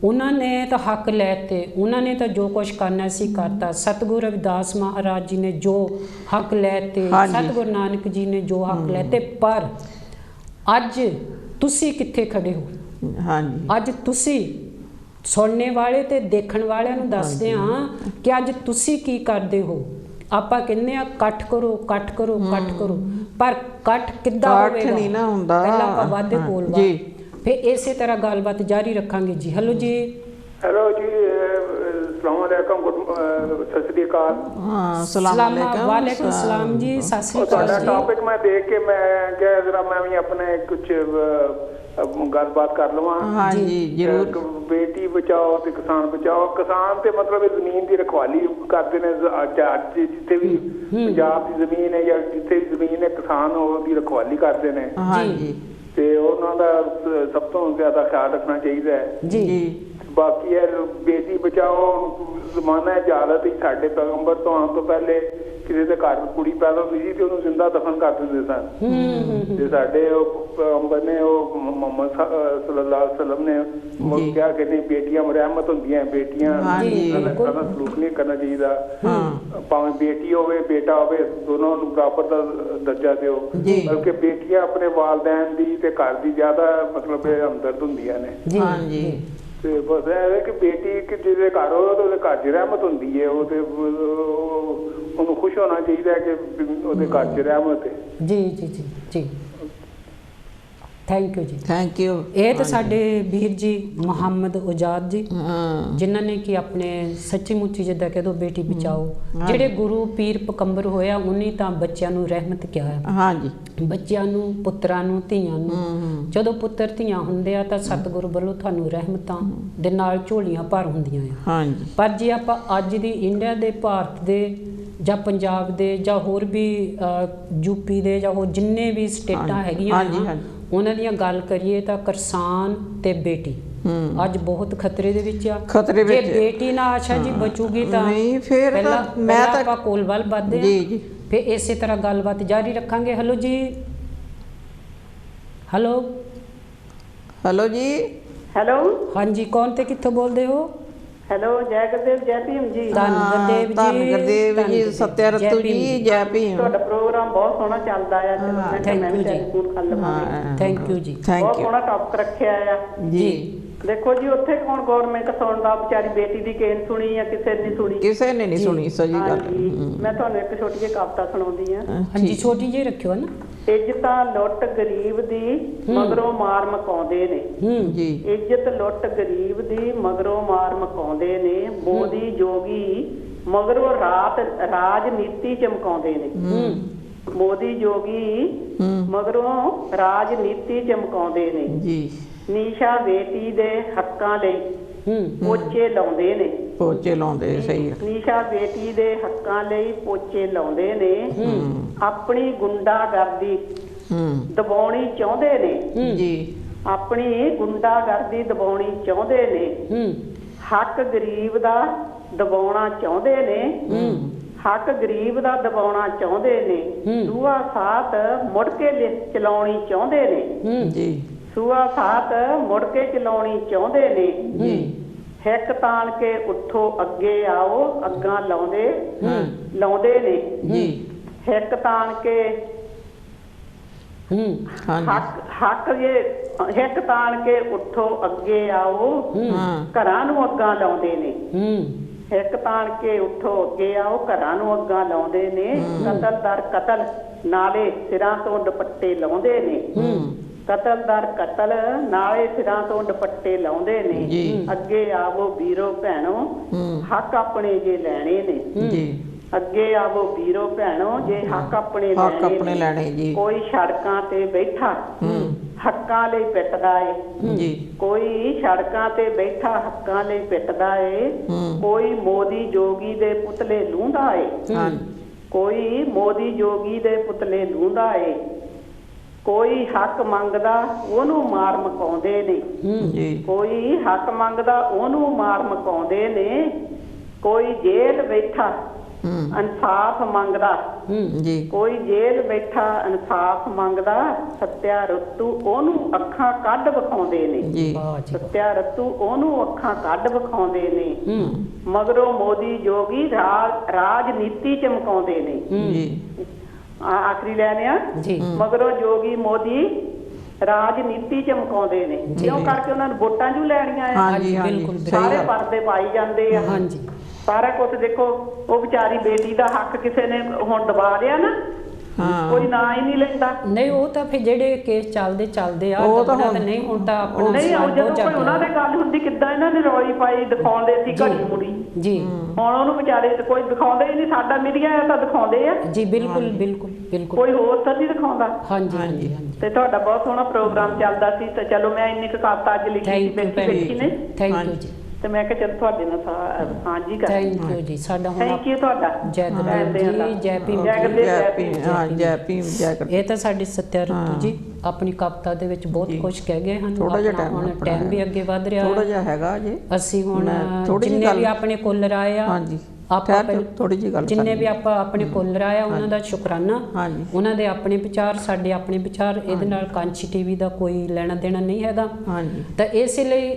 ਉਹਨਾਂ ਨੇ ਤਾਂ ਹੱਕ ਲੈ ਤੇ ਉਹਨਾਂ ਨੇ ਤਾਂ ਜੋ ਕੁਝ ਕਰਨਾ ਸੀ ਕਰਤਾ। ਸਤਿਗੁਰੂ ਰਵਿਦਾਸ ਮਹਾਰਾਜ ਜੀ ਨੇ ਜੋ ਹੱਕ ਲੈ ਤੇ, ਸਤਿਗੁਰੂ ਨਾਨਕ ਜੀ ਨੇ ਜੋ ਹੱਕ ਲੈ ਤੇ, ਪਰ ਅੱਜ ਤੁਸੀਂ ਕਿੱਥੇ ਖੜੇ ਹੋ। ਹਾਂਜੀ ਅੱਜ ਤੁਸੀਂ ਸੁਣਨੇ ਵਾਲੇ ਤੇ ਦੇਖਣ ਵਾਲਿਆਂ ਨੂੰ ਦੱਸਦੇ ਹਾਂ ਕਿ ਅੱਜ ਤੁਸੀਂ ਕੀ ਕਰਦੇ ਹੋ। ਆਪਾਂ ਕਹਿੰਦੇ ਆ ਇਕੱਠ ਕਰੋ ਇਕੱਠ ਕਰੋ ਇਕੱਠ ਕਰੋ, ਪਰ ਇਕੱਠ ਕਿੱਦਾਂ ਹੋਵੇਗਾ ਨਹੀਂ ਨਾ ਹੁੰਦਾ। ਪਹਿਲਾਂ ਆਪਾਂ ਵਾਧੇ ਬੋਲ ਜੀ, ਫਿਰ ਇਸੇ ਤਰ੍ਹਾਂ ਗੱਲਬਾਤ ਜਾਰੀ ਰੱਖਾਂਗੇ ਜੀ। ਹੈਲੋ ਜੀ। ਹੈਲੋ ਜੀ, ਅਸਲਾਮ ਅਲੈਕਮ, ਸਤਿ ਸ੍ਰੀ ਅਕਾਲ। ਹਾਂ ਸਲਾਮ ਅਲੈਕਮ। ਵਾਲੇਕੁਮ ਸਲਾਮ ਜੀ, ਸਤਿ ਸ੍ਰੀ ਅਕਾਲ ਤੁਹਾਡਾ ਜੀ। ਟੌਪਿਕ ਮੈਂ ਦੇਖ ਕੇ ਮੈਂ ਕਿਹਾ ਜਰਾ ਮੈਂ ਵੀ ਆਪਣੇ ਕੁਝ ਗੱਲਬਾਤ ਕਰ ਲਵਾਂ। ਹਾਂਜੀ ਜ਼ਰੂਰ। ਬੇਟੀ ਬਚਾਓ ਤੇ ਕਿਸਾਨ ਬਚਾਓ। ਕਿਸਾਨ ਤੇ ਮਤਲਬ ਜ਼ਮੀਨ ਦੀ ਰਖਵਾਲੀ ਕਰਦੇ ਨੇ। ਅੱਜ ਜਿੱਥੇ ਵੀ ਪੰਜਾਬ ਦੀ ਜ਼ਮੀਨ ਹੈ ਜਾਂ ਜਿੱਥੇ ਵੀ ਜ਼ਮੀਨ ਹੈ, ਕਿਸਾਨ ਉਹਦੀ ਰਖਵਾਲੀ ਕਰਦੇ ਨੇ। ਹਾਂਜੀ ਤੇ ਉਹਨਾਂ ਦਾ ਸਭ ਤੋਂ ਜ਼ਿਆਦਾ ਖਿਆਲ ਰੱਖਣਾ ਚਾਹੀਦਾ ਹੈ ਜੀ। ਬਾਕੀ ਹੈ ਬੇਟੀ ਬਚਾਓ ਜ਼ਮਾਨਾ ਇਜਾਜ਼ਤ ਹੀ। ਸਾਡੇ ਪੈਗੰਬਰ ਤੋਂ ਆਉਣ ਤੋਂ ਪਹਿਲੇ ਕਿਸੇ ਦੇ ਘਰ ਕੁੜੀ ਪੈਦਾ ਹੁੰਦੀ ਸੀ ਤੇ ਉਹਨੂੰ ਜ਼ਿੰਦਾ ਦਫਨ ਕਰ ਦਿੰਦੇ ਸਨ। ਤੇ ਸਾਡੇ ਉਹ ਪੈਗੰਬਰ ਨੇ, ਉਹ ਮੁਹੰਮਦ ਸੱਲੱਲਾਹੁ ਅਲੈਹਿ ਵਸੱਲਮ ਨੇ ਕਿਹਾ ਕਿ ਨਹੀਂ, ਬੇਟੀਆਂ ਰਹਿਮਤ ਹੁੰਦੀਆਂ, ਬੇਟੀਆਂ ਦਾ ਸਲੂਕ ਨਹੀਂ ਕਰਨਾ ਚਾਹੀਦਾ। ਭਾਵੇਂ ਬੇਟੀ ਹੋਵੇ ਬੇਟਾ ਹੋਵੇ, ਦੋਨੋਂ ਨੂੰ ਬਰਾਬਰ ਦਾ ਦਰਜਾ ਦਿਓ। ਬਲਕਿ ਬੇਟੀਆਂ ਆਪਣੇ ਵਾਲਦੈਨ ਦੀ ਤੇ ਘਰ ਦੀ ਜ਼ਿਆਦਾ ਮਤਲਬ ਹਮਦਰਦ ਹੁੰਦੀਆਂ ਨੇ। ਹਾਂਜੀ ਤੇ ਬਸ ਇਹ ਹੈ ਕਿ ਬੇਟੀ ਜਿਹਦੇ ਘਰ ਹੋਵੇ ਉਹਦੇ ਘਰ 'ਚ ਰਹਿਮਤ ਹੁੰਦੀ ਹੈ। ਉਹ ਤੇ ਉਹਨੂੰ ਖੁਸ਼ ਹੋਣਾ ਚਾਹੀਦਾ ਕਿ ਉਹਦੇ ਘਰ 'ਚ ਰਹਿਮਤ ਹੈ। ਜੀ ਜੀ ਜੀ ਜੀ, ਥੈਂਕ ਯੂ ਜੀ, ਥੈਂਕ ਯੂ। ਇਹ ਤਾਂ ਸਾਡੇ ਵੀਰ ਜੀ ਮੁਹੰਮਦ ਉਜਾਦ ਜੀ, ਜਿਨ੍ਹਾਂ ਨੇ ਕਿ ਆਪਣੇ ਸੱਚੀ ਮੁੱਚੀ ਜਿੱਦਾਂ ਕਹਿ ਦੋ ਬੇਟੀ ਬਚਾਓ। ਜਿਹੜੇ ਗੁਰੂ ਪੀਰ ਪਕੰਬਰ ਹੋਇਆ ਉਹਨੇ ਤਾਂ ਬੱਚਿਆਂ ਨੂੰ ਰਹਿਮਤ ਕਿਹਾ ਹੈ। ਹਾਂਜੀ, ਬੱਚਿਆਂ ਨੂੰ, ਪੁੱਤਰਾਂ ਨੂੰ, ਧੀਆਂ ਨੂੰ। ਜਦੋਂ ਪੁੱਤਰ ਧੀਆਂ ਹੁੰਦੇ ਆ ਤਾਂ ਸਤਿਗੁਰੂ ਵੱਲੋਂ ਤੁਹਾਨੂੰ ਰਹਿਮਤਾਂ ਦੇ ਨਾਲ ਝੋਲੀਆਂ ਭਰ ਹੁੰਦੀਆਂ ਆ। ਹਾਂਜੀ, ਪਰ ਜੇ ਆਪਾਂ ਅੱਜ ਦੀ ਇੰਡੀਆ ਦੇ, ਭਾਰਤ ਦੇ ਜਾਂ ਪੰਜਾਬ ਦੇ ਜਾਂ ਹੋਰ ਵੀ ਯੂਪੀ ਦੇ ਜਾਂ ਹੋਰ ਜਿੰਨੇ ਵੀ ਸਟੇਟਾਂ ਹੈਗੀਆਂ ਉਹਨਾਂ ਦੀਆਂ ਗੱਲ ਕਰੀਏ ਤਾਂ ਕਿਸਾਨ ਤੇ ਬੇਟੀ ਅੱਜ ਬਹੁਤ ਖਤਰੇ ਦੇ ਵਿੱਚ ਆ। ਜੇ ਬੇਟੀ ਨਾ ਆਸ਼ਾ ਜੀ ਬਚੂਗੀ ਤਾਂ ਪਹਿਲਾਂ ਆਪਾਂ ਕੋਲ ਵੱਲ ਵੱਧਦੇ ਆ, ਫਿਰ ਇਸੇ ਤਰ੍ਹਾਂ ਗੱਲਬਾਤ ਜਾਰੀ ਰੱਖਾਂਗੇ। ਹੈਲੋ ਜੀ। ਹੈਲੋ ਹੈਲੋ ਜੀ। ਹੈਲੋ ਹਾਂਜੀ, ਕੌਣ ਤੇ ਕਿੱਥੋਂ ਬੋਲਦੇ ਹੋ? ਹੈਲੋ, ਜੈ ਗੁਰਦੇਵ, ਜੈ ਭੀਮ ਜੀ। ਧੰਨ ਗੁਰਦੇਵ ਜੀ, ਸਤਿਆ ਰਤੂ ਜੀ, ਜੈ ਭੀਮ। ਤੁਹਾਡਾ ਪ੍ਰੋਗਰਾਮ ਬਹੁਤ ਸੋਹਣਾ ਚੱਲਦਾ ਆ। ਚਲੋ ਮੈਂ ਥੈਂਕ ਯੂ ਜੀ, ਥੈਂਕ ਯੂ ਜੀ, ਬਹੁਤ ਸੋਹਣਾ ਟੌਪਿਕ ਰੱਖਿਆ ਆ ਜੀ। ਦੇਖੋ ਜੀ, ਉੱਥੇ ਕੌਣ ਗੌਰਮੈਂਟ ਸੁਣਦਾ, ਵਿਚਾਰੀ ਬੇਟੀ ਦੀ ਕੇਨ ਸੁਣੀ ਆ, ਕਿਸੇ ਨੇ ਸੁਣੀ? ਕਿਸੇ ਨੇ ਨਹੀਂ ਸੁਣੀ। ਸਹੀ ਗੱਲ। ਮੈਂ ਤੁਹਾਨੂੰ ਇੱਕ ਛੋਟੀ ਜਿਹੀ ਕਵਿਤਾ ਸੁਣਾਉਂਦੀ ਆ। ਹਾਂਜੀ, ਛੋਟੀ ਜਿਹੀ ਰੱਖਿਓ ਨਾ। ਇੱਜ਼ਤਾਂ ਲੁੱਟ ਗਰੀਬ ਦੀ ਮਗਰੋਂ ਮਾਰ ਮਕਾਉਂਦੇ ਨੇ ਜੀ। ਇੱਜ਼ਤ ਲੁੱਟ ਗਰੀਬ ਦੀ ਮਗਰੋਂ ਮਾਰ ਮਕਾਉਂਦੇ ਨੇ। ਬੋਧੀ ਜੋਗੀ ਮਗਰੋਂ ਰਾਜਨੀਤੀ ਚਮਕਾਉਂਦੇ ਨੇ। ਮੋਦੀ ਜੋਗੀ ਮਗਰੋਂ ਰਾਜਨੀਤੀ ਚਮਕਾਉਂਦੇ ਨੇ ਜੀ। ਨੀਸ਼ਾ ਬੇਟੀ ਦੇ ਹੱਕਾਂ ਲਈ ਪੋਚੇ ਲਾਉਂਦੇ ਨੇ। ਪੋਚੇ ਲਾਉਂਦੇ, ਸਹੀ। ਨੀਸ਼ਾ ਬੇਟੀ ਦੇ ਹੱਕਾਂ ਲਈ ਪੋਚੇ ਲਾਉਂਦੇ ਨੇ। ਆਪਣੀ ਗੁੰਡਾਗਰਦੀ ਦਬਾਉਣੀ ਚਾਹੁੰਦੇ ਨੇ ਜੀ। ਆਪਣੀ ਗੁੰਡਾਗਰਦੀ ਦਬਾਉਣੀ ਚਾਹੁੰਦੇ ਨੇ। ਹੱਕ ਗਰੀਬ ਦਾ ਦਬਾਉਣਾ ਚਾਹੁੰਦੇ ਨੇ। ਹੱਕ ਗਰੀਬ ਦਾ ਦਬਾਉਣਾ ਚਾਹੁੰਦੇ ਨੇ। ਸੂਆ ਸਾਥ ਮੁੜ ਕੇ ਚਲਾਉਣੀ ਚਾਹੁੰਦੇ ਨੇ ਜੀ। ਸੂਆ ਸਾਥ ਮੁੜ ਕੇ ਚਲਾਉਣੀ ਚਾਹੁੰਦੇ ਨੇ। ਹਿੱਕ ਤਾਣ ਕੇ ਉੱਠੋ ਅੱਗੇ ਆਓ, ਅੱਗਾਂ ਲਾਉਂਦੇ ਨੇ ਜੀ। ਹਿੱਕ ਤਾਣ ਕੇ ਹਿੱਕ ਤਾਣ ਕੇ ਉੱਠੋ ਅੱਗੇ ਆਓ, ਘਰਾਂ ਨੂੰ ਅੱਗਾਂ ਲਾਉਂਦੇ ਨੇ। ਹਿੱਕ ਤਾਣ ਕੇ ਉੱਠੋ ਅੱਗੇ ਆਓ, ਘਰਾਂ ਨੂੰ ਅੱਗਾਂ ਲਾਉਂਦੇ ਨੇ। ਕਤਲ ਦਰ ਕਤਲ ਨਾਲੇ ਸਿਰਾਂ ਤੋਂ ਦੁਪੱਟੇ ਲਾਉਂਦੇ ਨੇ। ਕਤਲ ਦਰ ਕਤਲ ਨਾਲੇ ਸਿਰਾਂ ਤੋਂ ਦੁਪੱਟੇ ਲਾਉਂਦੇ ਨੇ। ਅੱਗੇ ਆਵੋ ਵੀਰੋ ਭੈਣੋ, ਹੱਕ ਆਪਣੇ ਜੇ ਲੈਣੇ ਨੇ। ਅੱਗੇ ਆਵੋ ਵੀਰੋ ਭੈਣੋ, ਜੇ ਹੱਕ ਆਪਣੇ ਲੈਣੇ ਨੇ। ਕੋਈ ਸੜਕਾਂ ਤੇ ਬੈਠਾ ਹੱਕਾਂ ਲਈ ਪਿੱਟਦਾ ਏ ਜੀ। ਕੋਈ ਸੜਕਾਂ ਤੇ ਬੈਠਾ ਹੱਕਾਂ ਲਈ ਪਿੱਟਦਾ ਏ। ਕੋਈ ਮੋਦੀ ਜੋਗੀ ਦੇ ਪੁਤਲੇ ਲੂੰਦਾ ਏ। ਕੋਈ ਮੋਦੀ ਜੋਗੀ ਦੇ ਪੁਤਲੇ ਲੂੰਦਾ ਏ। ਕੋਈ ਹੱਕ ਮੰਗਦਾ ਉਹਨੂੰ ਮਾਰ ਮਕਾਉਂਦੇ ਨੇ। ਕੋਈ ਹੱਕ ਮੰਗਦਾ ਉਹਨੂੰ ਮਾਰ ਮਕਾਉਂਦੇ ਨੇ। ਕੋਈ ਜੇਲ੍ਹ ਬੈਠਾ ਇਨਸਾਫ ਮੰਗਦਾ ਜੀ। ਕੋਈ ਜੇਲ੍ਹ ਬੈਠਾ ਇਨਸਾਫ ਮੰਗਦਾ। ਸੱਤਿਆ ਰਤੂ ਉਹਨੂੰ ਅੱਖਾਂ ਕੱਢ ਵਿਖਾਉਂਦੇ ਨੇ। ਸੱਤਿਆ ਰਤੂ ਉਹਨੂੰ ਅੱਖਾਂ ਕੱਢ ਵਿਖਾਉਂਦੇ ਨੇ। ਮਗਰੋਂ ਮੋਦੀ ਜੋਗੀ ਰਾਜਨੀਤੀ ਚਮਕਾਉਂਦੇ ਨੇ। ਆਖਰੀ ਲੈਣੇ ਆ। ਮਗਰੋਂ ਜੋਗੀ ਮੋਦੀ ਰਾਜਨੀਤੀ ਚਮਕਾਉਂਦੇ ਨੇ, ਕਿਉਂ ਕਰਕੇ ਉਹਨਾਂ ਨੂੰ ਵੋਟਾਂ ਜੂ ਲੈਣੀਆਂ ਆ। ਹਾਂਜੀ ਬਿਲਕੁਲ ਸਾਰੇ ਪਰਦੇ ਪਾਈ ਜਾਂਦੇ ਆ। ਹਾਂਜੀ ਸਾਰਾ ਕੁਝ ਦੇਖੋ, ਉਹ ਵਿਚਾਰੀ ਬੇਟੀ ਦਾ ਹੱਕ ਕਿਸੇ ਨੇ ਹੁਣ ਦਬਾ ਰਿਹਾ ਨਾ, ਕੋਈ ਨਾਂ ਹੀ ਨਹੀਂ ਲੈਂਦਾ। ਨਹੀਂ ਉਹ ਤਾਂ ਫਿਰ ਜਿਹੜੇ ਕੇਸ ਚੱਲਦੇ ਆ ਉਹ ਤਾਂ ਨਹੀਂ ਹੁਣ ਤਾਂ ਆਪਣਾ ਨਹੀਂ, ਜਦੋਂ ਕੋਈ ਉਹਨਾਂ ਦੇ ਗੱਲ ਹੁੰਦੀ ਕਿੱਦਾਂ ਇਹਨਾਂ ਨੇ ਰੌਲੀ ਪਾਈ, ਦਿਖਾਉਂਦੇ ਸੀ ਘੜੀ ਮੁੜੀ ਜੀ। ਹੁਣ ਉਹਨੂੰ ਵਿਚਾਰੇ ਤੇ ਕੋਈ ਦਿਖਾਉਂਦੇ ਹੀ ਨਹੀਂ, ਸਾਡਾ ਮੀਡੀਆ ਤਾਂ ਦਿਖਾਉਂਦੇ ਆ ਜੀ। ਬਿਲਕੁਲ ਬਿਲਕੁਲ ਬਿਲਕੁਲ, ਕੋਈ ਹੋਰ ਤਾਂ ਨਹੀਂ ਦਿਖਾਉਂਦਾ। ਹਾਂਜੀ ਹਾਂਜੀ। ਤੇ ਤੁਹਾਡਾ ਬਹੁਤ ਸੋਹਣਾ ਪ੍ਰੋਗਰਾਮ ਚੱਲਦਾ ਸੀ, ਤੇ ਚਲੋ ਮੈਂ ਇੰਨੀ ਕੁ ਕਵਿਤਾ ਅੱਜ ਲਿਖੀ ਸੀ ਬੈਠੀ ਨੇ। ਥੈਂਕ ਯੂ ਜੀ। ਤੇ ਮੈਂ ਕਿਹਾ ਚਲ ਤੁਹਾਡੇ ਨਾਲ ਸਾਂਝੀ ਕਰ। ਥੈਂਕ ਯੂ ਜੀ। ਸਾਡਾ ਹੁਣ ਥੈਂਕ ਯੂ ਤੁਹਾਡਾ। ਜੈ ਗੁਰਦੇਵ ਜੀ, ਜੈ ਭੀਮ, ਜੈ ਭੀਮ, ਹਾਂ ਜੈ ਭੀਮ, ਜੈ ਗੁਰਦੇਵ। ਇਹ ਤਾਂ ਸਾਡੀ ਸੱਤਿਆ ਰਤੂ ਜੀ ਆਪਣੀ ਕਵਿਤਾ ਦੇ ਵਿੱਚ ਬਹੁਤ ਕੁਝ ਕਹਿ ਗਏ ਹਨ। ਥੋੜਾ ਜਿਹਾ ਟਾਈਮ ਵੀ ਅੱਗੇ ਵਧ ਰਿਹਾ, ਥੋੜਾ ਜਿਹਾ ਹੈਗਾ ਜੀ। ਅਸੀਂ ਹੁਣ ਜਿੰਨੇ ਵੀ ਆਪਣੇ ਕੋਲਰ ਆਏ ਆ, ਆਪਾਂ ਥੋੜੀ ਜਿਹੀ ਗੱਲ, ਜਿੰਨੇ ਵੀ ਆਪਾਂ ਆਪਣੇ ਕੋਲਰ ਆਇਆ ਉਹਨਾਂ ਦਾ ਸ਼ੁਕਰਾਨਾ। ਉਹਨਾਂ ਦੇ ਆਪਣੇ ਵਿਚਾਰ, ਸਾਡੇ ਆਪਣੇ ਵਿਚਾਰ, ਇਹਦੇ ਨਾਲ ਕਾਂਚੀ ਟੀਵੀ ਦਾ ਕੋਈ ਲੈਣਾ ਦੇਣਾ ਨਹੀਂ ਹੈਗਾ। ਤਾਂ ਇਸੇ ਲਈ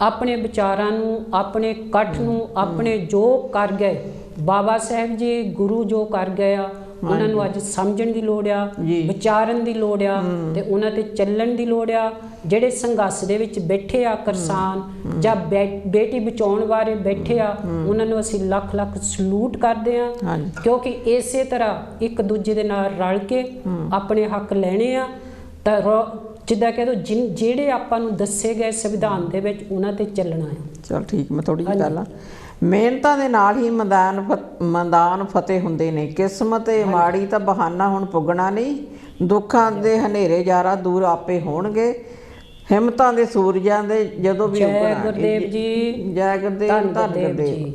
ਆਪਣੇ ਵਿਚਾਰਾਂ ਨੂੰ, ਆਪਣੇ ਇਕੱਠ ਨੂੰ, ਆਪਣੇ ਜੋ ਕਰ ਗਏ ਬਾਬਾ ਸਾਹਿਬ ਜੀ, ਗੁਰੂ ਜੋ ਕਰ ਗਏ ਆ, ਉਹਨਾਂ ਨੂੰ ਅੱਜ ਸਮਝਣ ਦੀ ਲੋੜ ਆ, ਵਿਚਾਰਨ ਦੀ ਲੋੜ ਆ, ਤੇ ਉਹਨਾਂ ਤੇ ਚੱਲਣ ਦੀ ਲੋੜ ਆ। ਜਿਹੜੇ ਸੰਘਰਸ਼ ਦੇ ਵਿੱਚ ਬੈਠੇ ਆ ਕਿਸਾਨ ਜਾਂ ਬੇਟੀ ਬਚਾਉਣ ਬਾਰੇ ਬੈਠੇ ਆ, ਉਹਨਾਂ ਨੂੰ ਅਸੀਂ ਲੱਖ ਲੱਖ ਸਲੂਟ ਕਰਦੇ ਆ, ਕਿਉਂਕਿ ਇਸੇ ਤਰ੍ਹਾਂ ਇੱਕ ਦੂਜੇ ਦੇ ਨਾਲ ਰਲ ਕੇ ਆਪਣੇ ਹੱਕ ਲੈਣੇ ਆ। ਤਾਂ ਜਿੱਦਾਂ ਕਹਿ ਦੋ ਜਿਹੜੇ ਆਪਾਂ ਨੂੰ ਦੱਸੇ ਗਏ ਸੰਵਿਧਾਨ ਦੇ ਵਿੱਚ ਉਹਨਾਂ ਤੇ ਚੱਲਣਾ ਹੈ। ਚਲ ਠੀਕ, ਮੈਂ ਥੋੜੀ ਜਿਹੀ ਗੱਲ ਆ। ਮਿਹਨਤਾਂ ਦੇ ਨਾਲ ਹੀ ਮੈਦਾਨ ਫਤਿਹ ਹੁੰਦੇ ਨੇ। ਕਿਸਮਤ ਮਾੜੀ ਤਾਂ ਬਹਾਨਾ ਹੁਣ ਪੁੱਗਣਾ ਨਹੀਂ। ਦੁੱਖਾਂ ਦੇ ਹਨੇਰੇ ਜਾਰਾ ਦੂਰ ਆਪੇ ਹੋਣਗੇ। ਹਿੰਮਤਾਂ ਦੇ ਸੂਰਜਾਂ ਦੇ ਜਦੋਂ ਵੀ ਜੈ ਗੁਰਦੇਵ ਜੀ, ਜੈ ਗੁਰਦੇਵ, ਧੰਨ ਗੁਰਦੇਵ।